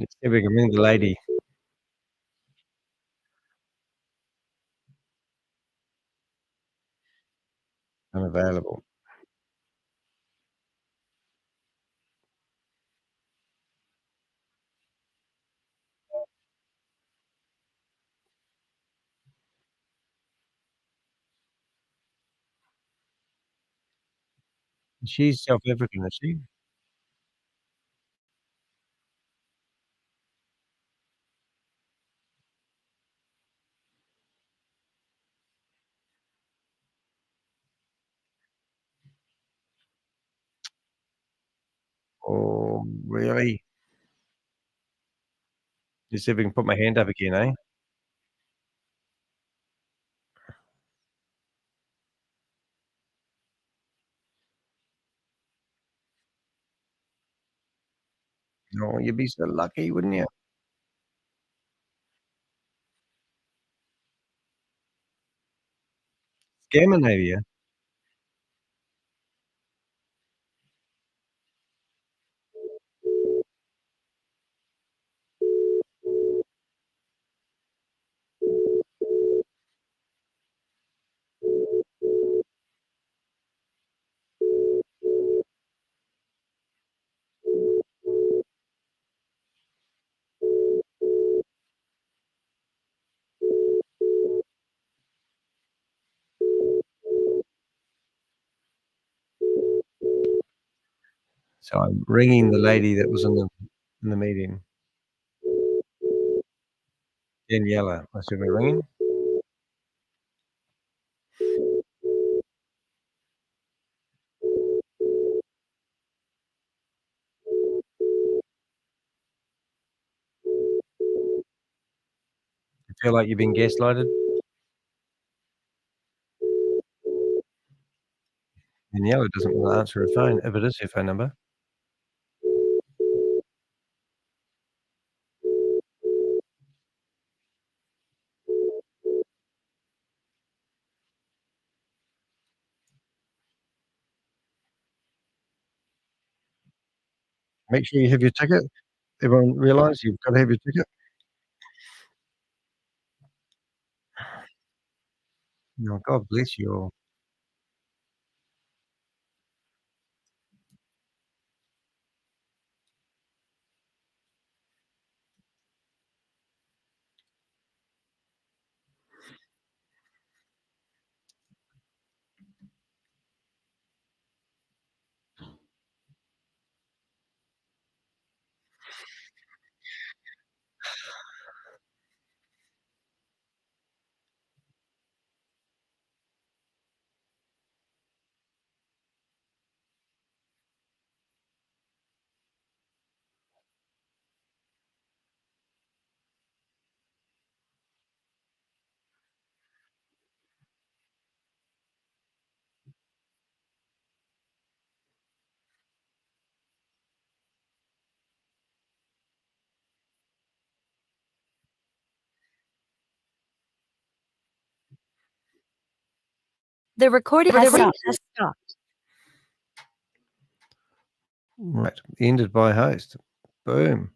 Let's see if we can ring the lady. Unavailable. She's South African, is she? Oh, really? Let's see if we can put my hand up again, eh? Oh, you'd be so lucky, wouldn't you? Scandinavia. So I'm ringing the lady that was in the meeting. Daniela. I said we're ringing. You feel like you've been gaslighted? Daniela doesn't want to answer her phone, if it is her phone number. Make sure you have your ticket. Everyone realise you've got to have your ticket. Oh, God bless you all. The recording has stopped. Right. Ended by host. Boom.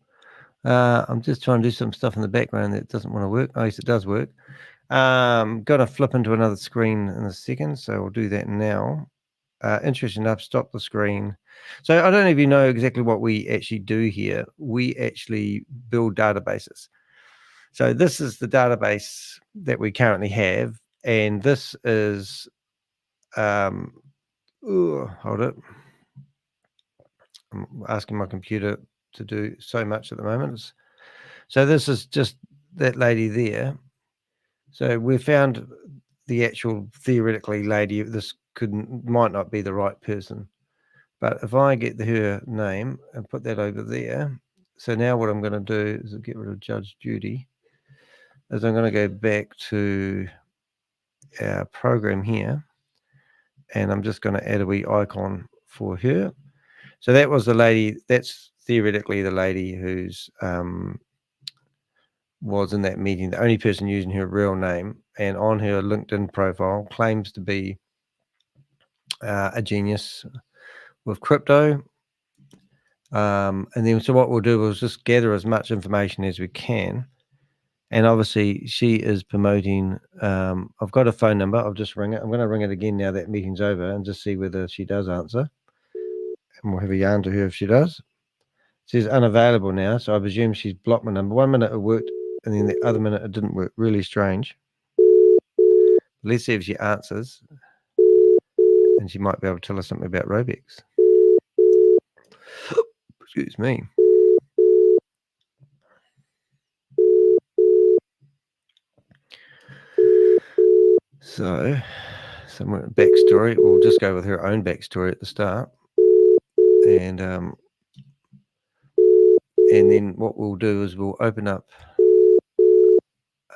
I'm just trying to do some stuff in the background that doesn't want to work. Oh, yes, it does work. Going to flip into another screen in a second, so we'll do that now. Interesting enough, stop the screen. So I don't know if you know exactly what we actually do here. We actually build databases. So this is the database that we currently have, and this is hold it. I'm asking my computer to do so much at the moment. So this is just that lady there. So we found the actual theoretically lady. This might not be the right person, but if I get her name and put that over there. So now what I'm going to do is get rid of Judge Judy. Is I'm going to go back to our program here, and I'm just going to add a wee icon for her. So that was the lady. That's theoretically the lady who's was in that meeting, the only person using her real name, and on her LinkedIn profile claims to be a genius with crypto. And then so what we'll do is just gather as much information as we can. And obviously she is promoting, I've got a phone number. I'll just ring it. I'm going to ring it again now that meeting's over and just see whether she does answer. And we'll have a yarn to her if she does. It says unavailable now, so I presume she's blocked my number. 1 minute it worked, and then the other minute it didn't work. Really strange. Let's see if she answers. And she might be able to tell us something about Robix. Excuse me. So, some backstory. We'll just go with her own backstory at the start. And then what we'll do is we'll open up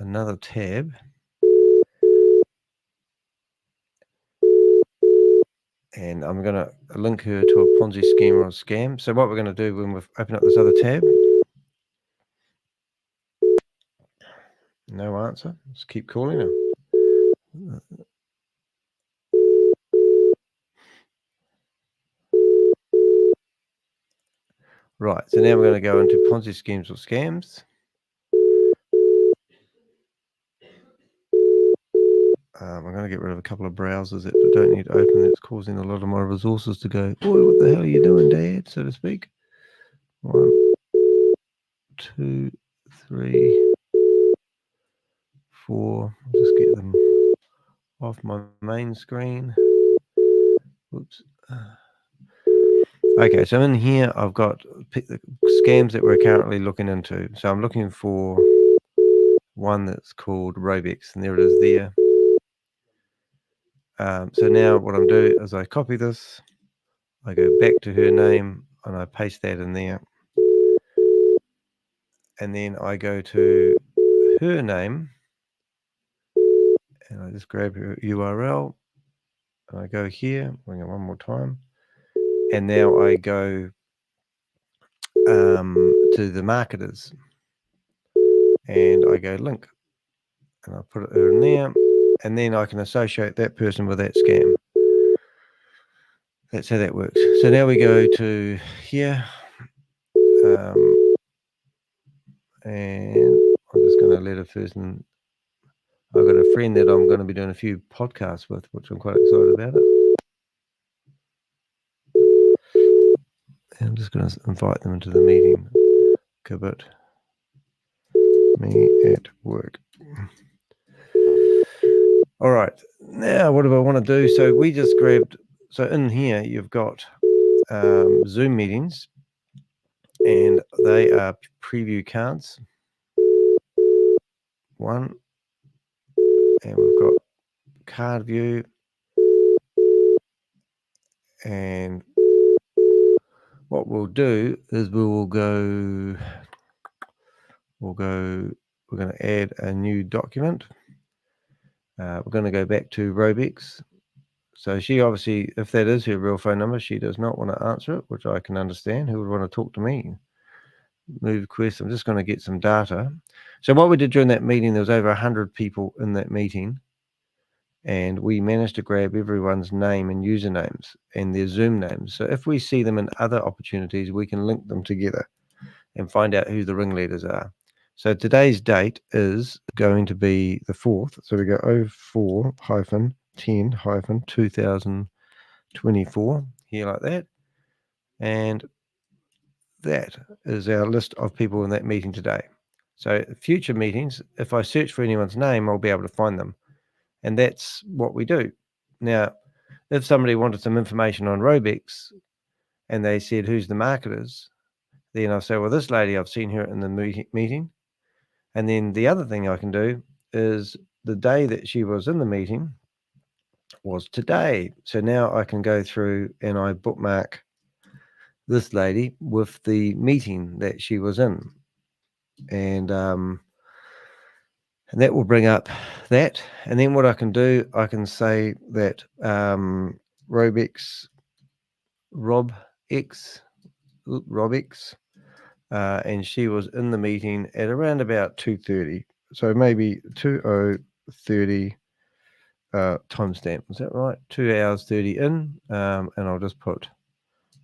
another tab. And I'm going to link her to a Ponzi scheme or a scam. So what we're going to do when we open up this other tab, no answer. Let's keep calling her. Right, so now we're going to go into Ponzi schemes or scams. I'm going to get rid of a couple of browsers that don't need to open. That's causing a lot of my resources to go, boy, what the hell are you doing, Dad, so to speak. 1, 2, 3, 4. I'll just get them off my main screen. Whoops. Okay, so in here, I've got the scams that we're currently looking into. So I'm looking for one that's called Robix, and there it is there. So now what I'm doing is I copy this, I go back to her name, and I paste that in there. And then I go to her name, and I just grab her URL, and I go here, bring it one more time. And now I go to the marketers, and I go link, and I put it in there, and then I can associate that person with that scam. That's how that works. So now we go to here, and I'm just going to let a person. I've got a friend that I'm going to be doing a few podcasts with, which I'm quite excited about it. And I'm just going to invite them into the meeting. Kibit. Me at work. All right. Now, what do I want to do? So we just grabbed. So in here, you've got Zoom meetings, and they are preview cards. 1. And we've got card view. And what we'll do is we're going to add a new document. We're going to go back to Robix. So she obviously, if that is her real phone number, she does not want to answer it, which I can understand. Who would want to talk to me? Move quest. I'm just going to get some data. So what we did during that meeting, there was over 100 people in that meeting, and we managed to grab everyone's name and usernames and their Zoom names. So if we see them in other opportunities, we can link them together and find out who the ringleaders are. So today's date is going to be the 4th. So we go 04-10-2024 here like that. And that is our list of people in that meeting today. So future meetings, if I search for anyone's name, I'll be able to find them. And that's what we do. Now, if somebody wanted some information on Robix and they said, who's the marketers? Then I'll say, well, this lady, I've seen her in the meeting. And then the other thing I can do is the day that she was in the meeting was today. So now I can go through and I bookmark this lady with the meeting that she was in. And that will bring up that. And then what I can do, I can say that Robix, and she was in the meeting at around about 2:30. So maybe 20:30 timestamp. Is that right? 2 hours 30 in. And I'll just put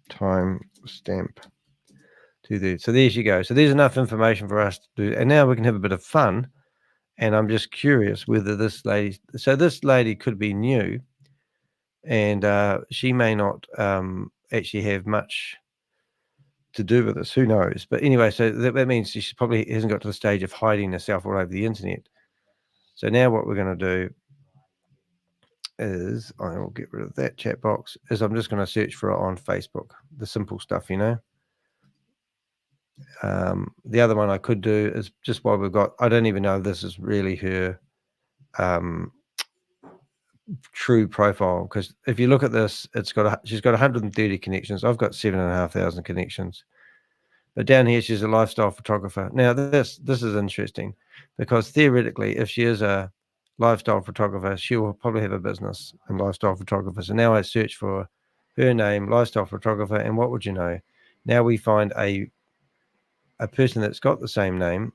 timestamp 230. So there she goes. So there's enough information for us to do. And now we can have a bit of fun. And I'm just curious whether this lady, so this lady could be new, and she may not actually have much to do with this. Who knows? But anyway, so that means she probably hasn't got to the stage of hiding herself all over the internet. So now what we're going to do is, I will get rid of that chat box, is I'm just going to search for it on Facebook. The simple stuff, you know. The other one I could do is just while we've got, I don't even know if this is really her true profile, because if you look at this, she's got 130 connections. I've got 7,500 connections. But down here, she's a lifestyle photographer. Now, this is interesting, because theoretically, if she is a lifestyle photographer, she will probably have a business in lifestyle photographer. So now I search for her name, lifestyle photographer, and what would you know? Now we find a person that's got the same name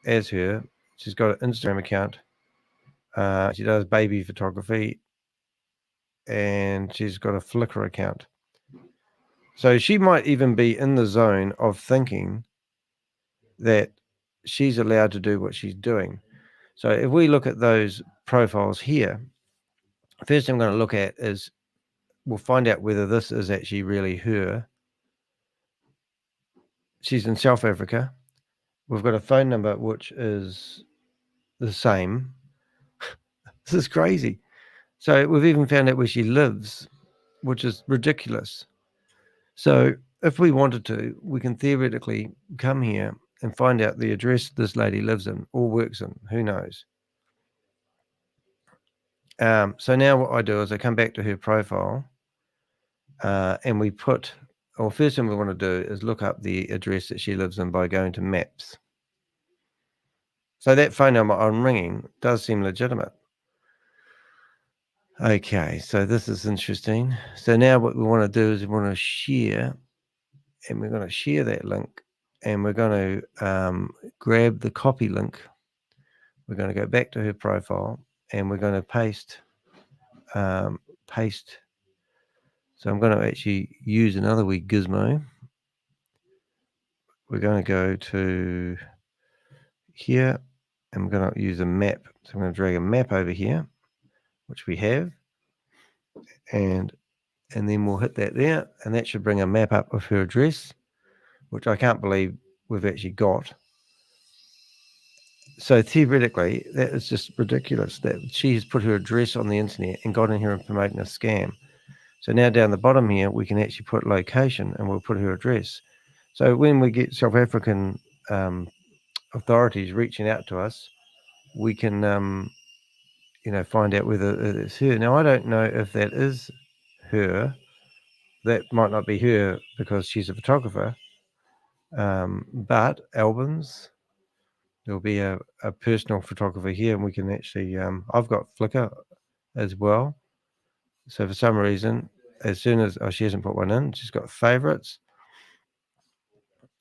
as her. She's got an Instagram account. She does baby photography, and she's got a Flickr account. So she might even be in the zone of thinking that she's allowed to do what she's doing. So if we look at those profiles here, first thing I'm going to look at is we'll find out whether this is actually really her. She's in South Africa. We've got a phone number which is the same. This is crazy. So we've even found out where she lives, which is ridiculous. So if we wanted to, we can theoretically come here and find out the address this lady lives in or works in. Who knows? So now what I do is I come back to her profile and we put, or first thing we want to do is look up the address that she lives in by going to maps. So that phone number I'm ringing does seem legitimate. Okay, so this is interesting. So now what we want to do is we want to share, and we're going to share that link, and we're going to grab the copy link. We're going to go back to her profile, and we're going to paste. So I'm going to actually use another wee gizmo. We're going to go to here, and we're going to use a map. So I'm going to drag a map over here, which we have, and then we'll hit that there, and that should bring a map up of her address, which I can't believe we've actually got. So theoretically, that is just ridiculous that she has put her address on the internet and got in here and promoting a scam. So now down the bottom here, we can actually put location, and we'll put her address. So when we get South African authorities reaching out to us, we can, find out whether it's her. Now, I don't know if that is her. That might not be her because she's a photographer. But albums, there'll be a personal photographer here, and we can actually, I've got Flickr as well. So for some reason, as soon as, she hasn't put one in, she's got favorites,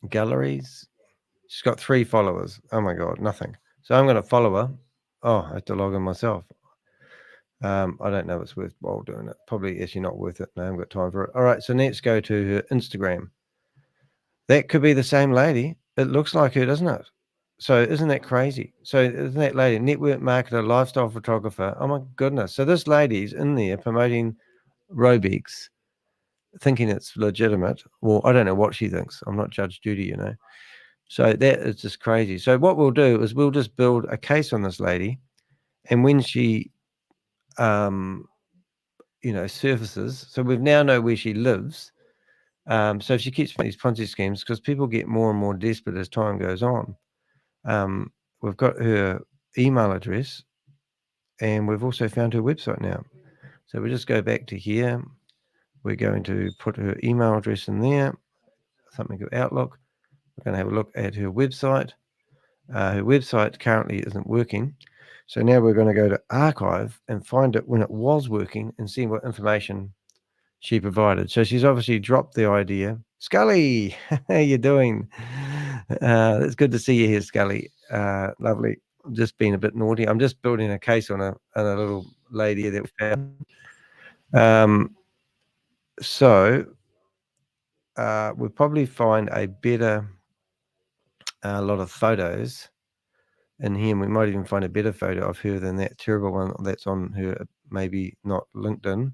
galleries. She's got 3 followers. Oh my God, nothing. So I'm going to follow her. Oh, I have to log in myself. I don't know if it's worthwhile doing it. Probably actually not worth it. No, I haven't got time for it. All right, so let's go to her Instagram. That could be the same lady. It looks like her, doesn't it? So isn't that crazy? So isn't that lady, network marketer, lifestyle photographer? Oh my goodness. So this lady's in there promoting Robex, thinking it's legitimate. Well, I don't know what she thinks. I'm not Judge Judy, you know. So that is just crazy. So what we'll do is we'll just build a case on this lady, and when she surfaces, so we now know where she lives. So if she keeps these Ponzi schemes, because people get more and more desperate as time goes on, we've got her email address, and we've also found her website now. So we just go back to here. We're going to put her email address in there, something of Outlook. We're going to have a look at her website. Her website currently isn't working. So now we're going to go to archive and find it when it was working and see what information she provided. So she's obviously dropped the idea. Scully, how you doing? It's good to see you here, Scully. Lovely. I'm just being a bit naughty. I'm just building a case on a little lady that we found. So we'll probably find a better a lot of photos in here, and we might even find a better photo of her than that terrible one that's on her, maybe not LinkedIn.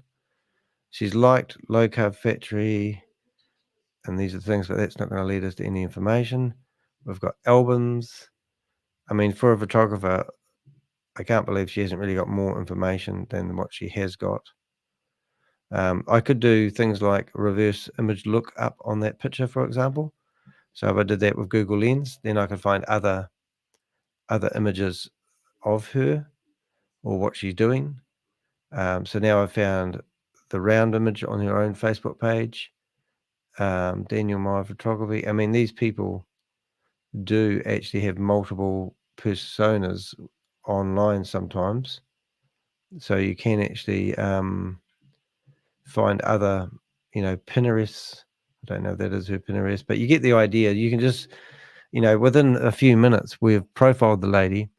She's liked Low Carb Factory, and these are things, but that's not going to lead us to any information. We've got albums. I mean, for a photographer, I can't believe she hasn't really got more information than what she has got. I could do things like reverse image look up on that picture, for example. So if I did that with Google Lens, then I could find other images of her or what she's doing. So now I've found the round image on her own Facebook page. Daniel Meyer Photography. I mean, these people do actually have multiple personas online sometimes. So you can actually find other, Pinterest. I don't know if that is her Pinterest, but you get the idea. You can just, within a few minutes, we've profiled the lady,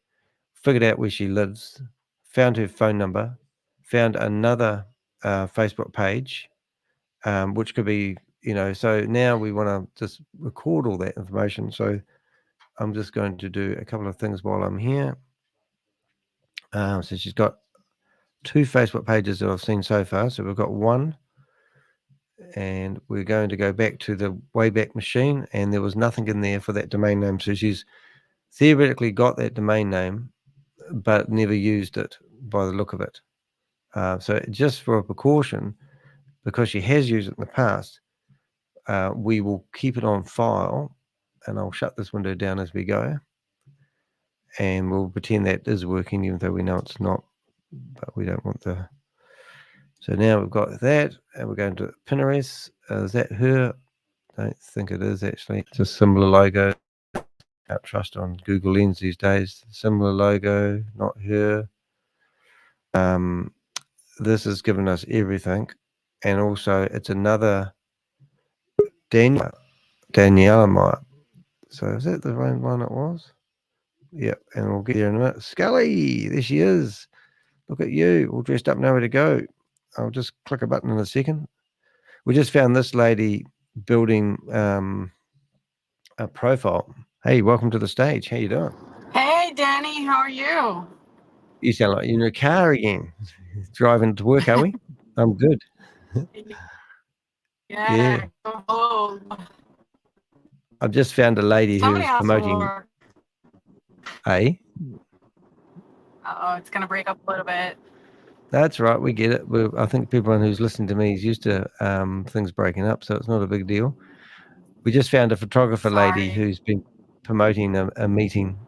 figured out where she lives, found her phone number, found another Facebook page, which could be, so now we want to just record all that information. So I'm just going to do a couple of things while I'm here. So she's got 2 Facebook pages that I've seen so far. So we've got one, and we're going to go back to the Wayback Machine, and there was nothing in there for that domain name. So she's theoretically got that domain name, but never used it by the look of it. So just for a precaution, because she has used it in the past, we will keep it on file, and I'll shut this window down as we go, and we'll pretend that is working, even though we know it's not, but we don't want the... So now we've got that, and we're going to Pinterest. Is that her? I don't think it is, actually. It's a similar logo. Can't trust on Google Lens these days. Similar logo, not her. This has given us everything, and also it's another Daniela Meyer. So is that the right one it was? Yep, and we'll get there in a minute. Scully, there she is. Look at you, all dressed up, nowhere to go. I'll just click a button in a second. We just found this lady building a profile. Hey, welcome to the stage. How you doing? Hey, Danny, how are you? You sound like you're in your car again. Driving to work, are we? I'm good. Yeah. Oh, I've just found a lady somebody who's has to promoting. work. Hey, Uh-oh, it's going to break up a little bit. that's right. We get it. I think everyone who's listening to me is used to things breaking up, so it's not a big deal. We just found a photographer lady who's been promoting a meeting,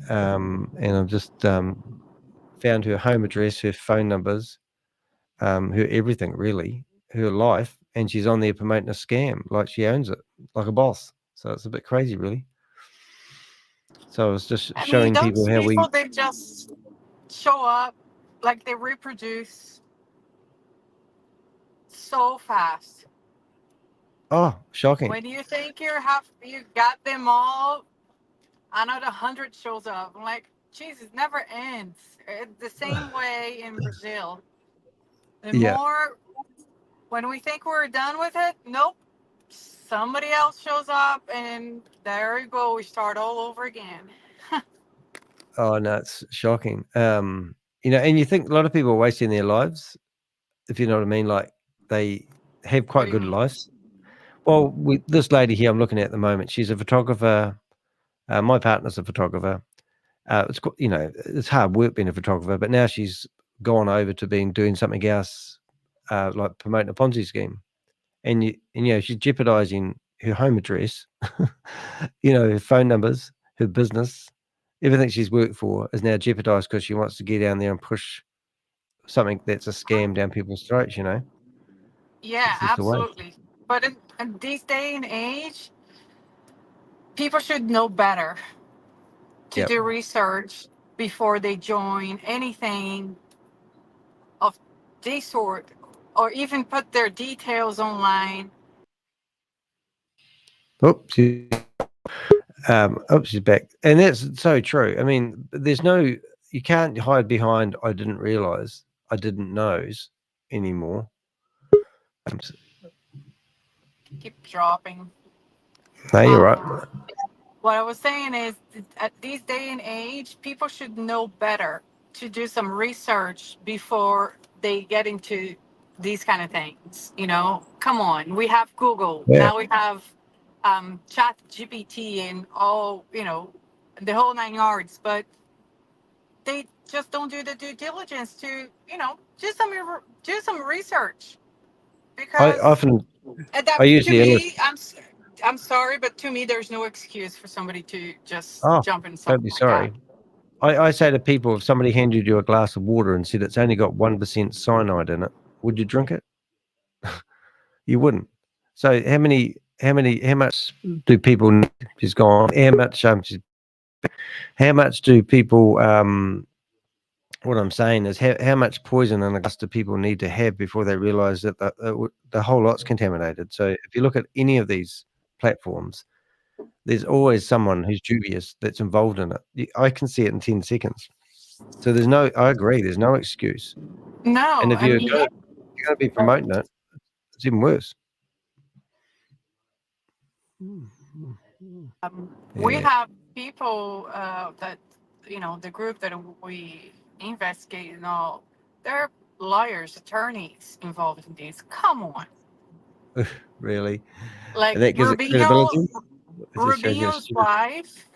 and I've just found her home address, her phone numbers, her everything really, her life, and she's on there promoting a scam like she owns it, like a boss. So it's a bit crazy, really. So I was just showing people how we... They just show up, like they reproduce so fast. Oh, shocking. When you think you got them all, another 100 shows up. I'm like, geez, it never ends. It's the same way in Brazil. The more, when we think we're done with it, nope. Somebody else shows up, and there we go. We start all over again. Oh no, it's shocking. And you think a lot of people are wasting their lives, if you know what I mean. Like they have quite good lives. Well, this lady here I'm looking at the moment, she's a photographer. My partner's a photographer. It's hard work being a photographer, but now she's gone over to doing something else, like promoting a Ponzi scheme, and she's jeopardizing her home address, her phone numbers, her business, everything she's worked for is now jeopardized because she wants to get down there and push something that's a scam down people's throats. Yeah, absolutely. But in this day and age, people should know better to do research before they join anything of this sort, or even put their details online. Oops, she's back. And that's so true. I mean, you can't hide behind I didn't realize, I didn't knows anymore. Keep dropping. No, you're right. what I was saying is, at this day and age, people should know better to do some research before they get into these kind of things. You know, come on, we have Google, Yeah. now we have Chat GPT and all, you know, the whole 9 yards, but they just don't do the due diligence to, you know, do some research. I Because often, and that, I to usually me, I'm sorry, but to me, there's no excuse for somebody to just oh, jump in don't something be like sorry. I say to people, if somebody handed you a glass of water and said it's only got 1% cyanide in it, would you drink it? You wouldn't. So how much do people need? She's gone. How much do people, what I'm saying is how much poison in a glass do people need to have before they realize that the whole lot's contaminated? So if you look at any of these platforms, there's always someone who's dubious that's involved in it. I can see it in 10 seconds. So I agree, there's no excuse. that. No, And if I you're mean, going to be promoting it, it's even worse. we Yeah. have people that, you know, the group that we investigate and all, they're lawyers, attorneys involved in this. Come on. Really? Like And that gives it credibility? It just shows you how Rubino's stupid. wife,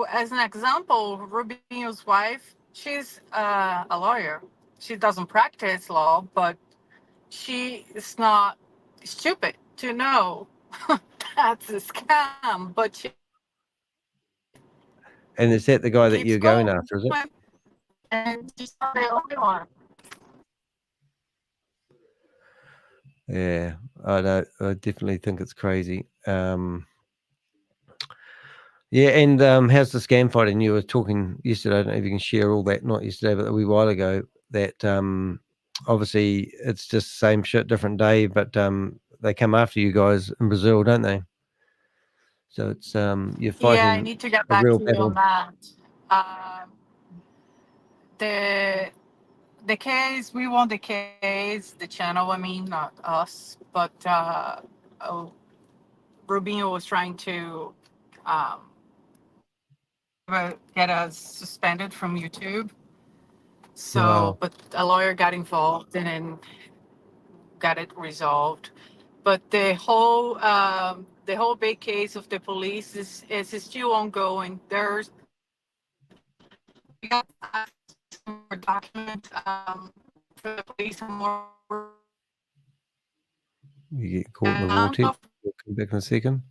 as an example, Rubino's wife, she's a lawyer. She doesn't practice law, but she is not stupid to know that's a scam. But she And is that the guy that keeps you're going going, after, is it? and she's not the only one. Yeah, I definitely think it's crazy. Yeah, and how's the scam fighting? You were talking yesterday, I don't know if you can share all that, not yesterday, but a wee while ago, that obviously it's just same shit, different day, but they come after you guys in Brazil, don't they? So it's you're Yeah, I fighting need to get a back real to you on battle. that. The case, we won the case, the channel, I mean, not us, but Rubino was trying to get us suspended from YouTube. So, Wow. but a lawyer got involved and then got it resolved. But the whole big case of the police is still ongoing. We got some more documents for the police and more. You get caught in the vortex. We'll come back in a second.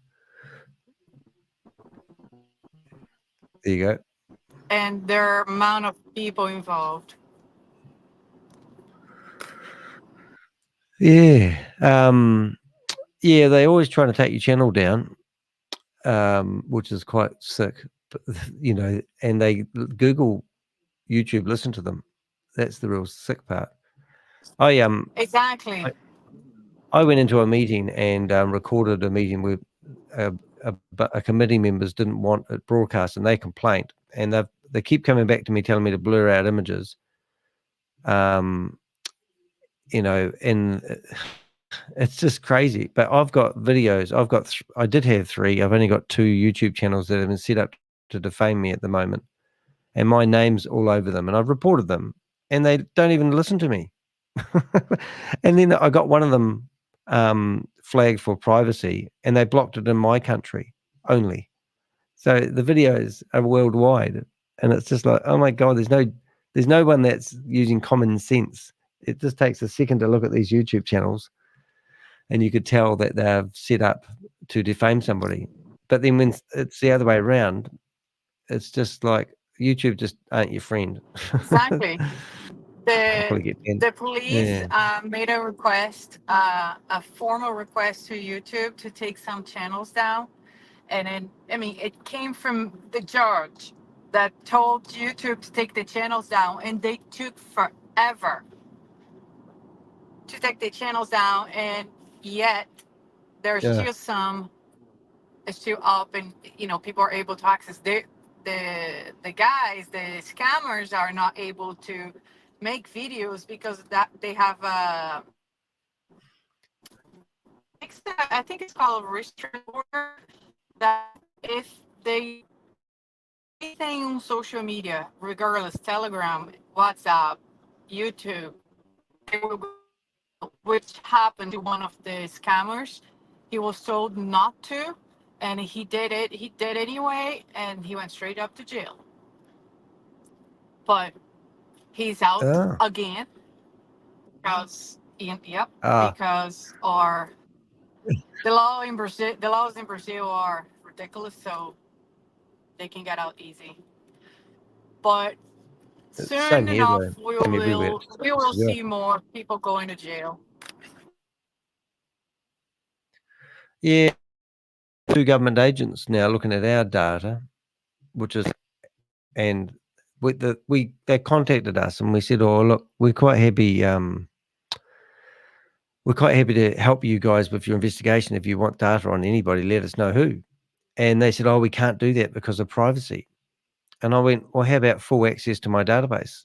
There you go. And their amount of people involved. Yeah. Yeah, they always trying to take your channel down, which is quite sick. But, you know, and they Google YouTube, listen to them. That's the real sick part. Exactly. I went into a meeting and recorded a meeting where a committee members didn't want it broadcast, and they complained, and they keep coming back to me telling me to blur out images. You know, and it's just crazy. But I've got videos. I did have 3. I've only got 2 YouTube channels that have been set up to defame me at the moment, and my name's all over them, and I've reported them, and they don't even listen to me. And then I got one of them flagged for privacy, and they blocked it in my country only. So the videos are worldwide, and it's just like, oh my God, there's no one that's using common sense. It just takes a second to look at these YouTube channels, and you could tell that they're set up to defame somebody. But then when it's the other way around, it's just like YouTube just ain't your friend. Exactly. The police Yeah. made a request, a formal request to YouTube to take some channels down. And then, I mean, it came from the judge that told YouTube to take the channels down, and they took forever to take the channels down. And yet there's Yeah. still it's still up, and, you know, people are able to access the guys, the scammers are not able to make videos because that they have I think it's called a restrict order, that if they anything on social media, regardless, Telegram, WhatsApp, YouTube, they will go, which happened to one of the scammers. He was told not to, and he did it. He did anyway, and he went straight up to jail. But he's out again because, yep, because the laws in Brazil are ridiculous, so they can get out easy. But soon enough, we will see more people going to jail. Yeah, 2 government agents now looking at our data, which is, and they contacted us and we said, oh look, we're quite happy. We're quite happy to help you guys with your investigation. If you want data on anybody, let us know who. And they said, oh, we can't do that because of privacy. And I went, well, how about full access to my database?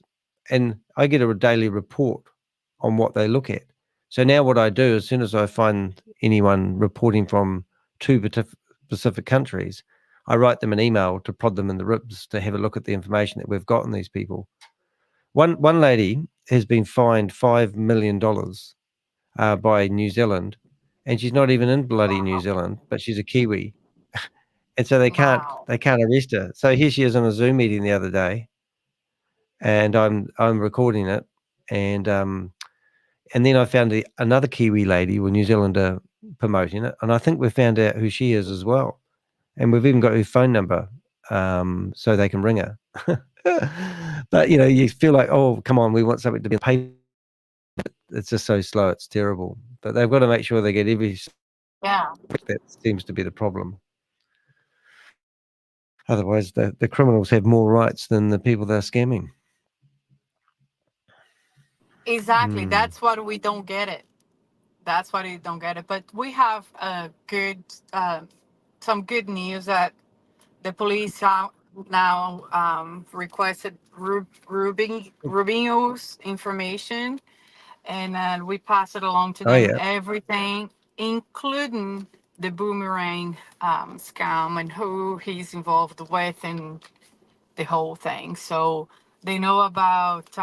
And I get a daily report on what they look at. So now what I do, as soon as I find anyone reporting from 2 specific countries, I write them an email to prod them in the ribs to have a look at the information that we've got on these people. One lady has been fined $5 million by New Zealand, and she's not even in bloody New Zealand, but she's a Kiwi. And so they can't arrest her. So here she is on a Zoom meeting the other day, and I'm recording it, and then I found another Kiwi lady or New Zealander promoting it, and I think we found out who she is as well, and we've even got her phone number, so they can ring her. But you feel like, oh, come on, we want something to be paid. It's just so slow, it's terrible. But they've got to make sure they get every. Yeah. That seems to be the problem. Otherwise, the criminals have more rights than the people they're scamming. Exactly. That's what we don't get it. That's why we don't get it. But we have some good news that the police now requested Rubinho's information, and we pass it along to them. Everything, including the Boomerang scam and who he's involved with and the whole thing. So they know about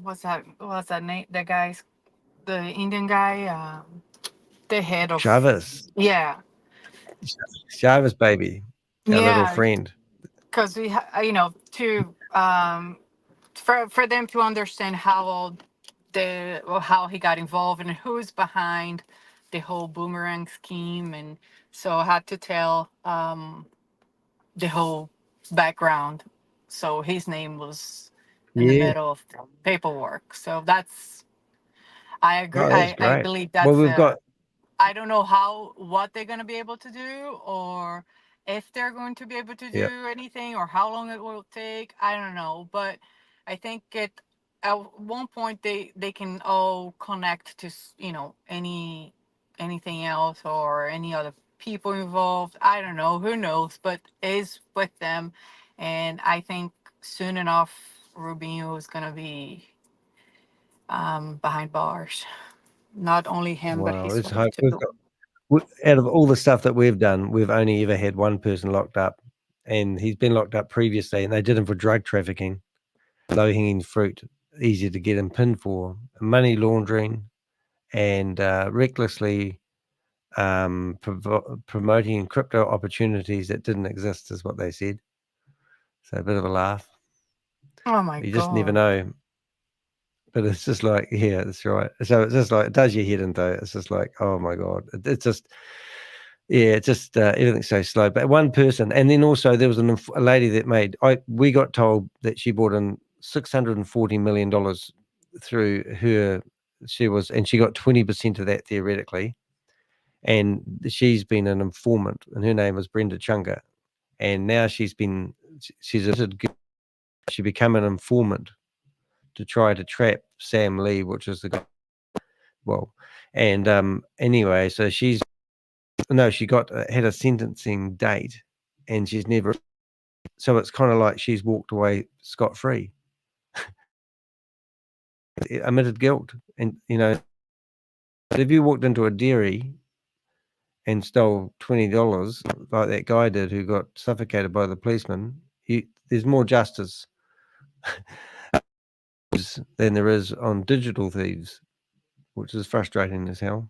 what's that name? The Indian guy, the head of Chavez. Yeah. Chavez, baby, our little friend. Because we, for them to understand how he got involved and who's behind the whole Boomerang scheme, and so I had to tell the whole background. So his name was in the middle of the paperwork. So I agree. I believe that's. Well, we've got. I don't know what they're going to be able to do, or if they're going to be able to do anything, or how long it will take. I don't know, but I think at one point they can all connect to anything else or any other people involved. I don't know, who knows, but is with them, and I think soon enough Rubinho is going to be behind bars. Not only him, but his wife too. Out of all the stuff that we've done, we've only ever had one person locked up, and he's been locked up previously, and they did him for drug trafficking, low-hanging fruit, easy to get him pinned for, money laundering, and recklessly promoting crypto opportunities that didn't exist, is what they said. So a bit of a laugh. Oh my God! You just never know. But it's just like, yeah, that's right. So it's just like, it does your head in though. It's just like, oh my God. It's just, yeah, it's just everything's so slow. But one person, and then also there was a lady that we got told that she brought in $640 million through her. And she got 20% of that theoretically. And she's been an informant, and her name was Brenda Chunga. And now she became an informant to try to trap Sam Lee, which is the guy. Well, and anyway, so she had a sentencing date, and she's never. So it's kind of like she's walked away scot-free, admitted guilt, and if you walked into a dairy and stole $20 like that guy did who got suffocated by the policeman, there's more justice than there is on digital thieves, which is frustrating as hell.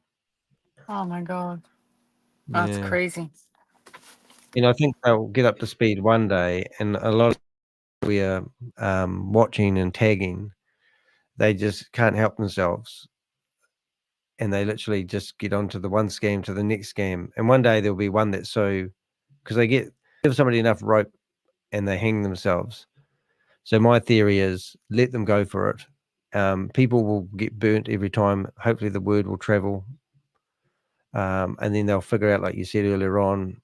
Oh my God. That's crazy. And I think they'll get up to speed one day, and a lot of we are watching and tagging, they just can't help themselves. And they literally just get onto the one scam to the next scam. And one day there'll be one that's because they give somebody enough rope and they hang themselves. So my theory is let them go for it. People will get burnt every time. Hopefully the word will travel. And then they'll figure out, like you said earlier on,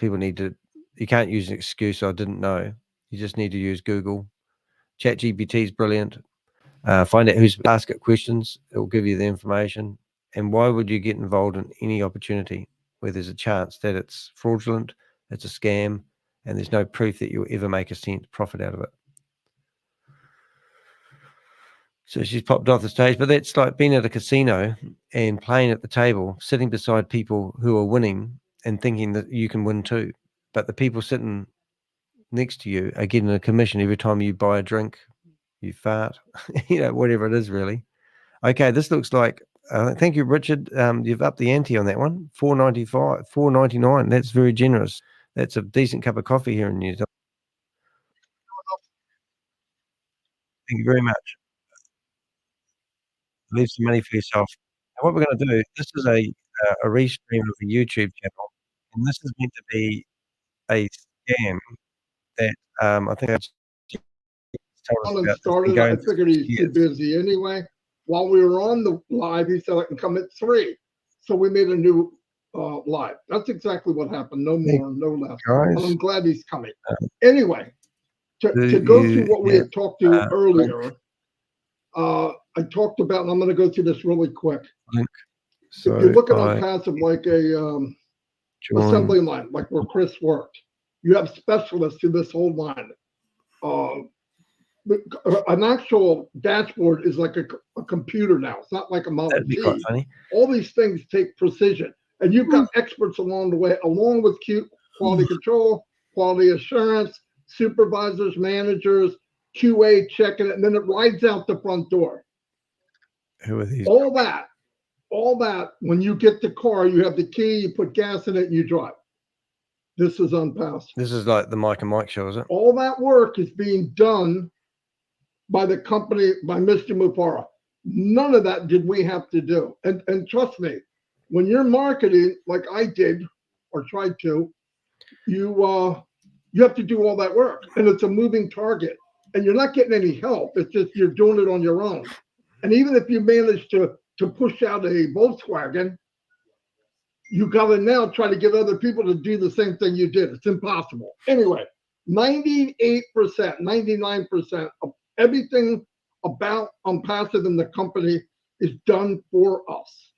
you can't use an excuse, I didn't know. You just need to use Google. ChatGPT is brilliant. Find out ask it questions. It will give you the information. And why would you get involved in any opportunity where there's a chance that it's fraudulent, it's a scam, and there's no proof that you'll ever make a cent profit out of it? So she's popped off the stage, but that's like being at a casino and playing at the table, sitting beside people who are winning and thinking that you can win too. But the people sitting next to you are getting a commission every time you buy a drink, you fart, whatever it is really. Okay, this looks like, thank you, Richard. You've upped the ante on that one. $4.95, $4.99. That's very generous. That's a decent cup of coffee here in New Zealand. Thank you very much. Leave some money for yourself. And what we're going to do, this is a restream of a YouTube channel, and this is meant to be a scam that I think started. I figured he's too busy anyway. While we were on the live, he said I can come at 3. So we made a new live. That's exactly what happened. No more, no less. And I'm glad he's coming. Anyway, to go through what we had talked to earlier, I talked about, and I'm going to go through this really quick. So if you look at Unpassive like a assembly line, like where Chris worked, you have specialists through this whole line. An actual dashboard is like a computer now. It's not like a Model That'd be T. quite funny. All these things take precision, and you've got experts along the way, along with quality control, quality assurance, supervisors, managers, QA checking it, and then it rides out the front door. Who are these? All that. When you get the car, you have the key, you put gas in it, and you drive. This is Unpassive. This is like the Mike and Mike show, is it? All that work is being done by the company, by Mr. Mufara. None of that did we have to do. And trust me, when you're marketing like I did or tried to, you have to do all that work. And it's a moving target. And you're not getting any help. It's just you're doing it on your own. And even if you manage to push out a Volkswagen, you got to now try to get other people to do the same thing you did. It's impossible. Anyway, 98%, 99% of everything about Unpassive in the company is done for us.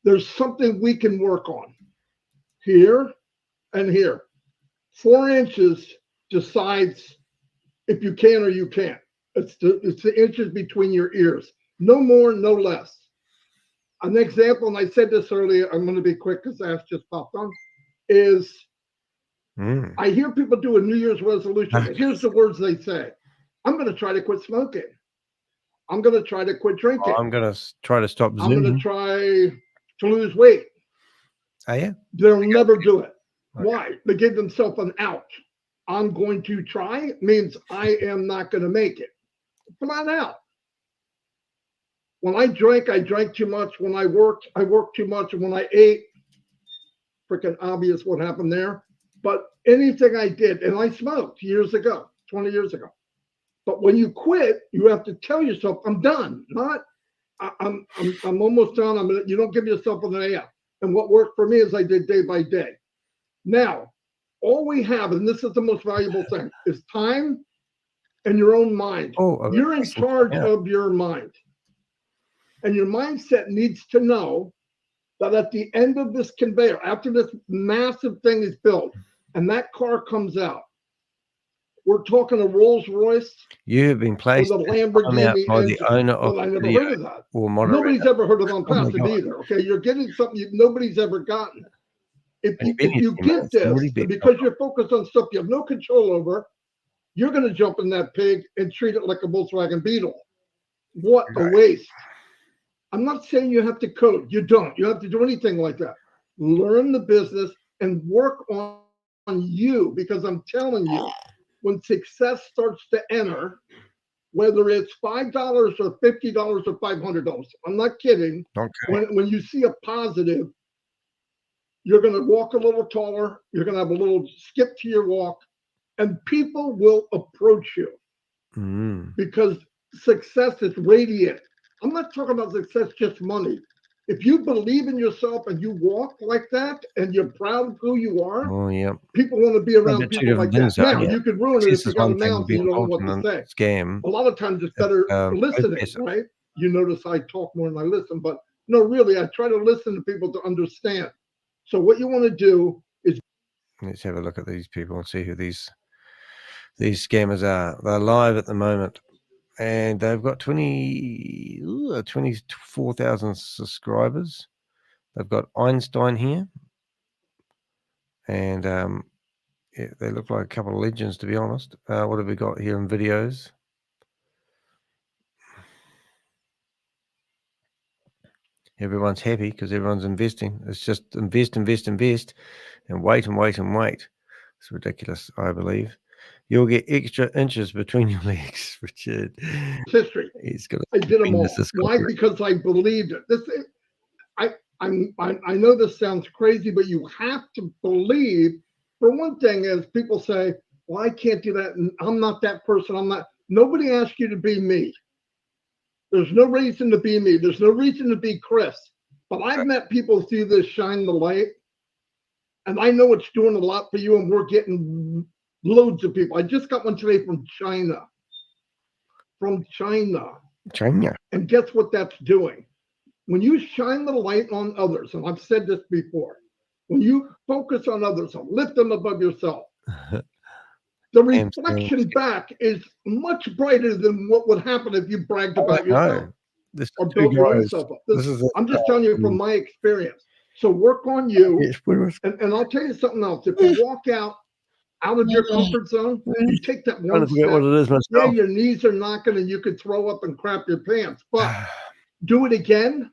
There's something we can work on here and here. 4 inches decides if you can or you can't. It's the inches between your ears. No more, no less. An example, and I said this earlier, I'm going to be quick because Ash just popped on, is I hear people do a New Year's resolution. And here's the words they say. I'm going to try to quit smoking. I'm going to try to quit drinking. I'm going to try to stop I'm going Zooming. to try to lose weight. Oh, yeah? They'll never do it. Okay. Why? They give themselves an out. I'm going to try means I am not going to make it. Flat out. When I drank too much. When I worked too much. And when I ate, freaking obvious what happened there. But anything I did, and I smoked years ago, 20 years ago. But when you quit, you have to tell yourself, I'm done. Not, I'm almost done. You don't give yourself an AF. And what worked for me is I did day by day. Now, all we have, and this is the most valuable thing, is time and your own mind. You're in charge of your mind. And your mindset needs to know that at the end of this conveyor, after this massive thing is built, and that car comes out, we're talking a Rolls Royce. You have been placed with a Lamborghini by the owner of I never video heard of that. or moderator. Nobody's ever heard of Unpassive either. Okay, you're getting something nobody's ever gotten. if you get this, because you're focused on stuff you have no control over, you're going to jump in that pig and treat it like a Volkswagen Beetle. What a waste. I'm not saying you have to code. You don't. You have to do anything like that. Learn the business and work on you, because I'm telling you, when success starts to enter, whether it's $5 or $50 or $500, I'm not kidding. Okay. When you see a positive, you're going to walk a little taller. You're going to have a little skip to your walk, and people will approach you because success is radiant. I'm not talking about success, just money. If you believe in yourself and you walk like that and you're proud of who you are, people want to be around people like that. Now, you could ruin it if you got a mouth and you don't know what to say. Scam. A lot of times it's better listening, right? You notice I talk more than I listen, but no, really, I try to listen to people to understand. So what you want to do is... Let's have a look at these people and see who these scammers are. They're live at the moment. And they've got 24,000 subscribers. They've got Einstein here. And yeah, they look like a couple of legends, to be honest. What have we got here in videos? Everyone's happy because everyone's investing. It's just invest, and wait and wait and wait. It's ridiculous, I believe. You'll get extra inches between your legs, Richard. History. I did them all. Why? Because I believed it. I know this sounds crazy, but you have to believe. For one thing, is people say, "Well, I can't do that, and I'm not that person. I'm not." Nobody asked you to be me. There's no reason to be me. There's no reason to be Chris. But I've met people through this Shine the Light, and I know it's doing a lot for you, and we're getting loads of people. I just got one today from China. China. And guess what that's doing? When you shine the light on others, and I've said this before, when you focus on others and lift them above yourself, the reflection back is much brighter than what would happen if you bragged about yourself or built your own self up. I'm just telling you from my experience. So work on you. And I'll tell you something else. If you walk out of your comfort zone, you take that one step. What it is myself. Yeah, your knees are knocking and you could throw up and crap your pants. But do it again.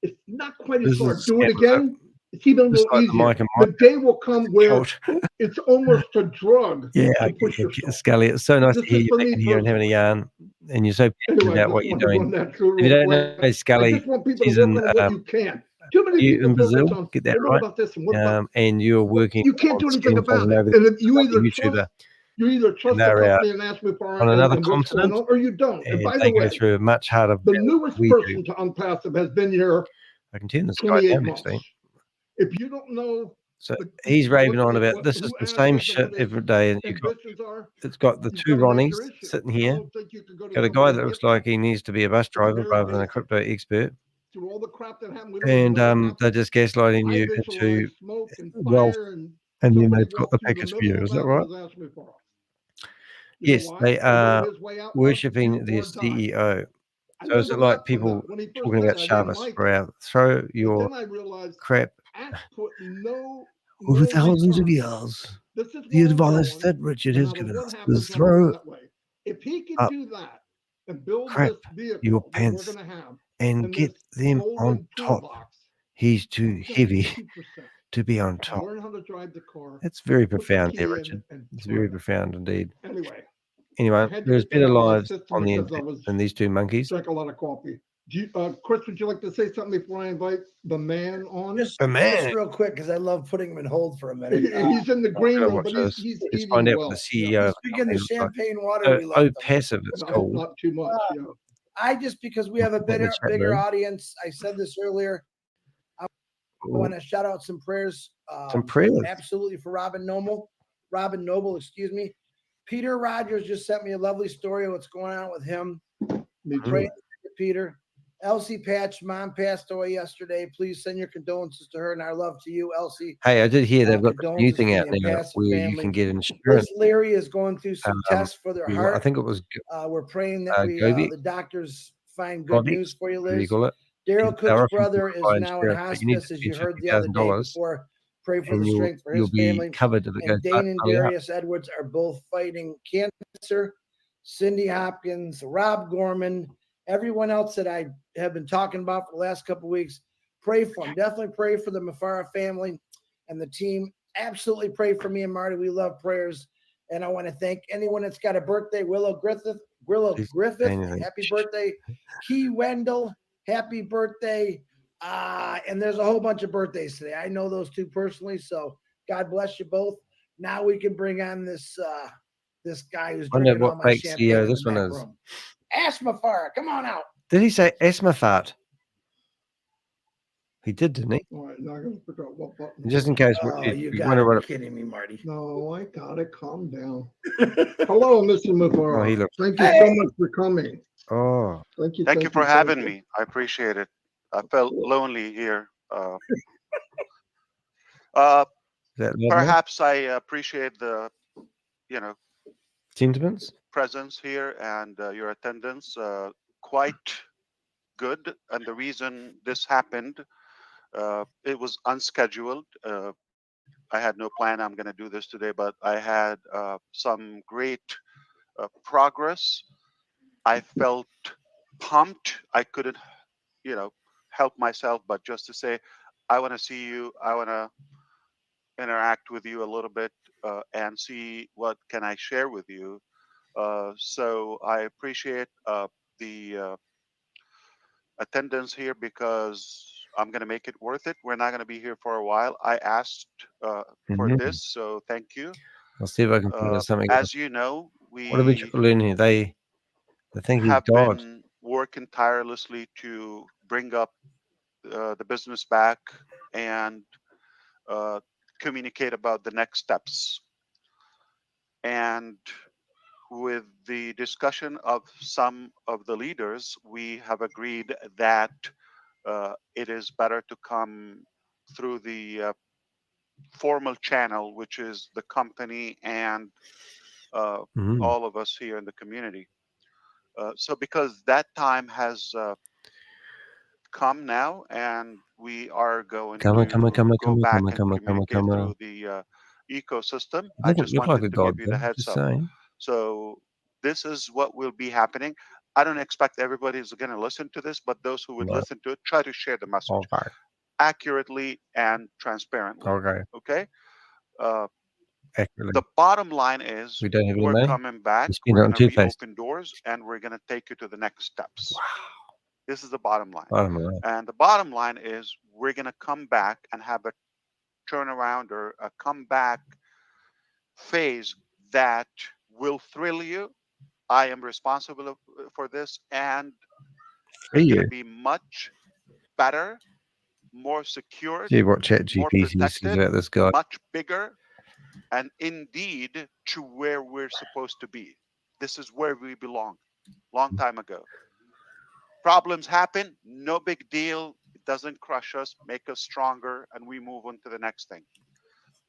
It's not quite as hard. Do it again. It's even a little easier. The day will come where it's almost a drug. Yeah, Scully, it's so nice to hear you back in here and having a yarn, and you're so passionate about what you're doing. If you don't know Scully, she's in Brazil, get that right? And you're working. You can't do anything about it. And if you either trust the company and ask me for on another continent, or you don't. And by they the way, go through a much harder. The newest person to Unpassive has been here. I can turn this guy down actually. If you don't know, so he's raving on about this is the same shit every day, and it's got the two Ronnies sitting here. Got a guy that looks like he needs to be a bus driver rather than a crypto expert, and they're just gaslighting you into wealth, and then they've got the package for you. Is that right? Yes, they are worshipping their CEO. So is it like people talking about Shabbos, where throw your crap over thousands of years? The advice that Richard has given us is throw up crap your pants and get them on top. He's too heavy to be on top. That's very profound there, Richard. It's very profound indeed. Anyway, there's better lives on the internet than these two monkeys. Drank a lot of coffee. Chris, would you like to say something before I invite the man on? Just real quick, because I love putting him in hold for a minute. He's in the green room, but he's Let's find out what the CEO. Speaking of champagne water, we love passive, it's called. Not too much. Because we have a bigger audience. I said this earlier. I want to shout out some prayers. Absolutely, for Robin Noble, excuse me. Peter Rogers just sent me a lovely story of what's going on with him. Pray for Peter. Elsie Patch, mom passed away yesterday. Please send your condolences to her and our love to you, Elsie. Hey, I did hear they've got a new thing out now where you can get insurance. Larry is going through some tests for their heart. I think it was. We're praying that the doctors find good news for you, Liz. Daryl Cook's brother is now in hospice, as you heard the other day before. Pray for and the strength for you'll his be family. covered if it goes And Dane and belly up. Darius Edwards are both fighting cancer. Cindy Hopkins, Rob Gorman, everyone else that I have been talking about for the last couple of weeks. Pray for them. Definitely pray for the Mafara family and the team. Absolutely pray for me and Marty. We love prayers. And I want to thank anyone that's got a birthday. Willow Griffith, happy birthday. Key Wendell, happy birthday. And there's a whole bunch of birthdays today. I know those two personally, so God bless you both. Now we can bring on this this guy who's I wonder drinking all what my fake champagne CEO in this the one back is. room. Ask Mafara, come on out. Did he say asthma fart? He did, didn't he? All right, now I gotta figure out what button. Just in case. Oh, you you gotta wonder be what kidding me, Marty. No, I got it. Calm down. Hello, Mr. Oh, he Mafara. looks. Thank you so much for coming. Oh. Thank you. Thank you for thank having you. me. I appreciate it. I felt lonely here. Is that loud enough? Perhaps I appreciate the, Sentiments? presence here and your attendance. Quite good. And the reason this happened, it was unscheduled. I had no plan. I'm going to do this today, but I had some great progress. I felt pumped. I couldn't, help myself, but just to say, I want to see you. I want to interact with you a little bit and see what can I share with you. So I appreciate the attendance here because I'm going to make it worth it. We're not going to be here for a while. I asked for this, so thank you. I'll see if I can find something. As you know, What did we learn here? They think he's have God. been working tirelessly to bring up the business back and communicate about the next steps. And with the discussion of some of the leaders, we have agreed that it is better to come through the formal channel, which is the company and all of us here in the community. So because that time has come now, and we are going to go back and communicate through the ecosystem. I Doesn't just look wanted like a to god, give you the though, heads just up. saying. So this is what will be happening. I don't expect everybody is going to listen to this, but those who would Right. listen to it, try to share the message Okay. accurately and transparently. Okay. Okay. Accurately. The bottom line is We don't have any we're money. coming back. We spend it We're on going to toothpaste. reopen doors, and we're going to take you to the next steps. Wow. This is the bottom line. Bottom line. And the bottom line is we're going to come back and have a turnaround or a comeback phase that will thrill you. I am responsible for this, and it's going to be much better, more secure, See what more ChatGPT says protected, about this guy. much bigger, and indeed to where we're supposed to be. This is where we belong, long time ago. Problems happen, no big deal. It doesn't crush us, make us stronger, and we move on to the next thing.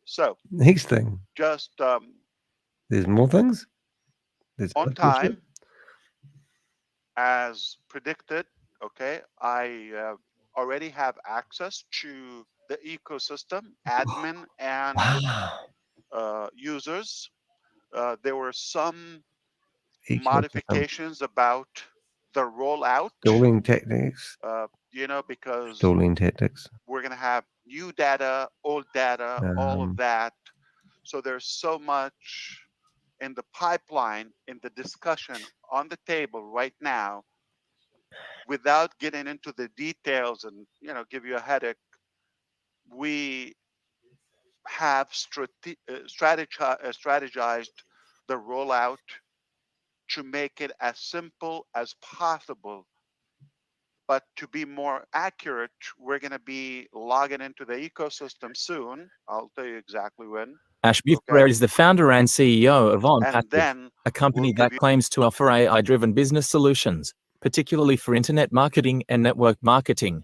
So, Next thing. just There's more things? There's on other bullshit? time, as predicted, okay, I already have access to the ecosystem, admin and users. There were some Ecosystem. modifications about the rollout. Stalling tactics. Because Stalling tactics. we're going to have new data, old data, all of that. So there's so much in the pipeline, in the discussion on the table right now, without getting into the details and give you a headache. We have strategized the rollout to make it as simple as possible. But to be more accurate, we're going to be logging into the ecosystem soon. I'll tell you exactly when. Ash Buffer is the founder and CEO of OnPassive, then a company that claims to offer AI-driven business solutions, particularly for internet marketing and network marketing.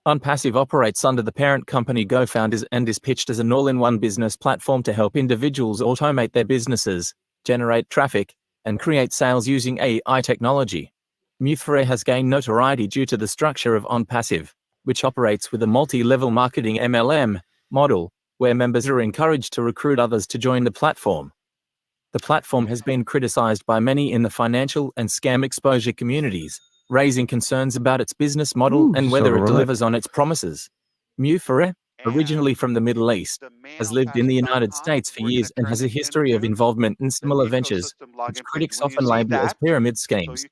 OnPassive operates under the parent company GoFounders and is pitched as an all-in-one business platform to help individuals automate their businesses, generate traffic, and create sales using AI technology. Mufre has gained notoriety due to the structure of OnPassive, which operates with a multi-level marketing MLM model, where members are encouraged to recruit others to join the platform. The platform has been criticized by many in the financial and scam exposure communities, raising concerns about its business model and whether it delivers on its promises. Mufere, originally from the Middle East, has lived in the United States for years and has a history of involvement in similar ventures, which critics often label as pyramid schemes.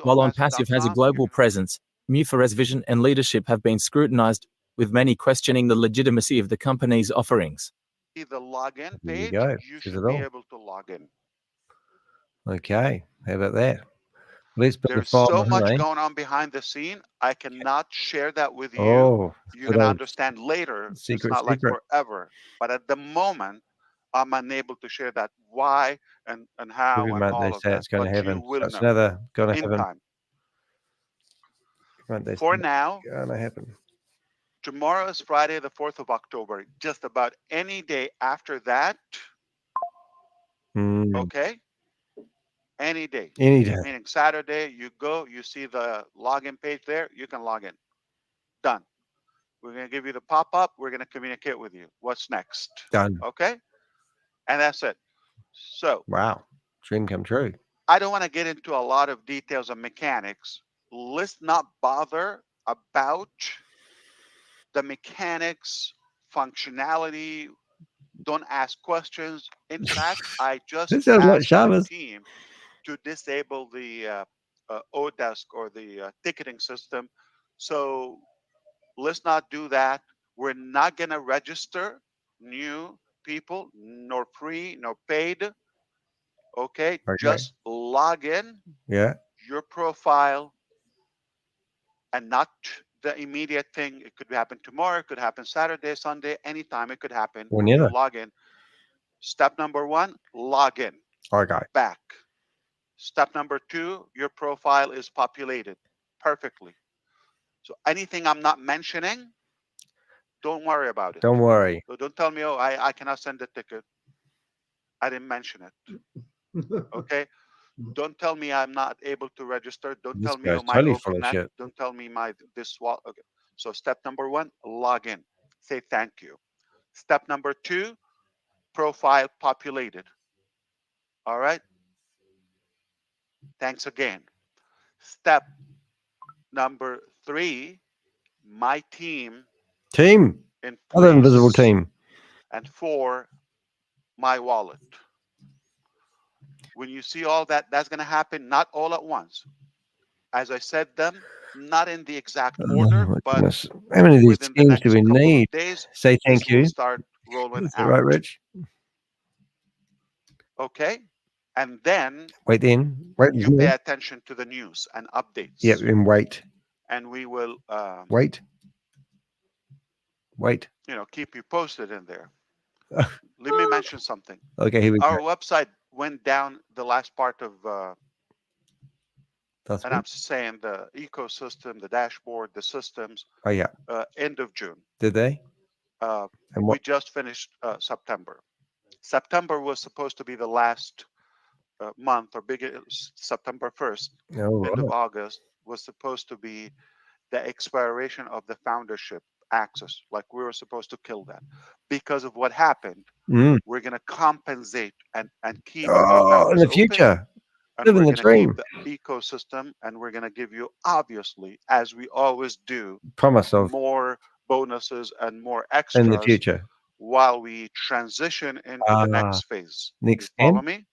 While On Passive has a global presence, Mufere's vision and leadership have been scrutinized, with many questioning the legitimacy of the company's offerings. The login There you page, go. you Says should it be all. able to log in. Okay. How about that? Let's put the There's file so much behind. going on behind the scene. I cannot share that with you. Oh, You're good going to old understand later. It's secret. not like forever. But at the moment, I'm unable to share that why and how Every and month they all of say that. it's going to But you happen. will So it's know another going to in happen. time. Month they For say now, it's going to happen. tomorrow is Friday, the 4th of October. Just about any day after that, okay? Any day. Any day. Meaning Saturday, you go, you see the login page there, you can log in. Done. We're going to give you the pop-up. We're going to communicate with you. What's next? Done. Okay? And that's it. So Wow. Dream come true. I don't want to get into a lot of details and mechanics. Let's not bother about the mechanics, functionality. Don't ask questions. In fact, I just This sounds like asked my Shabbos. team to disable the Odesk or the ticketing system. So let's not do that. We're not going to register new people, nor free, nor paid. Okay? Just log in, Yeah. your profile, and not the immediate thing. It could happen tomorrow, it could happen Saturday, Sunday, anytime it could happen. Whenever. You log in. Step number 1, log in. Okay. Back. Step number 2, your profile is populated perfectly. So anything I'm not mentioning, don't worry about it. Don't worry. So don't tell me, oh, I cannot send a ticket. I didn't mention it. Okay? Don't tell me I'm not able to register. Don't This tell me, guy's oh, my totally full of OpenNet. shit. Don't tell me my this wallet. Okay. So step number 1, log in. Say thank you. Step number 2, profile populated. All right? Thanks again. Step number 3, my team. Team. In Other place. invisible team. And 4, my wallet. When you see all that, that's going to happen not all at once. As I said them, not in the exact order, but Goodness. How many of these within the schemes do next we couple need? of days, Say thank this will you. start rolling Is that out. right, Rich? Okay? And then Wait then. Wait. you pay attention to the news and updates. Yep, and wait. And we will Wait. Wait. keep you posted in there. Let me mention something. Okay, here we Our go. website went down the last part of That's and good. I'm saying the ecosystem, the dashboard, the systems, Oh yeah. end of June. Did they? And We what? just finished September. September was supposed to be the last month, or September 1st, Oh, end of right. August, was supposed to be the expiration of the foundership access. Like we were supposed to kill that. Because of what happened, we're going to compensate and keep the Oh, in founders the open. future. And Living we're the going to keep dream. the ecosystem, and we're going to give you, obviously, as we always do, Promise of more bonuses and more in extras the future. while we transition into the next phase. Next You follow scam. me?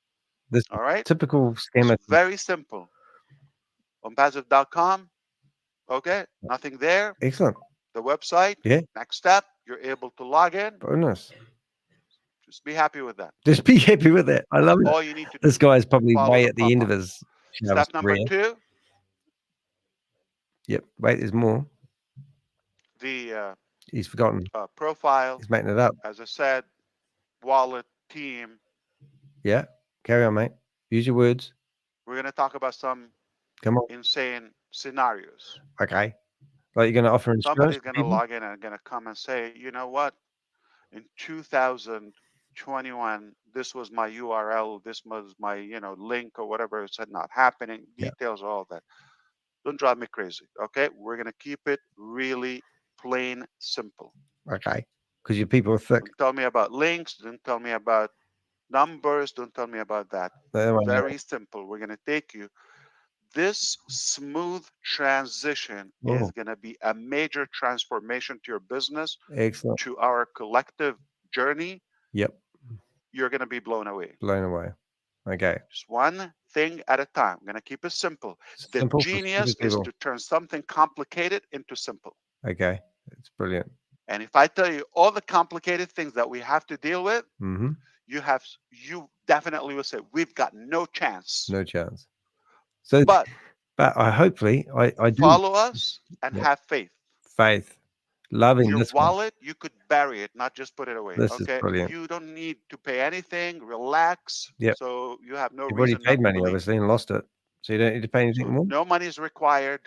This All right. typical scammer. It's very simple. On passive.com. Okay. Nothing there. Excellent. The website. Yeah. Next step, you're able to log in. Bonus. Just be happy with that. Just be happy with it. I love it. All you need to This do. guy's probably Follow way the at the end of pop-up. his Step number career. 2. Yep. Wait, there's more. The He's forgotten. profile. He's making it up. As I said, wallet, team. Yeah. Carry on, mate. Use your words. We're going to talk about some Come on. insane scenarios. Okay. Like you're going to offer insurance Somebody's to going to people? log in and going to come and say, you know what? In 2021, this was my URL, this was my, link or whatever. It said not happening. Yeah. Details, all that. Don't drive me crazy. Okay. We're going to keep it really plain simple. Okay. because your people are thick. Don't tell me about links. Don't tell me about numbers. Don't tell me about that. Very simple. We're going to take you. This smooth transition is going to be a major transformation to your business, Excellent. to our collective journey. Yep. You're going to be blown away. Blown away. Okay. Just one thing at a time. I'm going to keep it simple. The genius is to turn something complicated into simple. Okay. It's brilliant. And if I tell you all the complicated things that we have to deal with, you definitely will say, we've got no chance. No chance. So, but I hopefully I do follow us and have faith. Faith. Loving your this wallet, you could bury it, not just put it away. This okay. Is brilliant. You don't need to pay anything. Relax. Yep. So you have no You've reason. already paid money, obviously, and lost it. So you don't need to pay anything more. No money is required.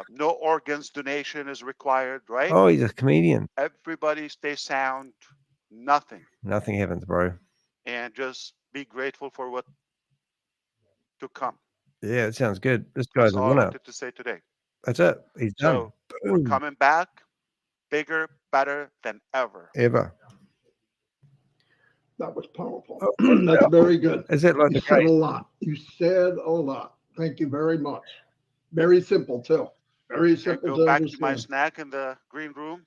No organs donation is required, right? Oh, he's a comedian. Everybody stay sound. Nothing. Nothing happens, bro. And just be grateful for what to come. Yeah, it sounds good. This guy's That's a all I winner. wanted to say today. That's it. He's done. So we're coming back bigger, better than ever. Ever. That was powerful. That's very good. Is it like you said a lot? You said a lot. Thank you very much. Very simple too. Very simple. Go back to my snack in the green room.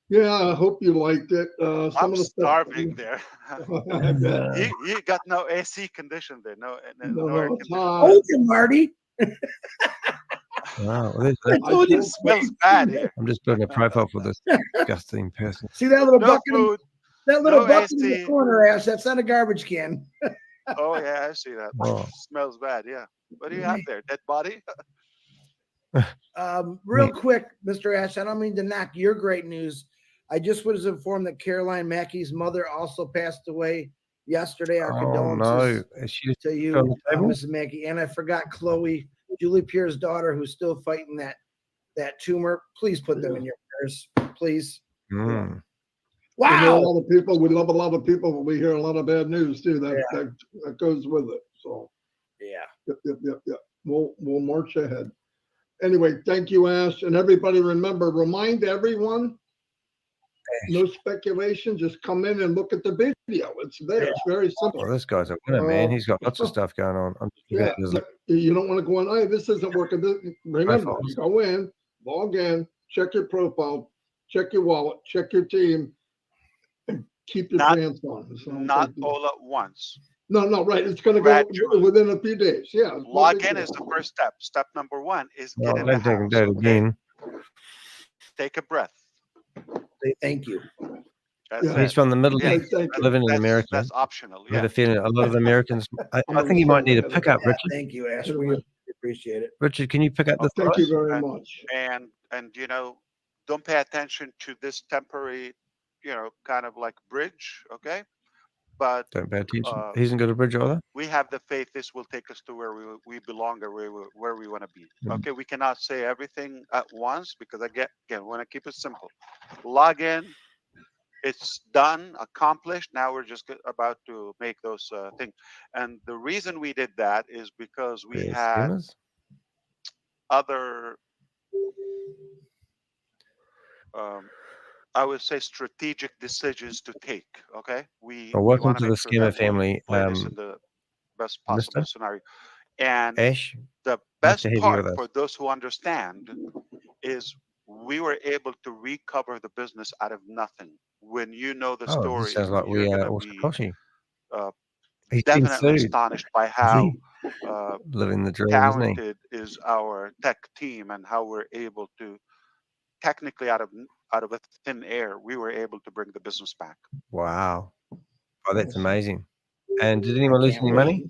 Yeah, I hope you liked it. I'm starving there. you got no AC condition there. No air conditioning. Told you, Marty. Wow, it smells bad here. I'm just building a profile for this disgusting person. See that little bucket? Food, that little bucket in the corner, Ash. That's not a garbage can. Oh yeah, I see that. Oh. Smells bad. Yeah. What do you have there? Dead body? Real quick, Mr. Ash, I don't mean to knock your great news. I just was informed that Caroline Mackey's mother also passed away yesterday. Our condolences to you, Mrs. Mackey. And I forgot Chloe, Julie Pierre's daughter, who's still fighting that tumor. Please put them in your prayers, please. Mm. Wow. We hear a lot of people. We love a lot of people, but we hear a lot of bad news too. That goes with it. So yeah. Yep. We'll march ahead. Anyway, thank you, Ash, and everybody. Remember, remind everyone. No speculation. Just come in and look at the video. It's there. It's very simple. Well, this guy's a winner, man. He's got lots of stuff going on. You don't want to go in. Hey, this isn't working. Remember, you go in, log in, check your profile, check your wallet, check your team, and keep your pants on. Not all at once. No, right. It's going to go within a few days. Yeah. Log in is the first step. Step number one is get in the house. Again. Take a breath. Say thank you. He's from the Middle East, living in America. That's optional. I have a feeling a lot of Americans. I think you might need a pickup, Richard. Thank you, Ash. We appreciate it. Richard, can you pick up the? Thank you very much. And don't pay attention to this temporary, kind of like bridge. Okay. But don't pay attention. He hasn't got a bridge either. We have the faith this will take us to where we belong or where we want to be. Okay, we cannot say everything at once because again, we want to keep it simple. Log in, it's done, accomplished. Now we're just about to make those things. And the reason we did that is because we had other. I would say strategic decisions to take. Okay, welcome to the Scammer family. In the best possible scenario, and Ash, the best part for those who understand is we were able to recover the business out of nothing. When you know the story, this sounds like we are also Koshi. He's definitely astonished by how living the dream, talented is our tech team and how we're able to technically out of a thin air, we were able to bring the business back. Wow. Oh, that's amazing. And did anyone lose any money?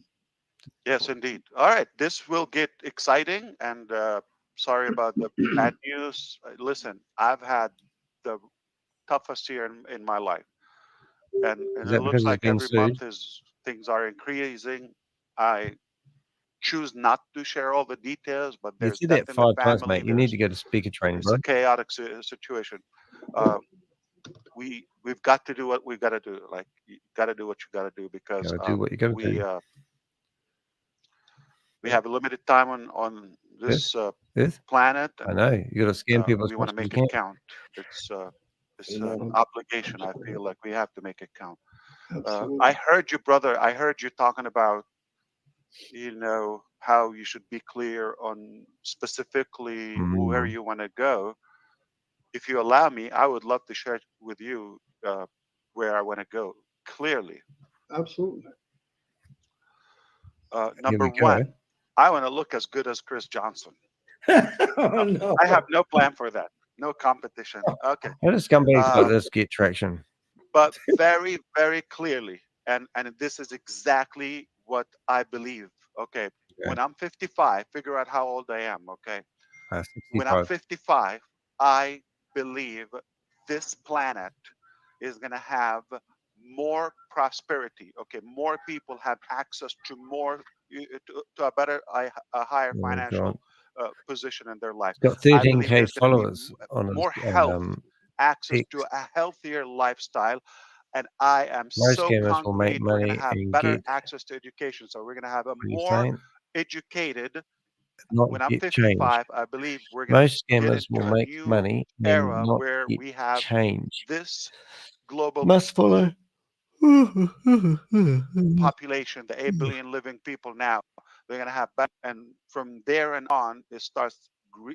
Yes, indeed. All right. This will get exciting. And sorry about the bad news. Listen, I've had the toughest year in my life. And it looks like every month things are increasing. I choose not to share all the details, but there's that 5 times, mate. You need to go to speaker training, bro. It's a chaotic situation. We've got to do what we've got to do. Like you got to do what you got to do because do what you got to do. We have a limited time on this planet. I know you got to scam people. We want to make it count. It's an obligation. I feel like we have to make it count. I heard you, brother. I heard you talking about, how you should be clear on specifically where you want to go. If you allow me, I would love to share with you where I want to go clearly. Absolutely. Number one, I want to look as good as Chris Johnson. Oh, no. I have no plan for that. No competition. Okay. How does scumbags like this get traction? But very, very clearly, and this is exactly what I believe. Okay. When I'm 55, figure out how old I am. Okay. When I'm 55, I believe this planet is going to have more prosperity. Okay. More people have access to more, to a better, a higher financial position in their life. Got I believe 13K there's going to followers be on more his, health, access X. to a healthier lifestyle. And I am Most so scammers will make concrete. We're going money to have and better get access to education. So we're going to have a what you're more saying, educated. not When I'm get changed. 55, I believe we're going Most to get scammers will into a make new money era and not where get we have changed. this global Must follow. population, the 8 billion living people now. They're going to have better, and from there and on, it starts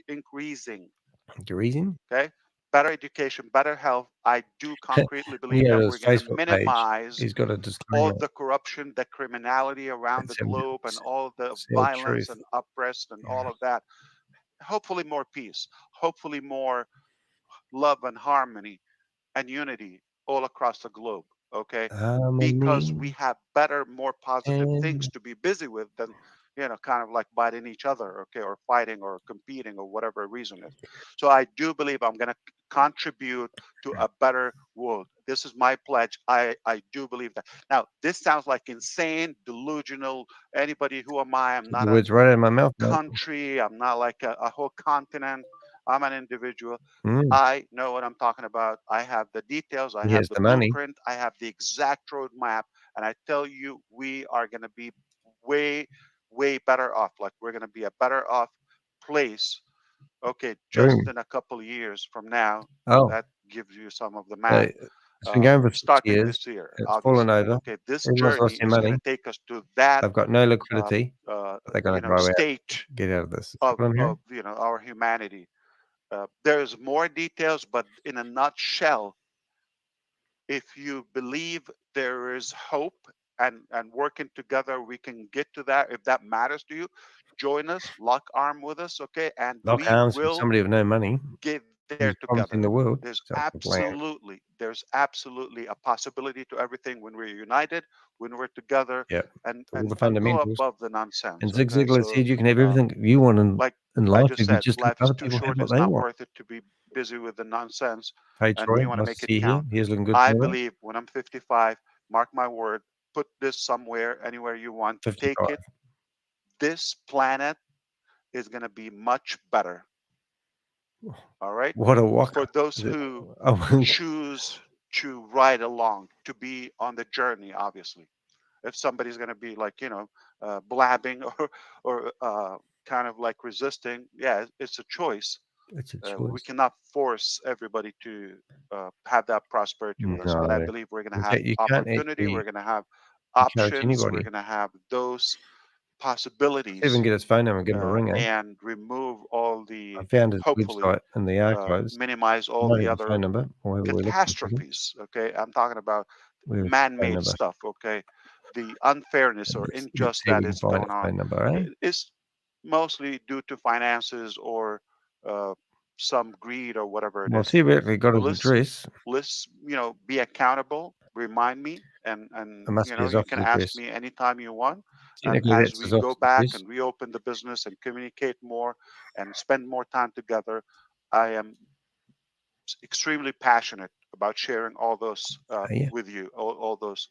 increasing. Increasing? Okay. Better education, better health. I do concretely believe Yeah, that his we're going to Facebook page. minimize He's got a all disclaimer. the corruption, the criminality around the globe, and all the violence and oppressed and all of that. Hopefully more peace, hopefully more love and harmony and unity all across the globe. Okay. Because we have better, more positive things to be busy with than, kind of like biting each other, okay, or fighting or competing or whatever reason is. So I do believe I'm going to contribute to a better world. This is my pledge. I do believe that. Now, this sounds like insane, delusional. Anybody, who am I? I'm not The a words right out of my mouth, mate. country. I'm not like a whole continent. I'm an individual. Mm. I know what I'm talking about. I have the details. I He have has the the money. blueprint. I have the exact roadmap. And I tell you, we are going to be way, way better off. Like, we're going to be a better off place. Okay, just Boom. in a couple of years from now. Oh. That gives you some of the So math. it's been going for 6 Starting years. this year, It's obviously. fallen over. Okay, this Everyone's journey lost their is going money. to take us to that They've got no liquidity. They're going to grow out. state Get out of this. Is of, what I'm hearing? our humanity. There's more details, but in a nutshell, if you believe there is hope and working together, we can get to that. If that matters to you, join us, lock arm with us, okay? And Lock we arms with will somebody with no money. get there Who's promising together. the world. There's Self-proclaimed. absolutely a possibility to everything when we're united, when we're together, Yeah. and All the go fundamentals. above the nonsense. And Zig Okay, Ziglar so said you can have everything you want in like I life just if you said, just let life is other too people have short. what It's they not want. worth it to be busy with the nonsense, Hey, and Troy, we want to nice make to it see you here. count. Here's looking good. I brother. believe when I'm 55, mark my word, put this somewhere, anywhere you want, take 55. it. This planet is going to be much better. All right. What a walk. For those Is it? who Oh, choose to ride along, to be on the journey, obviously. If somebody's going to be like, blabbing or kind of like resisting, yeah, it's a choice. it's a We choice. cannot force everybody to have that prosperity with us. But I No. believe we're going to have You can't opportunity. We're actually going to have encourage options. We're anybody. going to have those See if we possibilities can get his phone number and give him a ring, eh? and remove all the, I found his hopefully, website in the archives. minimize all Might the have his other phone number. Or we're looking for him. catastrophes. Okay, I'm talking about Where's his phone man-made number? stuff. Okay, the unfairness or Let's unjust see if that we can is find going his on phone number, eh? is mostly due to finances or some greed or whatever it Well, is. see, we actually got But his address. let's be accountable. Remind me, and It must be his you office can ask address. me anytime you want. And Technically, as that's we his go office back address. and reopen the business and communicate more and spend more time together, I am extremely passionate about sharing all those Yeah. with you, all those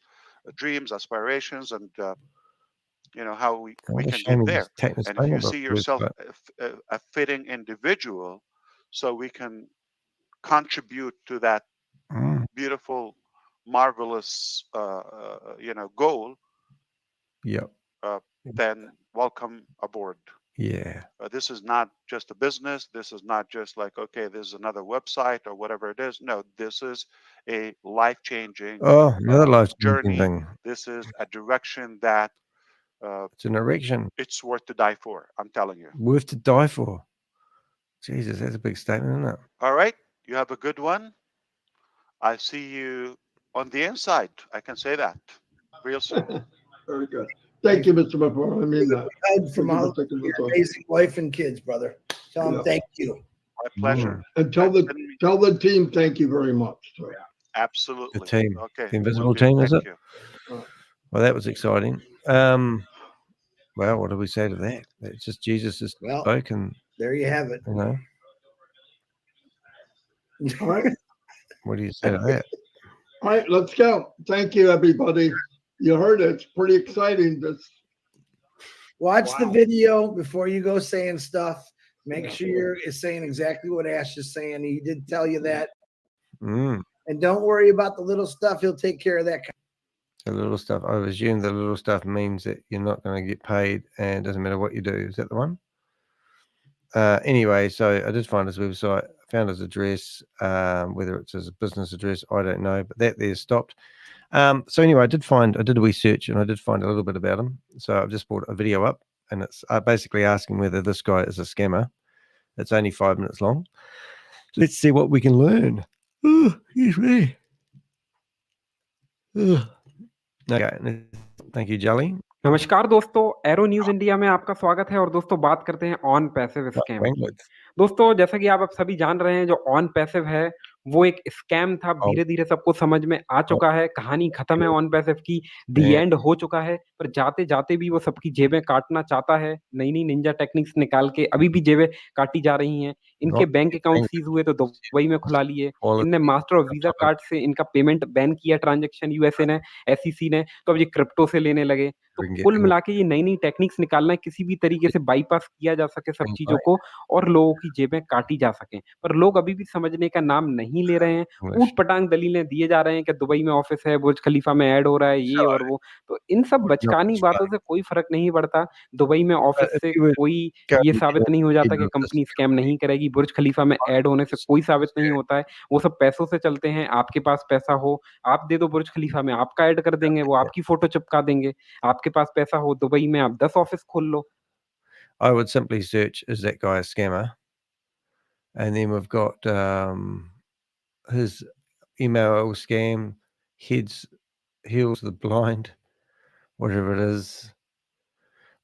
dreams, aspirations, and how we What a can shame get he there. just taken his And if phone you number see off the yourself website. a fitting individual, so we can contribute to that Mm. beautiful, marvelous, goal, Yep. then welcome aboard. Yeah. This is not just a business. This is not just like, okay, this is another website or whatever it is. No, this is a life-changing Another life-changing journey. thing. This is a direction that It's an erection. it's worth to die for. I'm telling you. Worth to die for. Jesus, that's a big statement, isn't it? All right. You have a good one. I see you on the inside. I can say that real soon. Very good. Thank you, Mr. Mapar. I mean that. From all your amazing wife and kids, brother. Tell them thank you. My pleasure. And tell the team thank you very much. So. Absolutely. The team. Okay. The invisible will do. team, is Thank it? you. Well, that was exciting. Well, what do we say to that? It's just Jesus has spoken. There you have it. You know. All right. What do you say to that? All right, let's go. Thank you, everybody. You heard it. It's pretty exciting. Watch the video before you go saying stuff. Make sure you're saying exactly what Ash is saying. He did tell you that. Mm. And don't worry about the little stuff. He'll take care of that. The little stuff. I assume the little stuff means that you're not going to get paid and it doesn't matter what you do. Is that the one? Anyway, so I did find his website, found his address, whether it's his business address, I don't know, but that there stopped. So anyway, I did a wee search and I did find a little bit about him. So I've just brought a video up and it's basically asking whether this guy is a scammer. It's only 5 minutes long. So let's see what we can learn. Oh, excuse me. Okay, thank you, Jelly. नमस्कार दोस्तों, arrow news India में आपका स्वागत है और दोस्तों बात करते हैं ऑन पैसिव स्कैम की। दोस्तों जैसा कि आप सभी जान रहे हैं, जो ऑन पैसिव है वो एक स्कैम था। धीरे धीरे सबको समझ में आ चुका है, कहानी खत्म है ऑन पैसिव की, दी एंड हो चुका है। पर जाते जाते भी वो सबकी जेबें काटना चाहता है। नई नई निंजा टेक्निक्स निकाल के अभी भी जेबें काटी जा रही हैं। इनके बैंक अकाउंट सीज हुए तो दुबई में खुला लिए। इनने मास्टर और वीजा कार्ड से इनका पेमेंट बैन किया, ट्रांजेक्शन यूएसए ने, एसईसी ने, तो अब ये क्रिप्टो से लेने लगे। तो कुल मिला के ये नई नई टेक्निक्स निकालना है, किसी भी तरीके से बाईपास किया जा सके सब चीजों को और लोगों की जेबें काटी जा सके। पर लोग अभी भी समझने का नाम नहीं ले रहे हैं। ऊट पटांग दलीलें दिए जा रहे हैं कि दुबई में ऑफिस है, बुर्ज खलीफा में ऐड हो रहा है, ये और वो। तो इन सब बचकानी बातों से कोई फर्क नहीं पड़ता। दुबई में ऑफिस से कोई ये साबित नहीं हो जाता कि कंपनी स्कैम नहीं करेगी। बुर्ज खलीफा में ऐड होने से कोई साबित नहीं होता है। वो सब पैसों से चलते हैं। आपके पास पैसा हो, आप दे दो बुर्ज खलीफा में, आपका ऐड कर देंगे, वो आपकी फोटो चिपका देंगे। आपके पास पैसा हो, दुबई में आप 10 ऑफिस खोल लो। I would simply search, is that guy a scammer? And then we've got his email scam, heals the blind, whatever it is.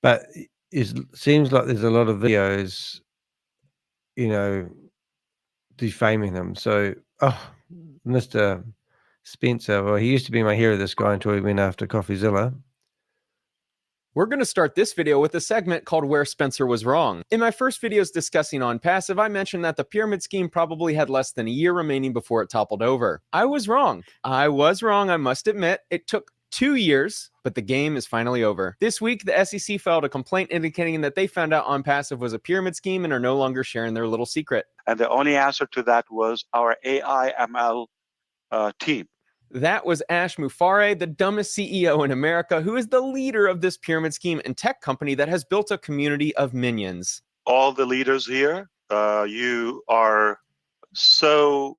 But it seems like there's a lot of videos, you know, defaming him. So, Mr. Spencer, well, he used to be my hero, this guy, until he went after CoffeeZilla. We're going to start this video with a segment called Where Spencer Was Wrong. In my first videos discussing On Passive, I mentioned that the pyramid scheme probably had less than a year remaining before it toppled over. I was wrong. I must admit. It took 2 years, but the game is finally over. This week, the SEC filed a complaint indicating that they found out On Passive was a pyramid scheme and are no longer sharing their little secret. And the only answer to that was our AI ML team. That was Ash Mufareh, the dumbest CEO in America, who is the leader of this pyramid scheme and tech company that has built a community of minions. All the leaders here, you are so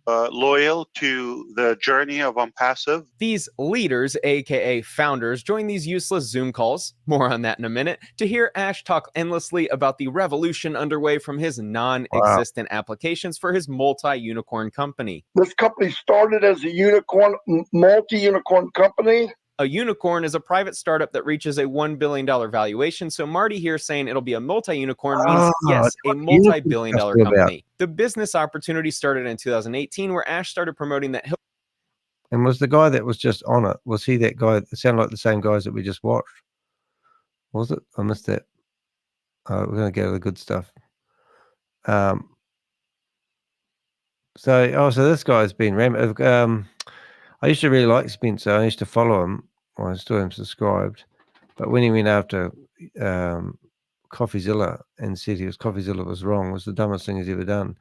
loyal to the journey of OnPassive. These leaders, aka founders, join these useless Zoom calls, more on that in a minute, to hear Ash talk endlessly about the revolution underway from his non-existent applications for his multi-unicorn company. This company started as a unicorn, multi-unicorn company. A unicorn is a private startup that reaches a $1 billion valuation. So Marty here saying it'll be a multi-unicorn means, yes, a multi-billion-dollar company. The business opportunity started in 2018, where Ash started promoting that he'll... And was the guy that was just on it, was he that guy? It sounded like the same guys that we just watched. Was it? I missed that. We're going to go to the good stuff. So this guy's been I used to really like Spencer. I used to follow him. Well, I still am subscribed. But when he went after CoffeeZilla and said CoffeeZilla was wrong, was the dumbest thing he's ever done.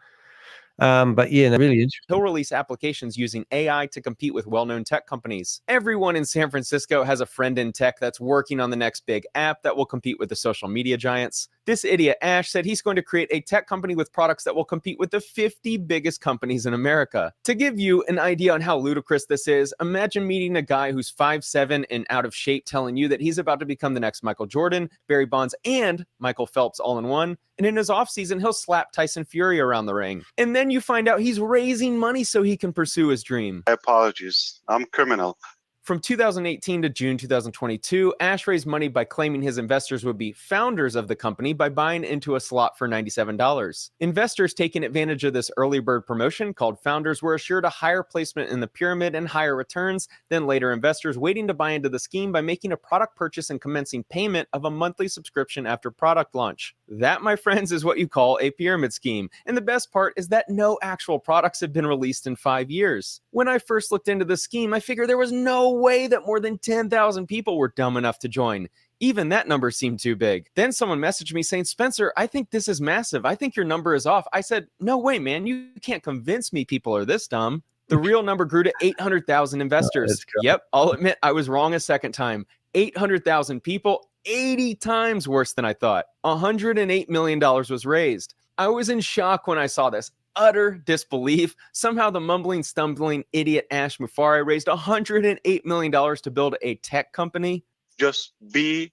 But yeah, really interesting. He'll release applications using AI to compete with well-known tech companies. Everyone in San Francisco has a friend in tech that's working on the next big app that will compete with the social media giants. This idiot Ash said he's going to create a tech company with products that will compete with the 50 biggest companies in America. To give you an idea on how ludicrous this is, imagine meeting a guy who's 5'7" and out of shape telling you that he's about to become the next Michael Jordan, Barry Bonds, and Michael Phelps all in one. And in his offseason, he'll slap Tyson Fury around the ring. And then you find out he's raising money so he can pursue his dream. Apologies, I'm criminal. From 2018 to June 2022, Ash raised money by claiming his investors would be founders of the company by buying into a slot for $97. Investors taking advantage of this early bird promotion called founders were assured a higher placement in the pyramid and higher returns than later investors waiting to buy into the scheme by making a product purchase and commencing payment of a monthly subscription after product launch. That, my friends, is what you call a pyramid scheme. And the best part is that no actual products have been released in 5 years. When I first looked into the scheme, I figured there was no way that more than 10,000 people were dumb enough to join. Even that number seemed too big. Then someone messaged me saying, Spencer, I think this is massive. I think your number is off. I said, no way, man. You can't convince me people are this dumb. The real number grew to 800,000 investors. Yep, I'll admit I was wrong a second time. 800,000 people, 80 times worse than I thought. $108 million was raised. I was in shock when I saw this. Utter disbelief. Somehow the mumbling, stumbling idiot Ash Mufareh raised $108 million to build a tech company. Just be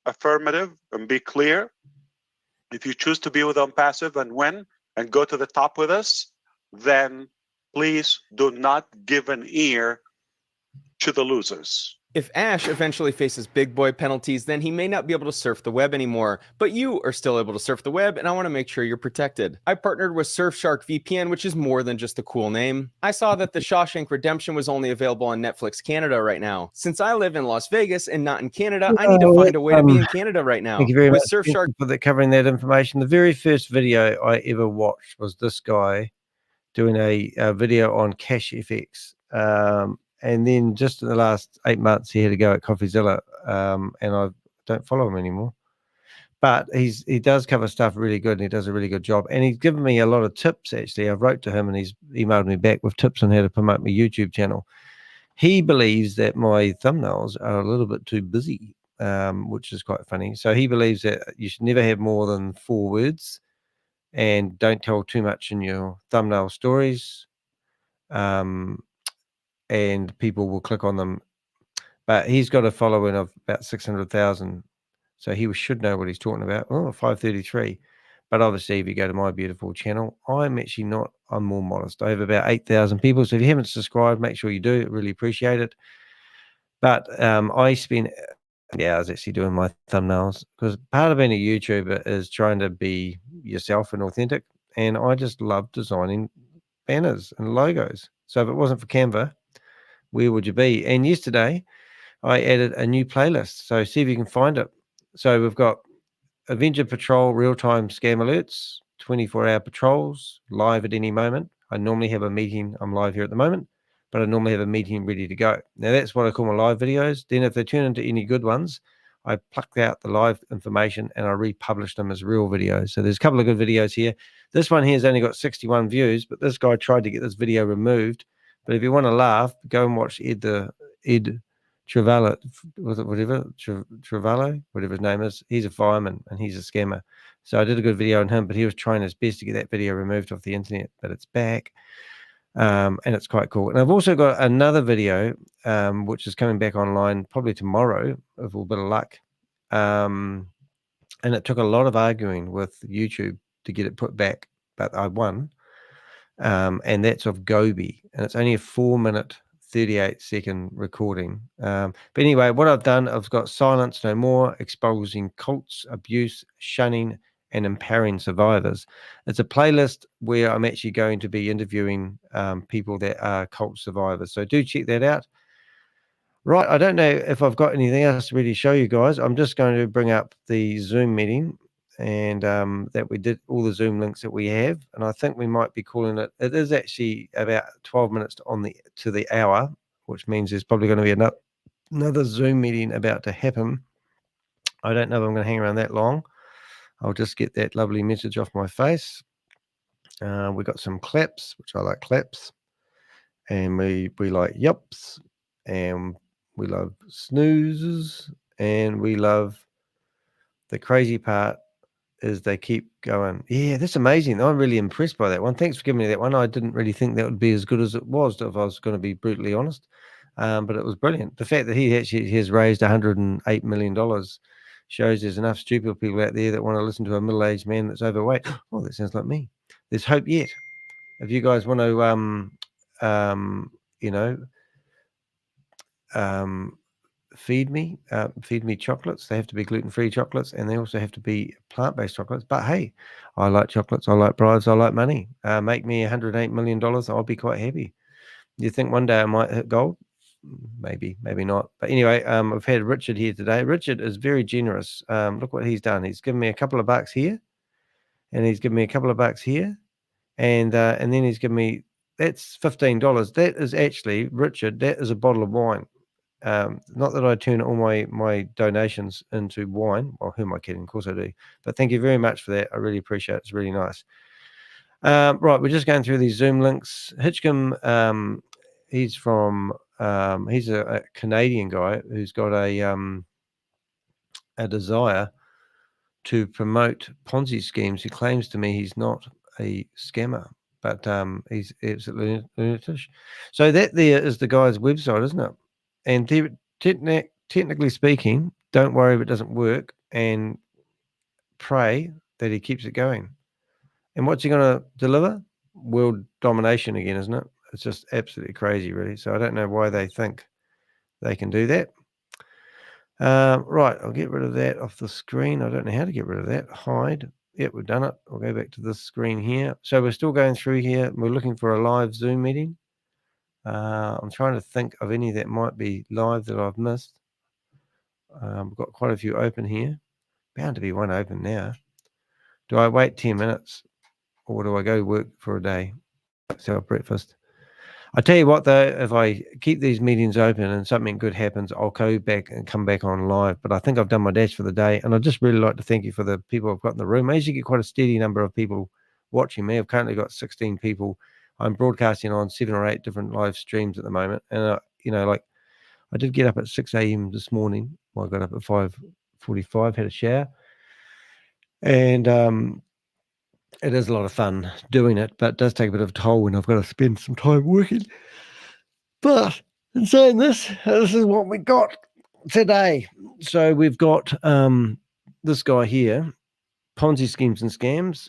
affirmative and be clear. If you choose to be with OnPassive and win and go to the top with us, then please do not give an ear to the losers. If Ash eventually faces big boy penalties, then he may not be able to surf the web anymore, but you are still able to surf the web, and I want to make sure you're protected. I partnered with Surfshark VPN, which is more than just a cool name. I saw that The Shawshank Redemption was only available on Netflix Canada right now. Since I live in Las Vegas and not in Canada, I need to find a way to be in Canada right now. Thank you very with much Surfshark for covering that information. The very first video I ever watched was this guy doing a video on Cash FX. And then just in the last 8 months, he had to go at CoffeeZilla, and I don't follow him anymore. But he does cover stuff really good, and he does a really good job. And he's given me a lot of tips, actually. I wrote to him, and he's emailed me back with tips on how to promote my YouTube channel. He believes that my thumbnails are a little bit too busy, which is quite funny. So he believes that you should never have more than 4 words, and don't tell too much in your thumbnail stories. And people will click on them. But he's got a following of about 600,000. So he should know what he's talking about. Oh, 533. But obviously, if you go to my beautiful channel, I'm actually not, I'm more modest. I have about 8,000 people. So if you haven't subscribed, make sure you do. Really appreciate it. But I spend hours actually doing my thumbnails, because part of being a YouTuber is trying to be yourself and authentic. And I just love designing banners and logos. So if it wasn't for Canva, where would you be? And yesterday, I added a new playlist. So see if you can find it. So we've got Avenger Patrol real-time scam alerts, 24-hour patrols, live at any moment. I normally have a meeting. I'm live here at the moment, but I normally have a meeting ready to go. Now, that's what I call my live videos. Then if they turn into any good ones, I pluck out the live information and I republish them as real videos. So there's a couple of good videos here. This one here has only got 61 views, but this guy tried to get this video removed. But if you want to laugh, go and watch Ed Trevallo, Trevallo, whatever his name is. He's a fireman and he's a scammer. So I did a good video on him, but he was trying his best to get that video removed off the internet, but it's back. And it's quite cool. And I've also got another video, which is coming back online probably tomorrow, with a little bit of luck. And it took a lot of arguing with YouTube to get it put back, but I won. And that's of Gobi, and it's only a 4-minute 38-second recording. But anyway, what I've done, I've got Silence No More, exposing cults, abuse, shunning, and empowering survivors. It's a playlist where I'm actually going to be interviewing people that are cult survivors. So do check that out. Right, I don't know if I've got anything else to really show you guys. I'm just going to bring up the Zoom meeting, and that we did all the Zoom links that we have, and I think we might be calling it. It is actually about 12 minutes to the hour, which means there's probably going to be another Zoom meeting about to happen. I don't know if I'm going to hang around that long. I'll just get that lovely message off my face. We got some claps, which I like claps. And we like yups. And we love snoozes. And we love the crazy part is they keep going. Yeah, that's amazing. I'm really impressed by that one. Thanks for giving me that one. I didn't really think that would be as good as it was, if I was going to be brutally honest. But it was brilliant. The fact that he actually has raised $108 million shows there's enough stupid people out there that want to listen to a middle-aged man that's overweight. Oh, that sounds like me. There's hope yet. If you guys want to, feed me chocolates. They have to be gluten-free chocolates, and they also have to be plant-based chocolates. But hey, I like chocolates, I like bribes, I like money. Make me $108 million, I'll be quite happy. You think one day I might hit gold? Maybe not. But anyway, I've had Richard here today. Richard is very generous. Look what he's done. He's given me a couple of bucks here, and he's given me a couple of bucks here, and then he's given me, that's $15. That is actually, Richard, that is a bottle of wine. Not that I turn all my donations into wine. Well, who am I kidding? Of course I do. But thank you very much for that. I really appreciate it. It's really nice. Right, we're just going through these Zoom links. Hitchcom, he's from he's a Canadian guy who's got a desire to promote Ponzi schemes. He claims to me he's not a scammer, but he's absolutely lunatic. So that there is the guy's website, isn't it? And technically speaking, don't worry if it doesn't work, and pray that he keeps it going. And what's he going to deliver? World domination again, isn't it? It's just absolutely crazy, really. So I don't know why they think they can do that. Right, I'll get rid of that off the screen. I don't know how to get rid of that. Hide. Yep, we've done it. We'll go back to this screen here. So we're still going through here. We're looking for a live Zoom meeting. I'm trying to think of any that might be live that I've missed. We've got quite a few open here. Bound to be one open now. Do I wait 10 minutes or do I go work for a day? So breakfast. I tell you what, though, if I keep these meetings open and something good happens, I'll go back and come back on live. But I think I've done my dash for the day. And I'd just really like to thank you for the people I've got in the room. I usually get quite a steady number of people watching me. I've currently got 16 people. I'm broadcasting on 7 or 8 different live streams at the moment. And, like I did get up at 6 a.m. this morning. Well, I got up at 5:45, had a shower. And it is a lot of fun doing it, but it does take a bit of a toll when I've got to spend some time working. But in saying this is what we got today. So we've got this guy here, Ponzi schemes and scams,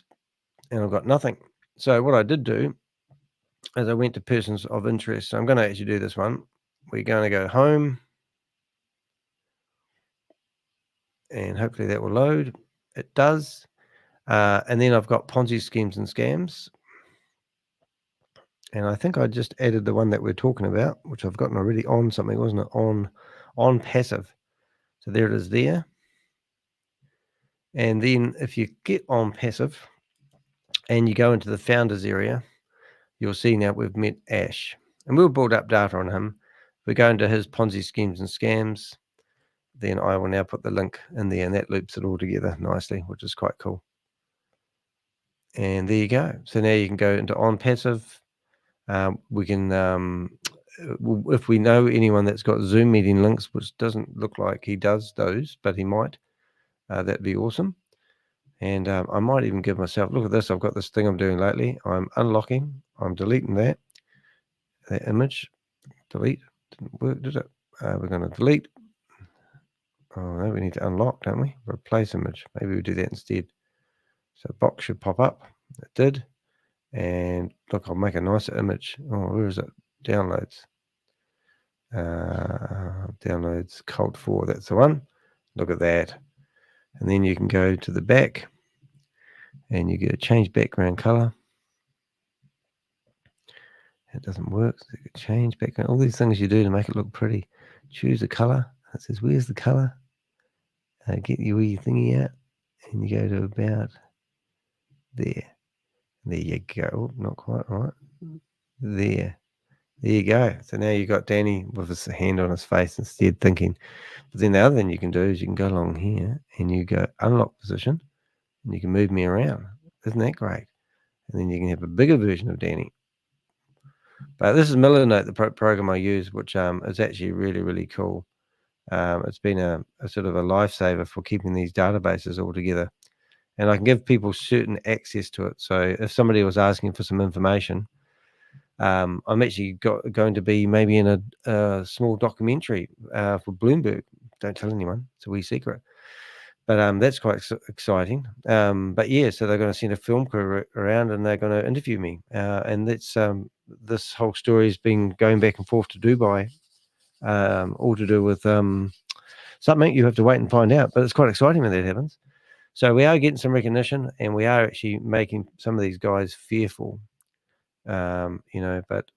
and I've got nothing. So what I did do is I went to persons of interest. So I'm going to actually do this one. We're going to go home, and hopefully that will load. It does. And then I've got Ponzi schemes and scams. And I think I just added the one that we're talking about, which I've gotten already on something, wasn't it? On passive. So there it is there. And then if you get on passive and you go into the founders area, you'll see now we've met Ash. And we'll build up data on him. If we go into his Ponzi schemes and scams, then I will now put the link in there, and that loops it all together nicely, which is quite cool. And there you go. So now you can go into on passive. We can, if we know anyone that's got Zoom meeting links, which doesn't look like he does those, but he might, that'd be awesome. And I might even give myself, look at this, I've got this thing I'm doing lately. I'm unlocking, I'm deleting that image. Delete, didn't work, did it? We're going to delete. Oh no, we need to unlock, don't we? Replace image. Maybe we do that instead. So a box should pop up. It did. And look, I'll make a nicer image. Oh, where is it? Downloads. Downloads Cult 4. That's the one. Look at that. And then you can go to the back and you get a change background color. It doesn't work. So you can change background. All these things you do to make it look pretty. Choose a color. It says, where's the color? Get your wee thingy out. And you go to about there. There you go. Oh, not quite right. There you go. So now you've got Danny with his hand on his face instead thinking. But then the other thing you can do is you can go along here and you go unlock position and you can move me around. Isn't that great? and then you can have a bigger version of Danny. But this is Millernote, the program I use, which is actually really, really cool. It's been a sort of a lifesaver for keeping these databases all together. And I can give people certain access to it. So if somebody was asking for some information, I'm actually going to be maybe in a small documentary for Bloomberg. Don't tell anyone. It's a wee secret. But that's quite exciting. But yeah, so they're going to send a film crew around and they're going to interview me. And that's this whole story has been going back and forth to Dubai, all to do with something you have to wait and find out. But it's quite exciting when that happens. So we are getting some recognition, and we are actually making some of these guys fearful. But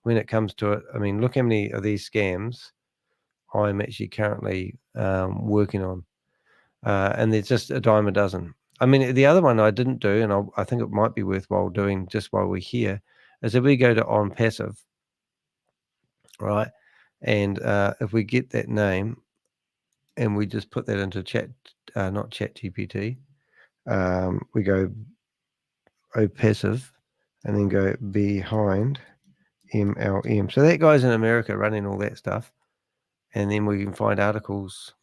when it comes to it, I mean, look how many of these scams I'm actually currently working on. And there's just a dime a dozen. I mean, the other one I didn't do, and I think it might be worthwhile doing just while we're here, is if we go to on passive, right? And if we get that name and we just put that into not chat GPT, we go passive and then go behind MLM. So that guy's in America running all that stuff. And then we can find articles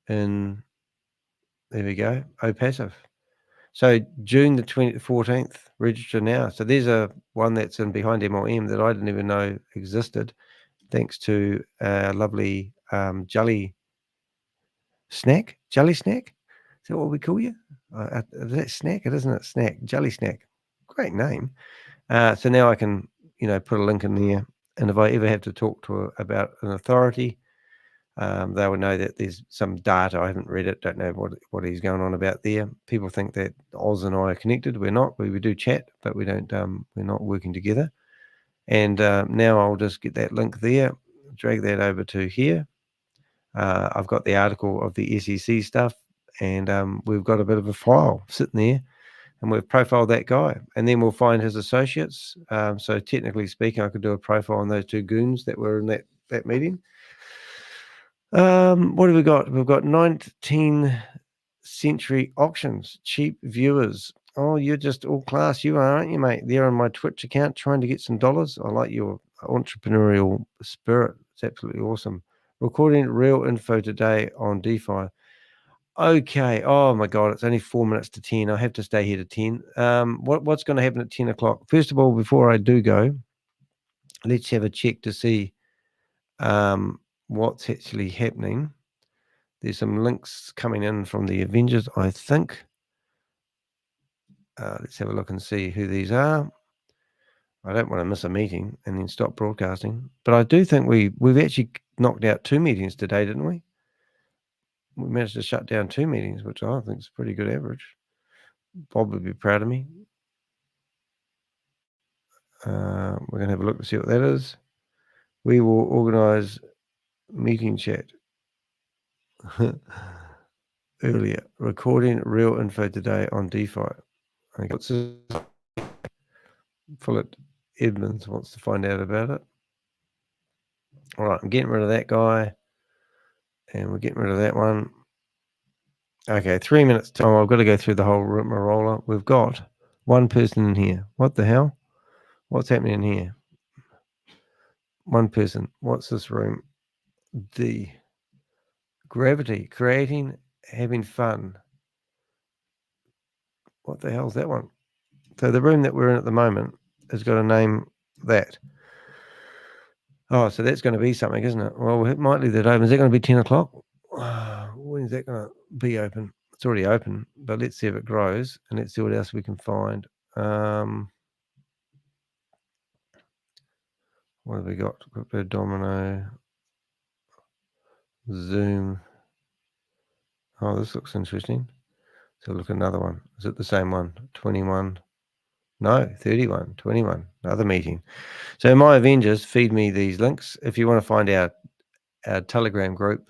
in, there we go, passive. So June the 14th, register now. So there's one that's in behind MLM that I didn't even know existed, thanks to lovely Jelly Snack. Is that what we call you? Is that Snack? It isn't it? Snack. Jelly Snack. Great name. So now I can, put a link in there. And if I ever have to talk about an authority, they will know that there's some data. I haven't read it. Don't know what he's going on about there. People think that Oz and I are connected. We're not. We do chat, but we don't. We're not working together. And now I'll just get that link there, drag that over to here. I've got the article of the SEC stuff, and we've got a bit of a file sitting there, and we've profiled that guy, and then we'll find his associates. So technically speaking, I could do a profile on those two goons that were in that meeting. What have we got? We've got 19th century auctions, cheap viewers. Oh, you're just all class, you are, aren't you, mate? There on my Twitch account trying to get some dollars. I like your entrepreneurial spirit. It's absolutely awesome. Recording real info today on DeFi. Okay. Oh my God, it's only 4 minutes to 10. I have to stay here to 10. What's going to happen at 10 o'clock? First of all, before I do go, let's have a check to see what's actually happening. There's some links coming in from the Avengers, I think. Let's have a look and see who these are. I don't want to miss a meeting and then stop broadcasting. But I do think we've actually knocked out 2 meetings today, didn't we? We managed to shut down 2 meetings, which I think is a pretty good average. Bob would be proud of me. We're going to have a look to see what that is. We will organize meeting chat. Earlier, recording real info today on DeFi. Okay, what's this? Philip Edmonds wants to find out about it. All right, I'm getting rid of that guy, and we're getting rid of that one. Okay, 3 minutes time. I've got to go through the whole rigmarole. We've got one person in here. What the hell? What's happening in here? One person. What's this room? The gravity, creating, having fun. What the hell is that one? So the room that we're in at the moment has got a name that. Oh, so that's going to be something, isn't it? Well, it might leave that open. Is that going to be 10 o'clock? When is that going to be open? It's already open, but let's see if it grows, and let's see what else we can find. What have we got? Crypto Domino, Zoom. Oh, this looks interesting. So look, another one. Is it the same one? 21. No, 31, 21. Another meeting. So my Avengers feed me these links. If you want to find our Telegram group,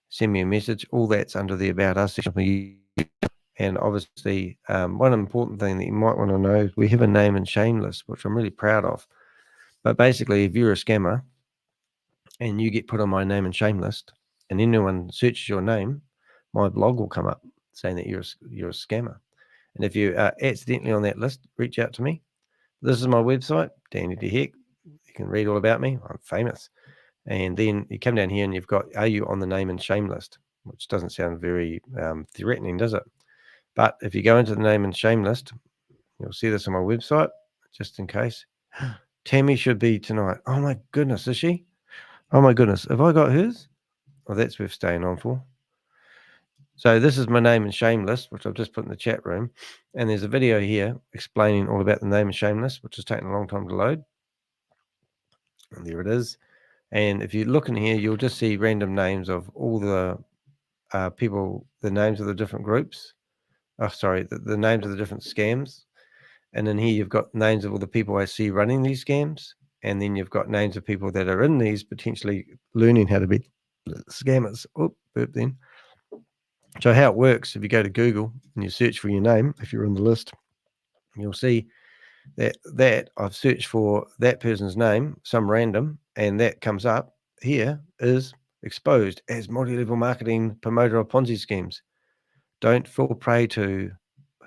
send me a message. All that's under the About Us section. And obviously, one important thing that you might want to know is we have a name and shame list, which I'm really proud of. But basically, if you're a scammer and you get put on my name and shame list, and anyone searches your name, my blog will come up saying that you're a scammer. And if you are accidentally on that list, reach out to me. This is my website, Danny de Hek. You can read all about me. I'm famous. And then you come down here and you've got, are you on the name and shame list? Which doesn't sound very threatening, does it? But if you go into the name and shame list, you'll see this on my website, just in case. Tammy should be tonight. Oh my goodness, is she? Oh my goodness. Have I got hers? Oh, that's worth staying on for. So this is my name and shame list, which I've just put in the chat room. And there's a video here explaining all about the name and shame list, which has taken a long time to load. And there it is. And if you look in here, you'll just see random names of all the people, the names of the different groups. Oh, sorry, the names of the different scams. And then here you've got names of all the people I see running these scams. And then you've got names of people that are in these potentially learning how to be scammers. Oh, burp then. So how it works, if you go to Google and you search for your name, if you're on the list, you'll see that I've searched for that person's name, some random, and that comes up here is exposed as multi-level marketing promoter of Ponzi schemes. Don't fall prey to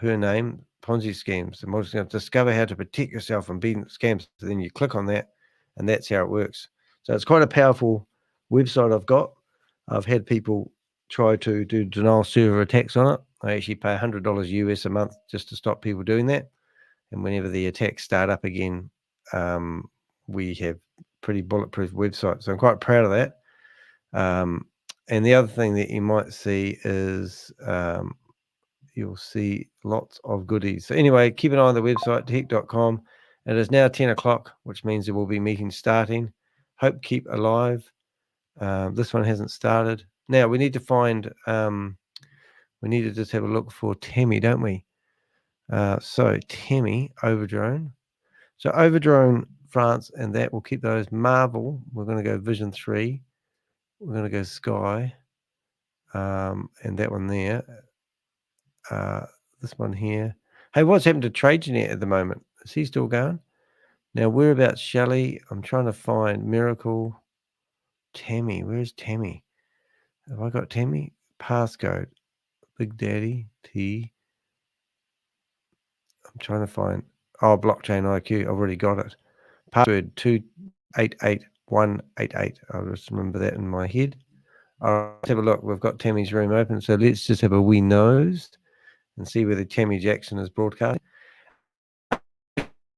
her name, Ponzi schemes. And we're just going to discover how to protect yourself from being scams. So then you click on that, and that's how it works. So it's quite a powerful website I've got. I've had people try to do denial server attacks on it. I actually pay $100 US a month just to stop people doing that. And whenever the attacks start up again, we have pretty bulletproof websites. So I'm quite proud of that. And the other thing that you might see is you'll see lots of goodies. So anyway, keep an eye on the website, dehek.com. It is now 10 o'clock, which means there will be meetings starting. Hope keep alive. This one hasn't started. Now we need to find, we need to just have a look for Tammy, don't we? So Tammy, Overdome. So Overdome, France, and that will keep those. Marvel, we're going to go Vision 3. We're going to go Sky. And that one there. This one here. Hey, what's happened to TradeGenet at the moment? Is he still going? Now, whereabouts Shelley? I'm trying to find Miracle. Tammy, where's Tammy? Have I got Tammy? Passcode. Big Daddy T. I'm trying to find. Oh, Blockchain IQ. I've already got it. Password 288188. I'll just remember that in my head. Let's have a look. We've got Tammy's room open. So let's just have a wee nose and see whether Tammy Jackson is broadcasting.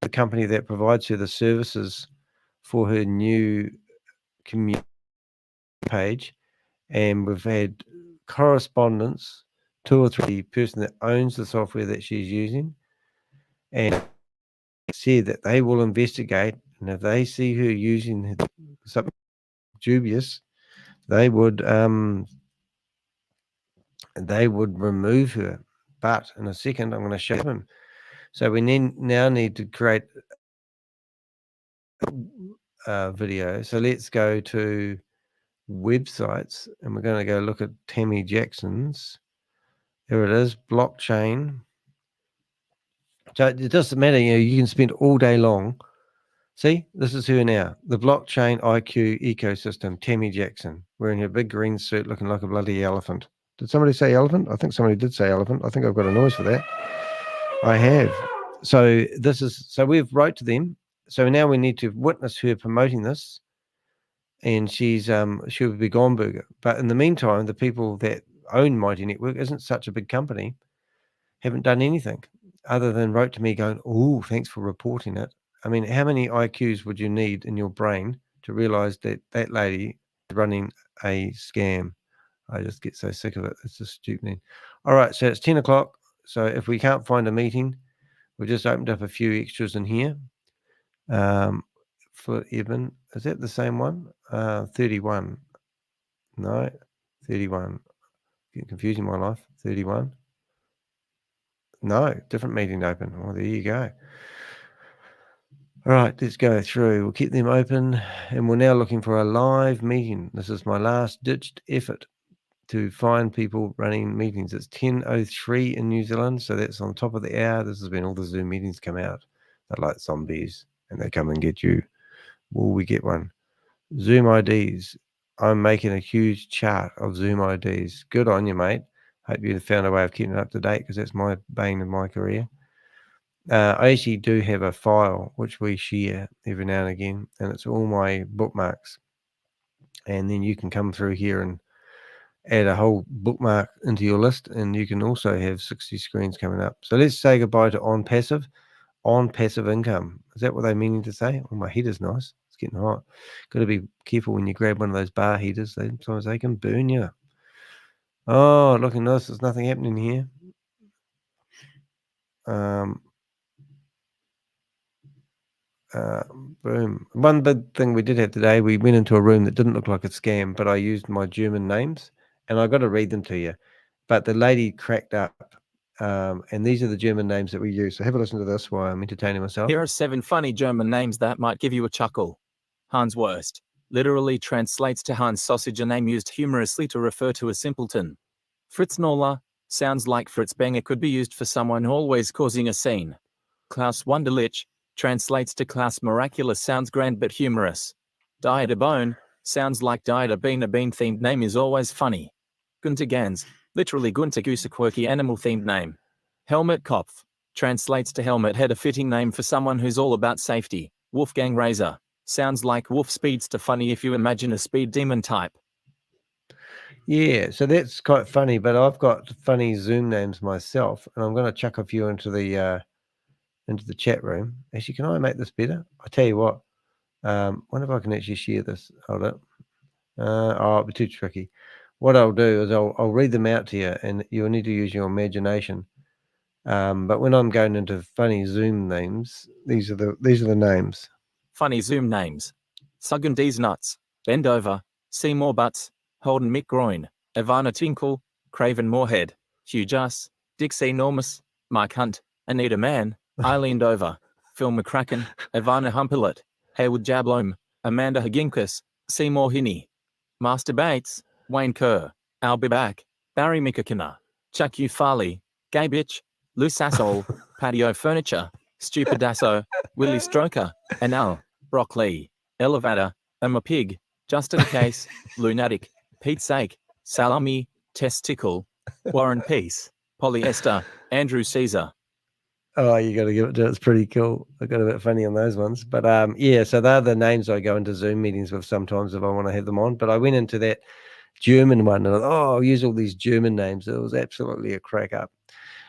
The company that provides her the services for her new community page. And we've had correspondence, 2 or 3 person that owns the software that she's using. And said that they will investigate, and if they see her using something dubious, they would remove her. But in a second, I'm going to show them. So we now need to create a video. So let's go to websites, and we're going to go look at Tammy Jackson's. There it is, blockchain. So it doesn't matter, you can spend all day long. See, this is her now. The blockchain IQ ecosystem, Tammy Jackson, wearing her big green suit, looking like a bloody elephant. Did somebody say elephant? I think somebody did say elephant. I think I've got a noise for that. I have. So so we've wrote to them. So now we need to witness her promoting this. And she'll be gone burger. But in the meantime, the people that own Mighty Network isn't such a big company, haven't done anything other than wrote to me going, oh, thanks for reporting it. I mean, how many IQs would you need in your brain to realize that that lady is running a scam? I just get so sick of it. It's just stupid. All right, so it's 10 o'clock. So if we can't find a meeting, we've just opened up a few extras in here. For Evan, is that the same one? 31. No, 31. Getting confusing my life. 31. No, different meeting open. Oh, there you go. All right, let's go through. We'll keep them open, and we're now looking for a live meeting. This is my last ditched effort to find people running meetings. It's 10:03 in New Zealand, so that's on top of the hour. This is when all the Zoom meetings come out. They're like zombies, and they come and get you. Will we get one? Zoom IDs. I'm making a huge chart of Zoom IDs. Good on you, mate. Hope you found a way of keeping it up to date, because that's my bane of my career. I actually do have a file which we share every now and again, and it's all my bookmarks. And then you can come through here and add a whole bookmark into your list, and you can also have 60 screens coming up. So let's say goodbye to on passive income. Is that what they're meaning to say? Oh, my heater's nice. It's getting hot. Got to be careful when you grab one of those bar heaters. Sometimes they can burn you. Oh, looking nice. There's nothing happening here. Boom. One big thing we did have today, we went into a room that didn't look like a scam, but I used my German names, and I got to read them to you. But the lady cracked up, and these are the German names that we use. So have a listen to this while I'm entertaining myself. Here are 7 funny German names that might give you a chuckle. Hans Wurst literally translates to Hans Sausage, a name used humorously to refer to a simpleton. Fritz Noller sounds like Fritz Bang. It could be used for someone always causing a scene. Klaus Wunderlich translates to Klaus Miraculous, sounds grand but humorous. Died a Bone sounds like Died a Bean. A bean-themed name is always funny. Gunter Gans, literally Gunter Goose, a quirky animal-themed name. Helmet Kopf translates to helmet head, a fitting name for someone who's all about safety. Wolfgang Razor sounds like Wolf Speedster, funny if you imagine a speed demon type. Yeah, so that's quite funny, but I've got funny Zoom names myself, and I'm going to chuck a few into the chat room. Actually, can I make this better? I tell you what, wonder if I can actually share this. Hold up. Oh, it'll be too tricky. What I'll do is I'll read them out to you, and you'll need to use your imagination. But when I'm going into funny Zoom names, these are the names. Funny Zoom names: Suggen D's Nuts, Bend Over, Seymour Butts, Holden Mick Groin, Ivana Tinkle, Craven Moorhead, Hugh Juss, Dixie Enormous, Mike Hunt, Anita Mann, Eileen Dover, Phil McCracken, Ivana Humperlet, Haywood Jablome, Amanda Higinkus, Seymour Hinney, Master Bates, Wayne Kerr, I'll Be Back, Barry Mikakina, Chuck U. Farley, Gay Bitch, Loose Asshole, Patio Furniture, Stupidasso, Willie Stroker, Anal, Brock Lee, Elevator, Emma Pig, Justin Case, Lunatic, Pete's Sake, Salami, Testicle, Warren Peace, Polyester, Andrew Caesar. Oh, you got to give it to it. It's pretty cool. I got a bit funny on those ones. But yeah, so they're the names I go into Zoom meetings with sometimes if I want to have them on. But I went into that German one and I thought, I'll use all these German names. It was absolutely a crack up.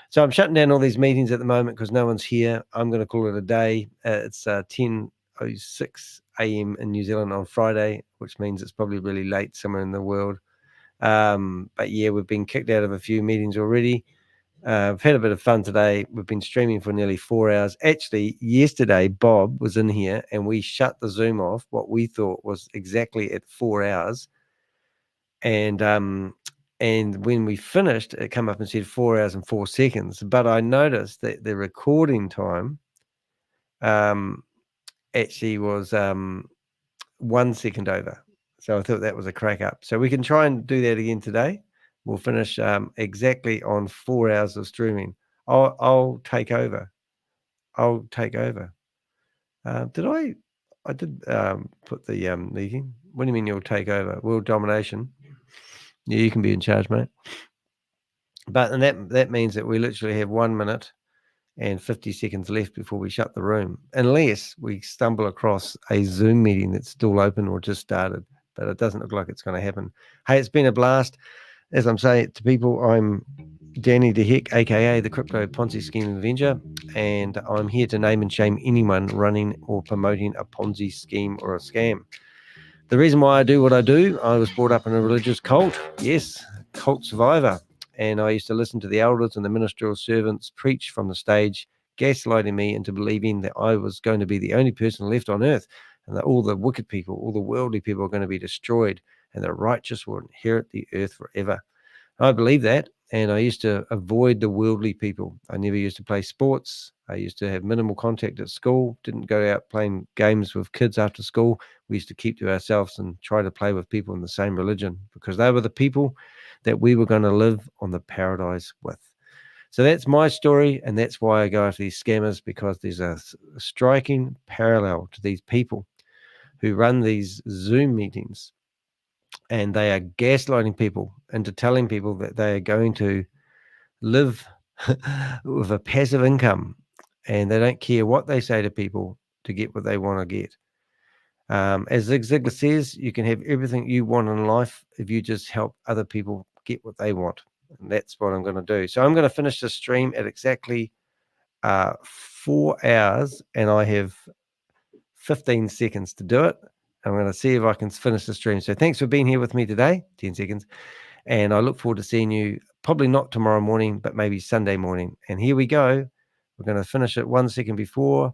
So I'm shutting down all these meetings at the moment because no one's here. I'm going to call it a day. It's 10:06 a.m. in New Zealand on Friday, which means it's probably really late somewhere in the world. But yeah, we've been kicked out of a few meetings already. I've had a bit of fun today. We've been streaming for nearly 4 hours. Actually, yesterday, Bob was in here and we shut the Zoom off, what we thought was exactly at 4 hours. And when we finished, it came up and said 4 hours and 4 seconds. But I noticed that the recording time actually was 1 second over. So I thought that was a crack up. So we can try and do that again today. We'll finish exactly on 4 hours of streaming. I'll take over. I'll take over. Did I did put the meeting. What do you mean you'll take over? World domination. Yeah, you can be in charge, mate. But and that means that we literally have 1 minute and 50 seconds left before we shut the room, unless we stumble across a Zoom meeting that's still open or just started. But it doesn't look like it's going to happen. Hey, it's been a blast. As I'm saying to people, I'm Danny de Hek, aka the Crypto Ponzi Scheme Avenger, and I'm here to name and shame anyone running or promoting a Ponzi scheme or a scam. The reason why I do what I do, I was brought up in a religious cult. Yes, cult survivor. And I used to listen to the elders and the ministerial servants preach from the stage, gaslighting me into believing that I was going to be the only person left on earth, and that all the wicked people, all the worldly people are going to be destroyed, and the righteous will inherit the earth forever. I believe that, and I used to avoid the worldly people. I never used to play sports. I used to have minimal contact at school, didn't go out playing games with kids after school. We used to keep to ourselves and try to play with people in the same religion, because they were the people that we were going to live on the paradise with. So that's my story, and that's why I go after these scammers, because there's a striking parallel to these people who run these Zoom meetings and they are gaslighting people into telling people that they are going to live with a passive income, and they don't care what they say to people to get what they want to get. As Zig Ziglar says, you can have everything you want in life if you just help other people get what they want. And that's what I'm going to do. So I'm going to finish the stream at exactly 4 hours, and I have 15 seconds to do it. I'm going to see if I can finish the stream. So thanks for being here with me today, 10 seconds. And I look forward to seeing you, probably not tomorrow morning, but maybe Sunday morning. And here we go. We're going to finish it 1 second before.